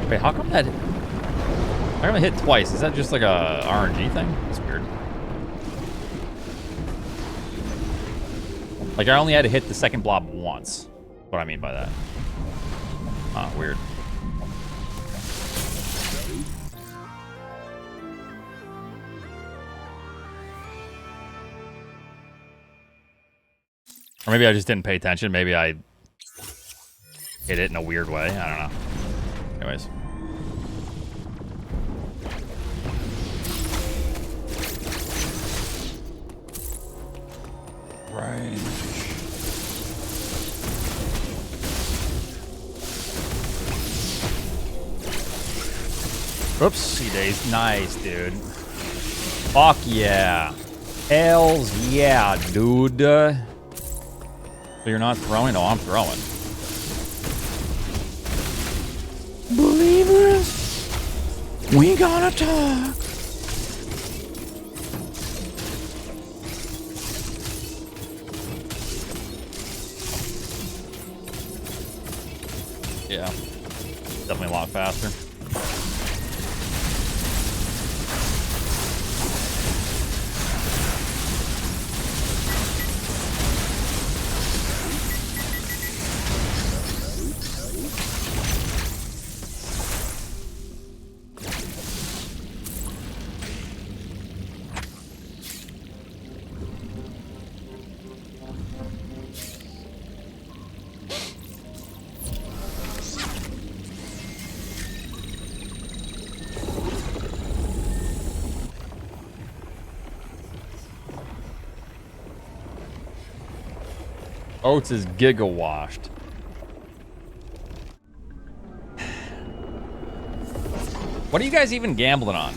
Wait, how come that... How come it hit twice? Is that just like a RNG thing? That's weird. Like, I only had to hit the second blob once. What I mean by that. Ah, weird. Or maybe I just didn't pay attention. Maybe I hit it in a weird way. I don't know. Anyways. Right. Oopsie days. Nice, dude. Fuck yeah. Hells yeah, dude. So you're not throwing? No, I'm throwing. Believers, we gotta talk. Yeah. Definitely a lot faster. Oats is giga washed. What are you guys even gambling on?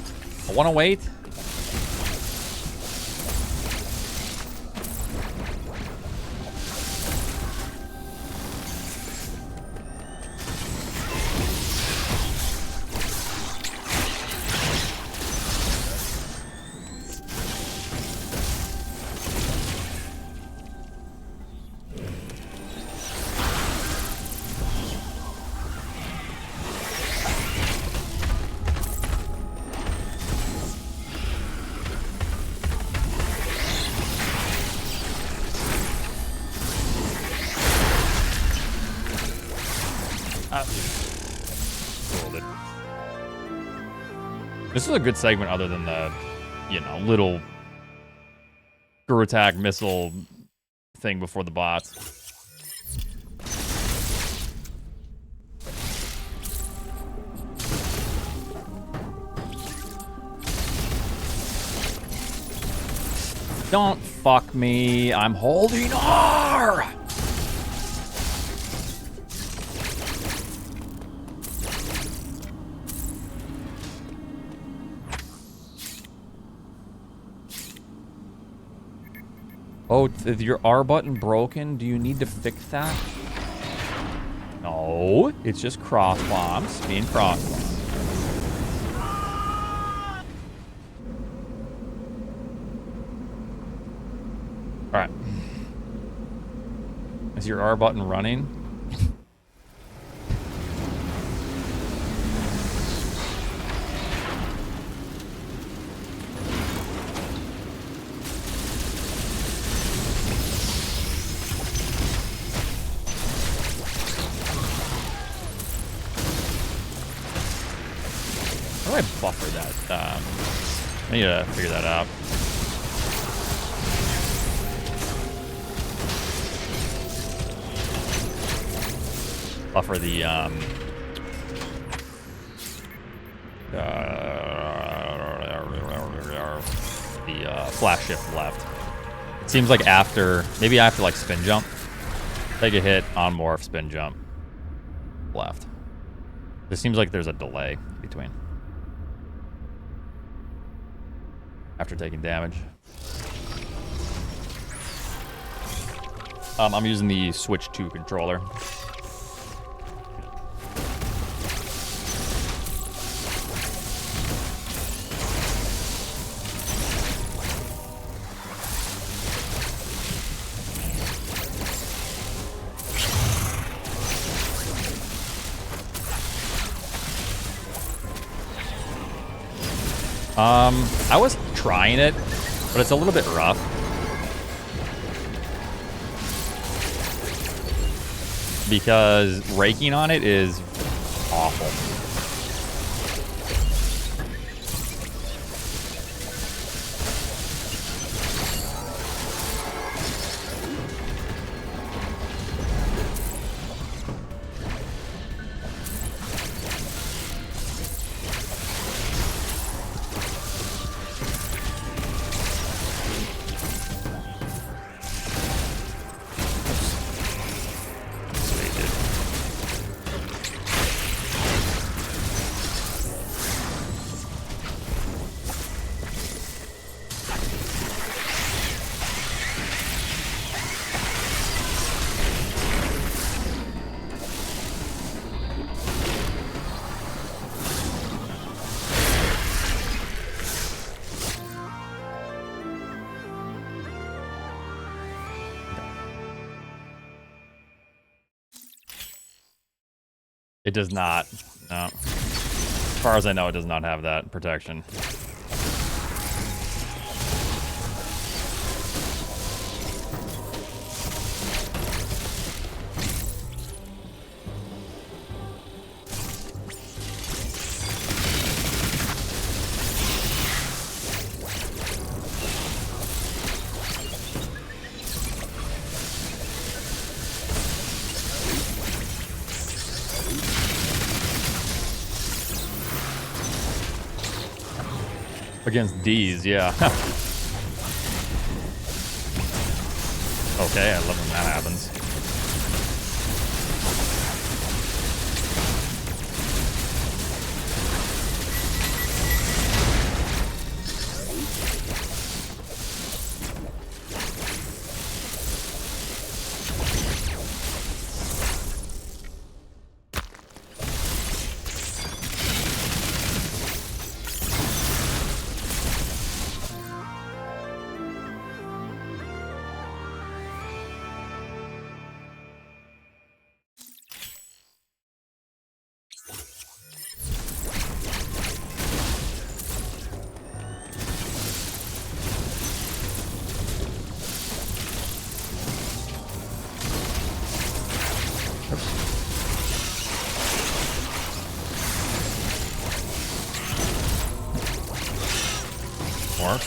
I want to wait. This is a good segment other than the, you know, little screw attack missile thing before the bots. Don't fuck me. I'm holding R! Oh, is your R button broken? Do you need to fix that? No, it's just cross bombs being cross bombs. All right. Is your R button running? How do I buffer that? I need to figure that out. Buffer the flash shift left. It seems like after, maybe I have to like spin jump. Take a hit, on morph, spin jump, left. It seems like there's a delay between. After taking damage. I'm using the Switch 2 controller. I was trying it, but it's a little bit rough. Because raking on it is awful. It does not. No. As far as I know, it does not have that protection. Against D's, yeah. Okay, I love when that happens. Work.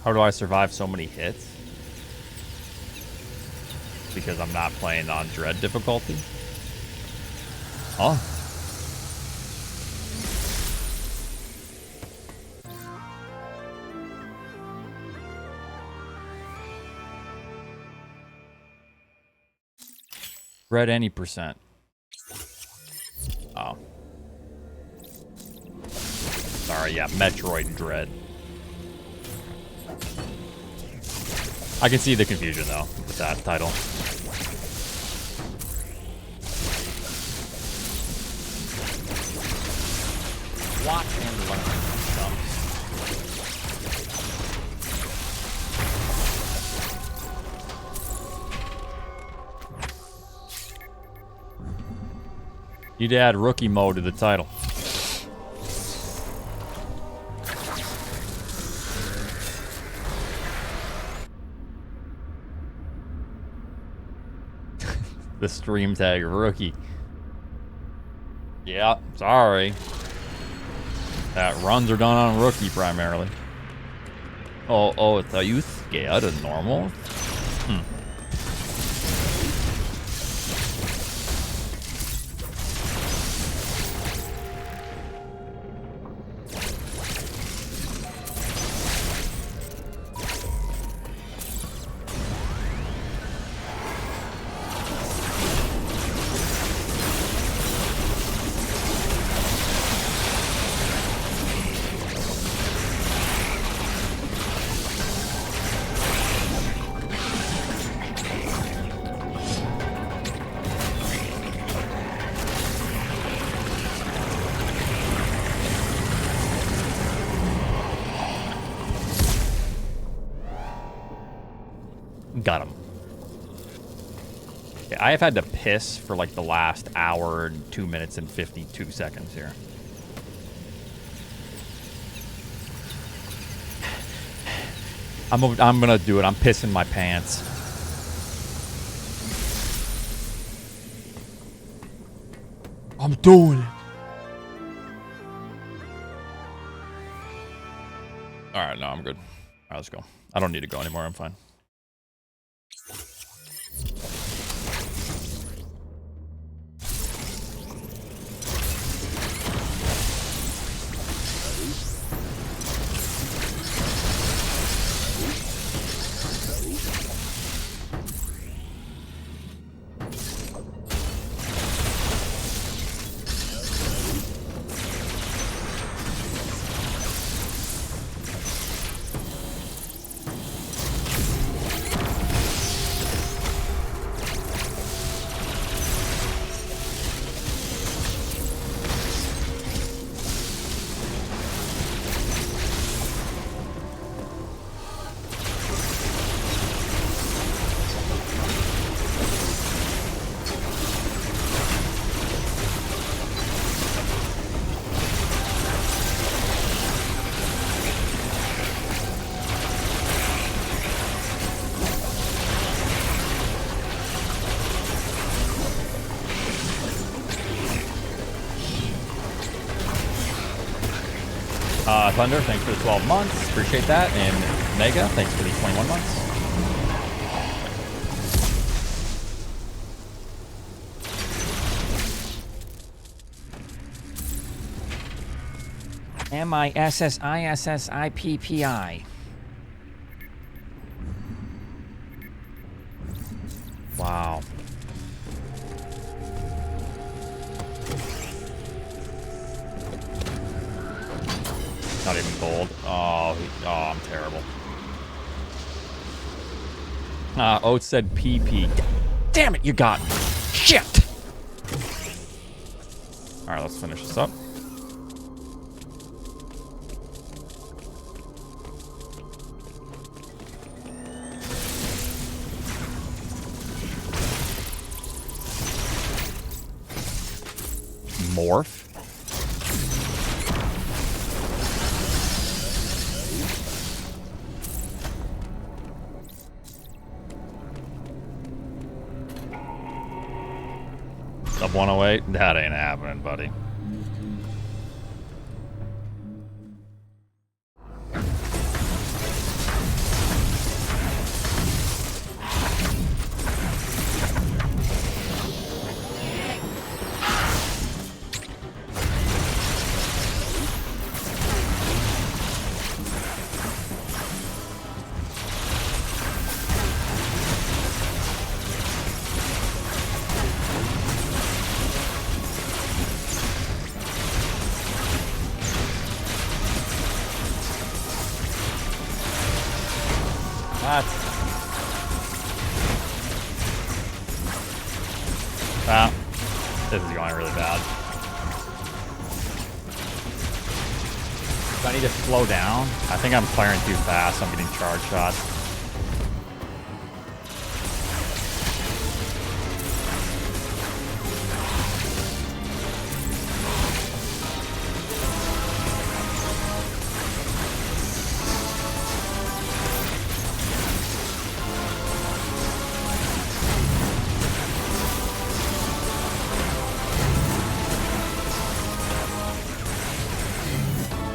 How do I survive so many hits? Because I'm not playing on Dread difficulty? Huh? Dread any percent. Oh. Sorry, yeah, Metroid Dread. I can see the confusion, though, with that title. Watch and learn. You'd add rookie mode to the title. The stream tag rookie. Yeah, sorry. That runs are done on rookie primarily. Oh, are you scared of normal? Got him. Okay, I have had to piss for like the last hour and 2 minutes and 52 seconds here. I'm gonna do it. I'm pissing my pants. I'm doing it. All right, no, I'm good. All right, let's go. I don't need to go anymore. I'm fine. Thunder, thanks for the 12 months. Appreciate that. And Mega, thanks for the 21 months. MISSISSIPPI. Wow. Not even gold. Oh, I'm terrible. Oates said PP. Damn it, you got me. Shit! All right, let's finish this up. Morph. Sub 108? That ain't happening, buddy. Wow. This is going really bad. Do I need to slow down? I think I'm firing too fast. I'm getting charge shots.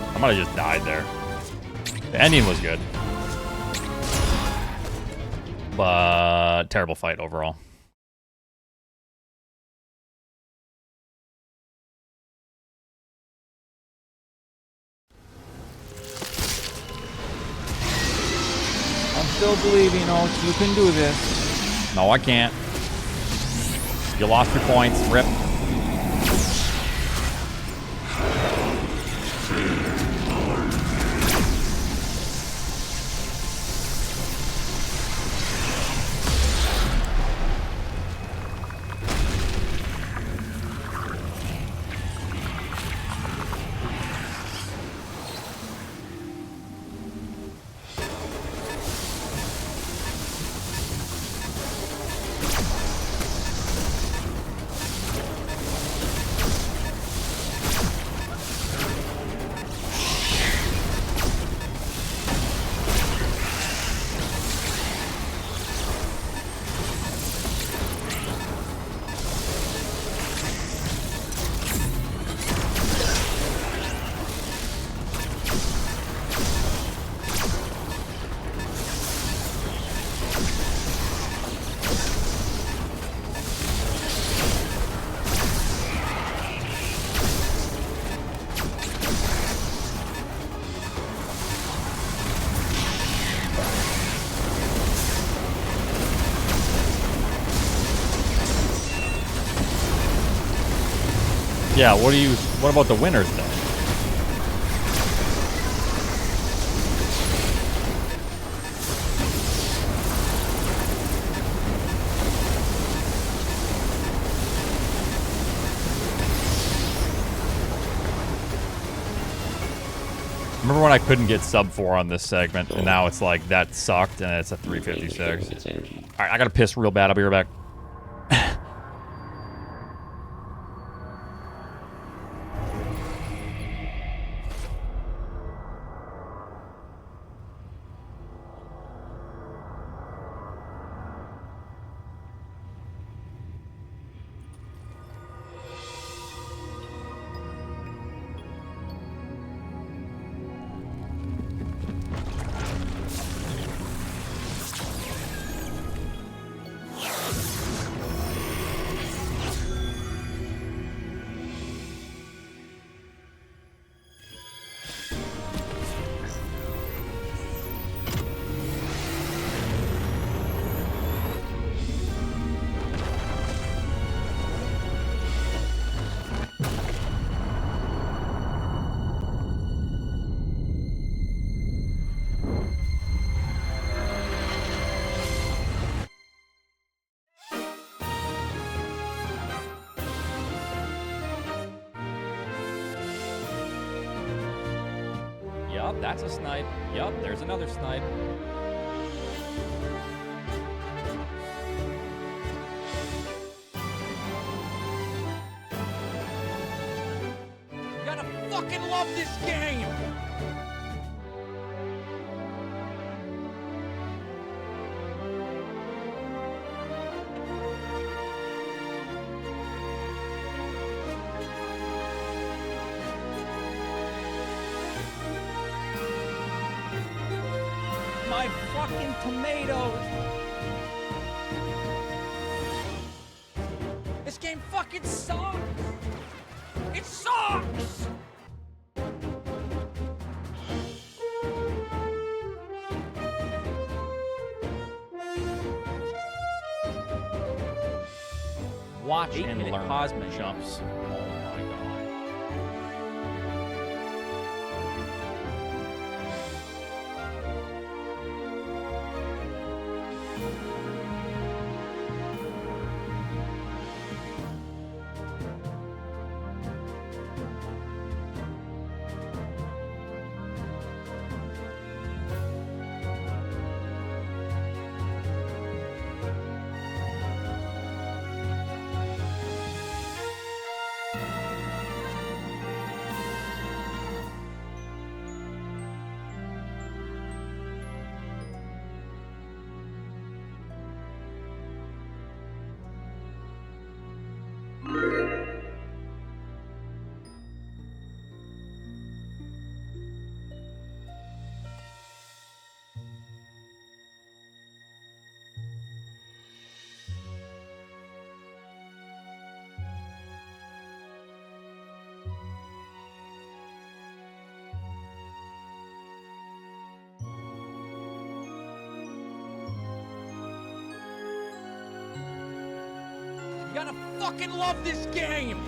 I might have just died there. The ending was good. But terrible fight overall. I'm still believing, Oates. You can do this. No, I can't. You lost your points. Rip. Yeah, what about the winners then? Remember when I couldn't get sub 4 on this segment, and now it's like, that sucked, and it's a 356. Alright, I gotta piss real bad. I'll be right back. Yup, that's a snipe. Yup, there's another snipe. You gotta fucking love this game! My fucking tomatoes! This game fucking sucks! It sucks! Watch 8 and minute learn. Cosmic jumps. Oh my god. You gotta fucking love this game!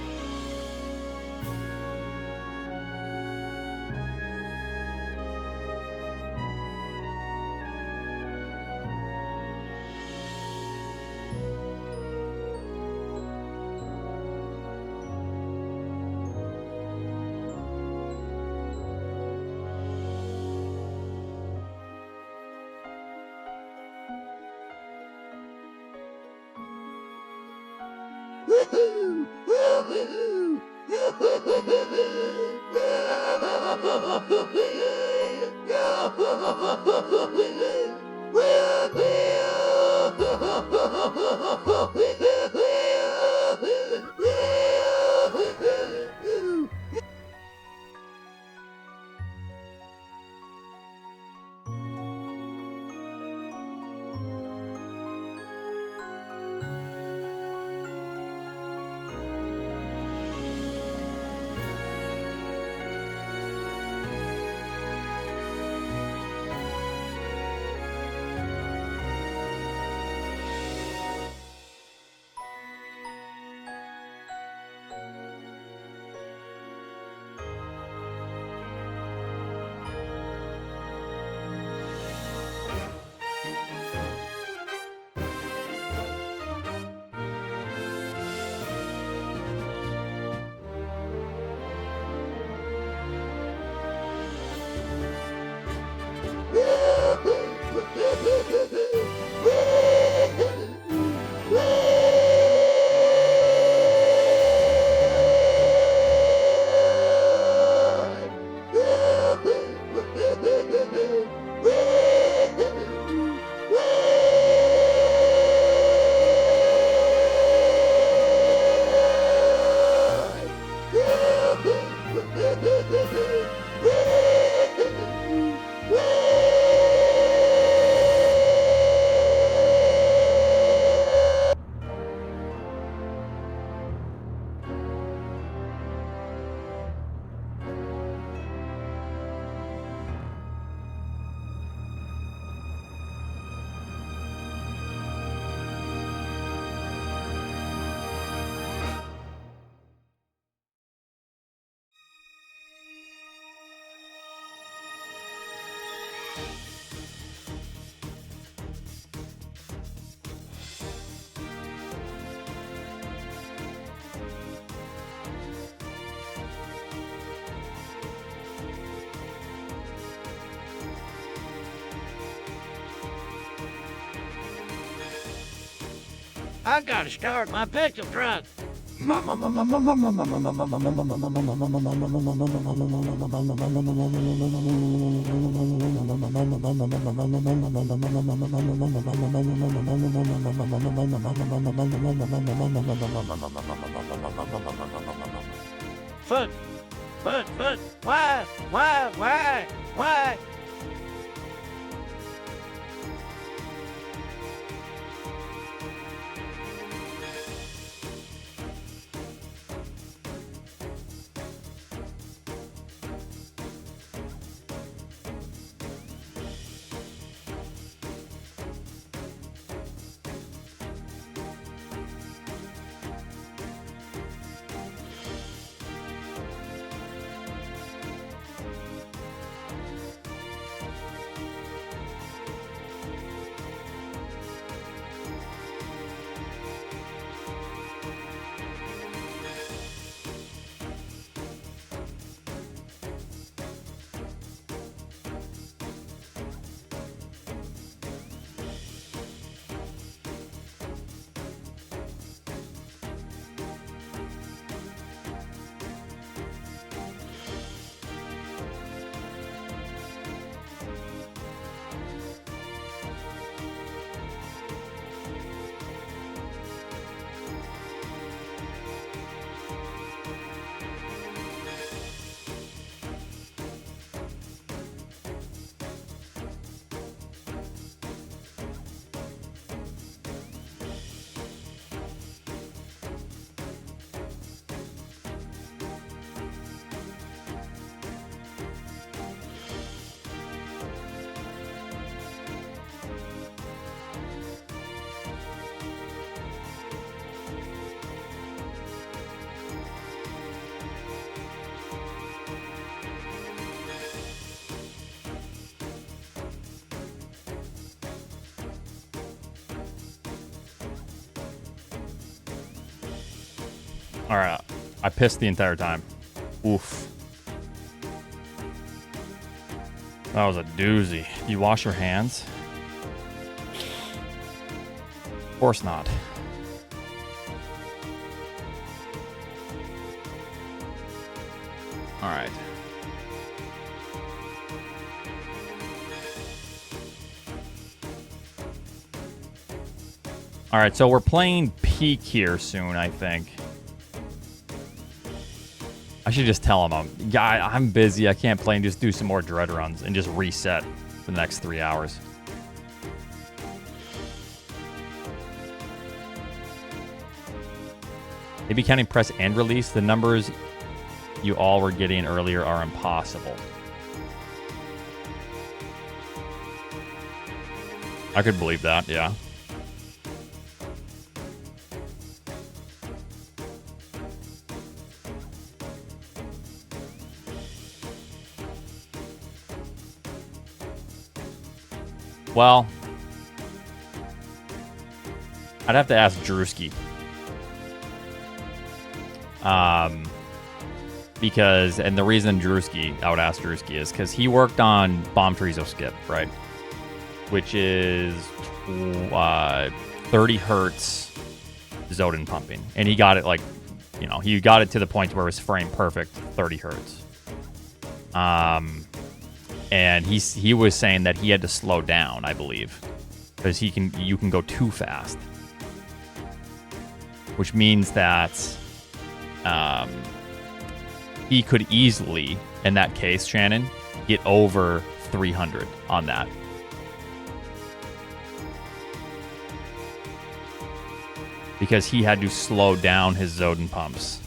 I gotta start my pickup truck. Foot, why? All right, I pissed the entire time. Oof. That was a doozy. Do you wash your hands? Of course not. All right. All right, so we're playing Peak here soon, I think. I should just tell him I'm busy. I can't play and just do some more dread runs and just reset for the next 3 hours. Maybe counting press and release, the numbers you all were getting earlier are impossible. I could believe that, yeah. Well, I'd have to ask Drewski. Because, and the reason I would ask Drewski is because he worked on Bomb Trees of Skip, right? Which is 30 hertz Zodin pumping. And he got it like, you know, he got it to the point where it was frame perfect, 30 hertz. And he was saying that he had to slow down, I believe, because you can go too fast, which means that he could easily, in that case, Shannon, get over 300 on that. Because he had to slow down his Zodin pumps.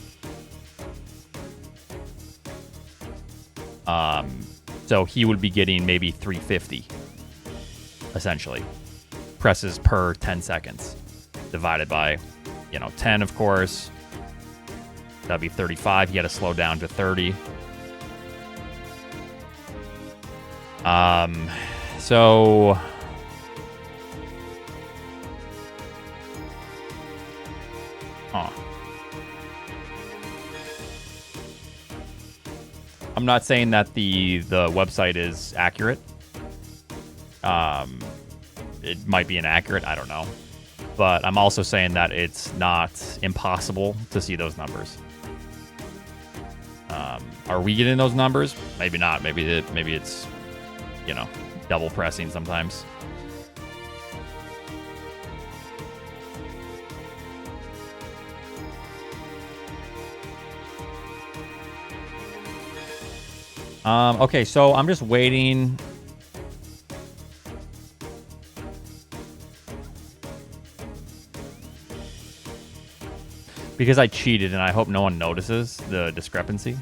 So he would be getting maybe 350, essentially. Presses per 10 seconds. Divided by, 10, of course. That'd be 35. He had to slow down to 30. So... Huh. I'm not saying that the website is accurate. It might be inaccurate. I don't know. but I'm also saying that it's not impossible to see those numbers. Are we getting those numbers? Maybe not. Maybe it's, you know, double pressing sometimes. Okay, so I'm just waiting. Because I cheated and I hope no one notices the discrepancy.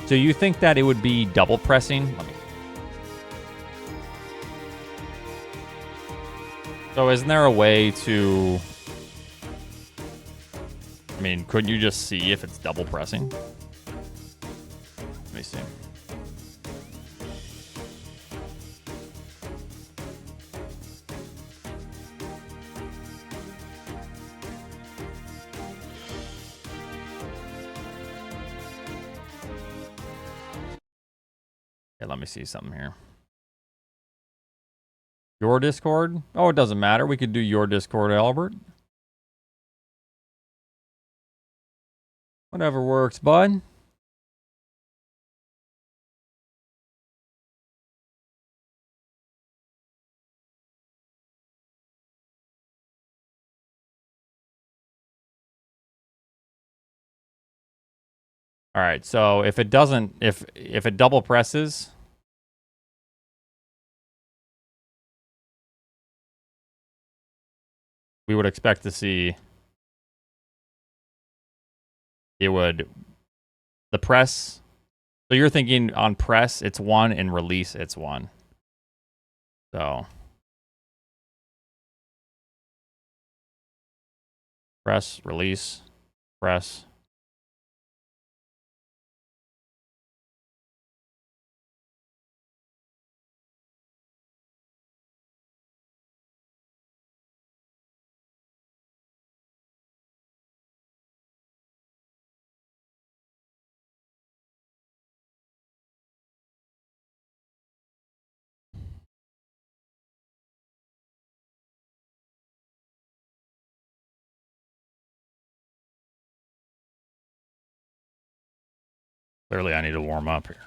So you think that it would be double pressing? So isn't there a way to... I mean, couldn't you just see if it's double pressing? Let me see. Okay, let me see something here. Your Discord? Oh, it doesn't matter. We could do your Discord, Albert. Whatever works, bud. All right, so if it doesn't, if it double presses, we would expect to see it would, the press. So you're thinking on press it's 1 and release it's 1. So press, release, press. Clearly I need to warm up here.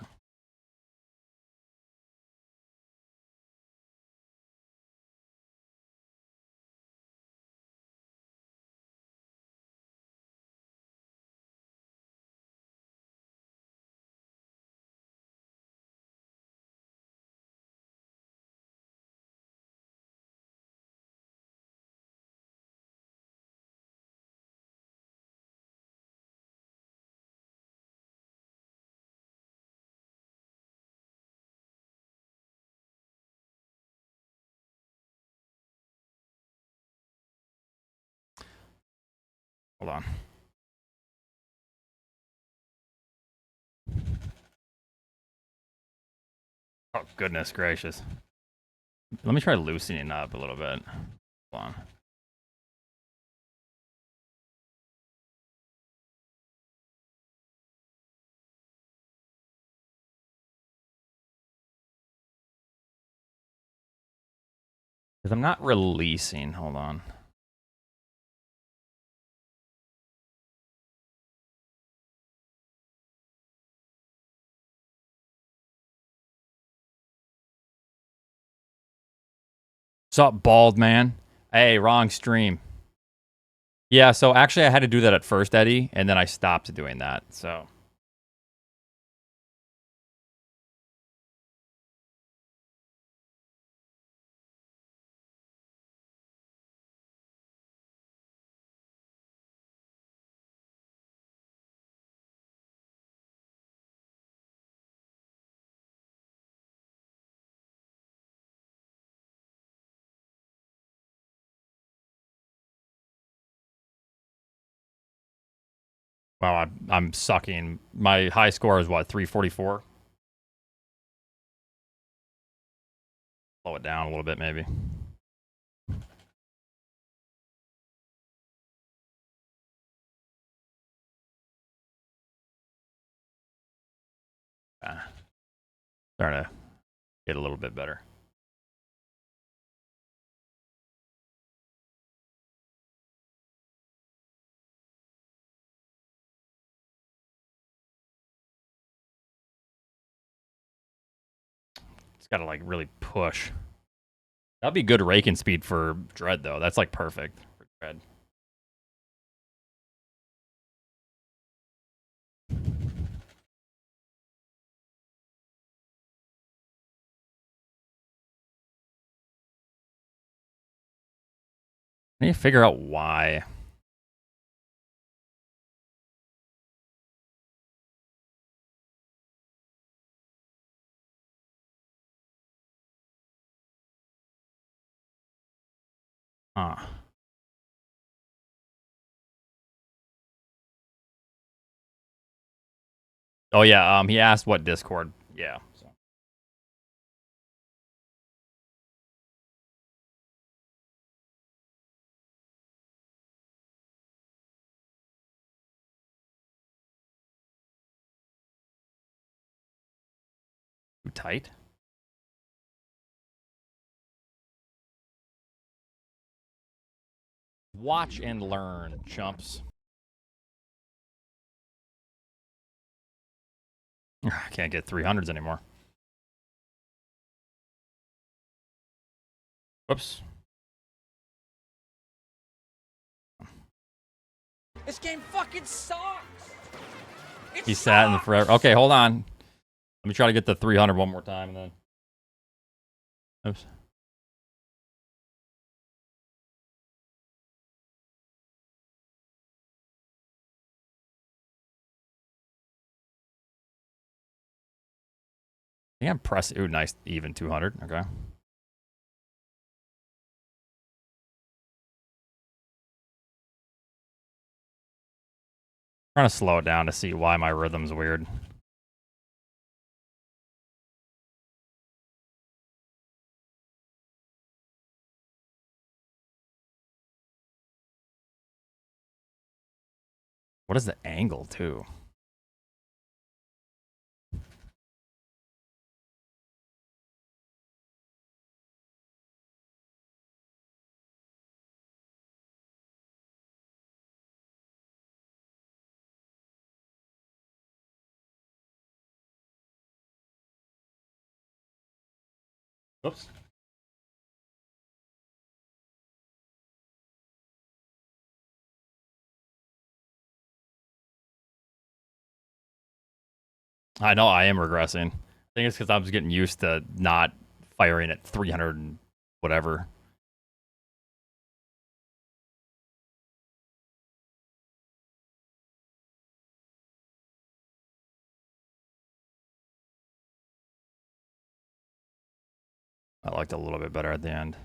Hold on. Oh, goodness gracious. Let me try loosening up a little bit. Hold on. Because I'm not releasing. Hold on. What's up, bald man? Hey, wrong stream. Yeah, so actually I had to do that at first, Eddie, and then I stopped doing that, so. Wow, I'm sucking. My high score is what, 344? Slow it down a little bit, maybe. Starting to get a little bit better. It's got to like really push. That'd be good raking speed for Dread though. That's like perfect for Dread. I need to figure out why. Huh. Oh yeah, he asked what Discord. Yeah. So. Too tight. Watch and learn, chumps. I can't get 300s anymore. Whoops. This game fucking sucks. It He sat in the sucks. forever. Okay, hold on. Let me try to get the 300 one more time and then. Oops. I think I'm pressing. Ooh, nice. Even 200. Okay. Trying to slow it down to see why my rhythm's weird. What is the angle, too? Oops. I know I am regressing. I think it's because I was getting used to not firing at 300 and whatever. I liked it a little bit better at the end.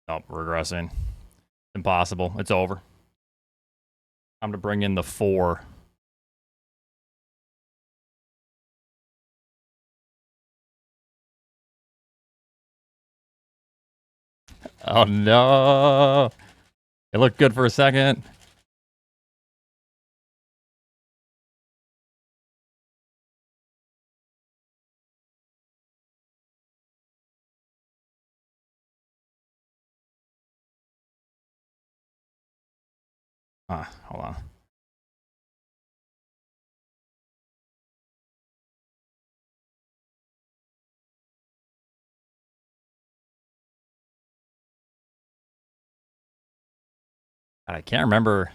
Nope, regressing. Impossible. It's over. Time to bring in the 4. Oh no. It looked good for a second. Hold on. I can't remember.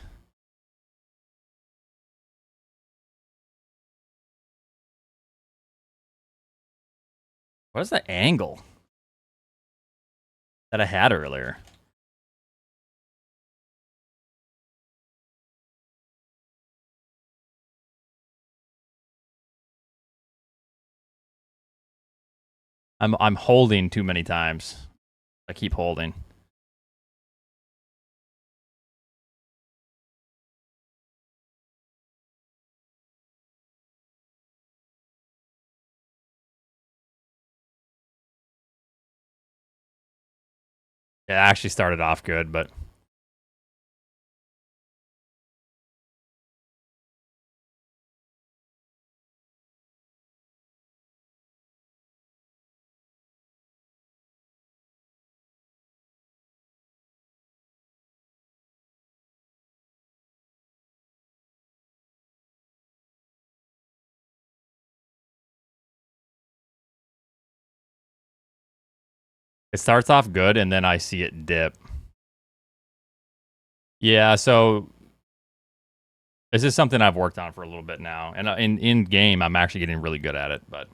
What is the angle that I had earlier? I'm holding too many times. I keep holding. It actually started off good, but it starts off good, and then I see it dip. Yeah, so this is something I've worked on for a little bit now, and in game, I'm actually getting really good at it. But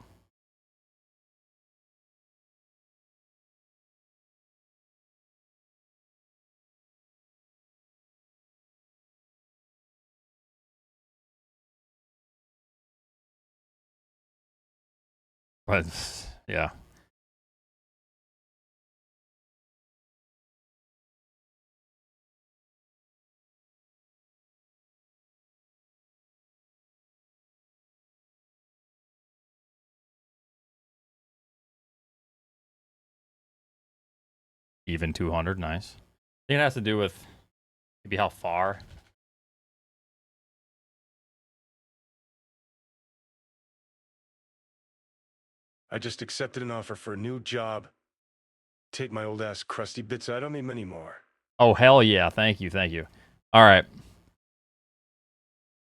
yeah, even 200, nice. I think it has to do with maybe how far. I just accepted an offer for a new job. Take my old ass crusty bits out of me anymore. Oh hell yeah! Thank you, thank you. All right.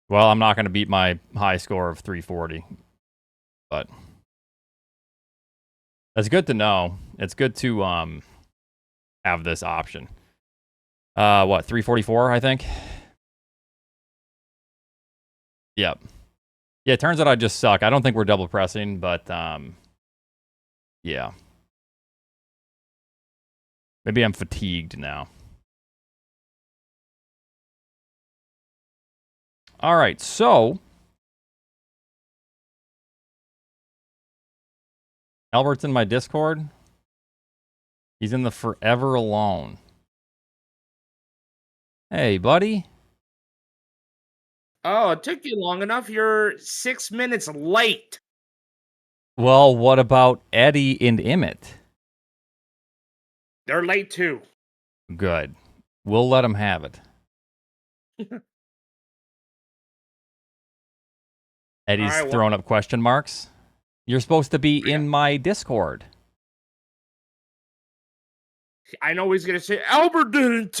Well, I'm not going to beat my high score of 340, but that's good to know. It's good to have this option. What, 344? I think. Yep. Yeah, it turns out I just suck. I don't think we're double pressing, but yeah. Maybe I'm fatigued now. All right, so Albert's in my Discord. He's in the Forever Alone. Hey, buddy. Oh, it took you long enough. You're 6 minutes late. Well, what about Eddie and Emmett? They're late too. Good. We'll let him have it. Eddie's All right, well- throwing up question marks. You're supposed to be in my Discord. I know he's gonna say Albert didn't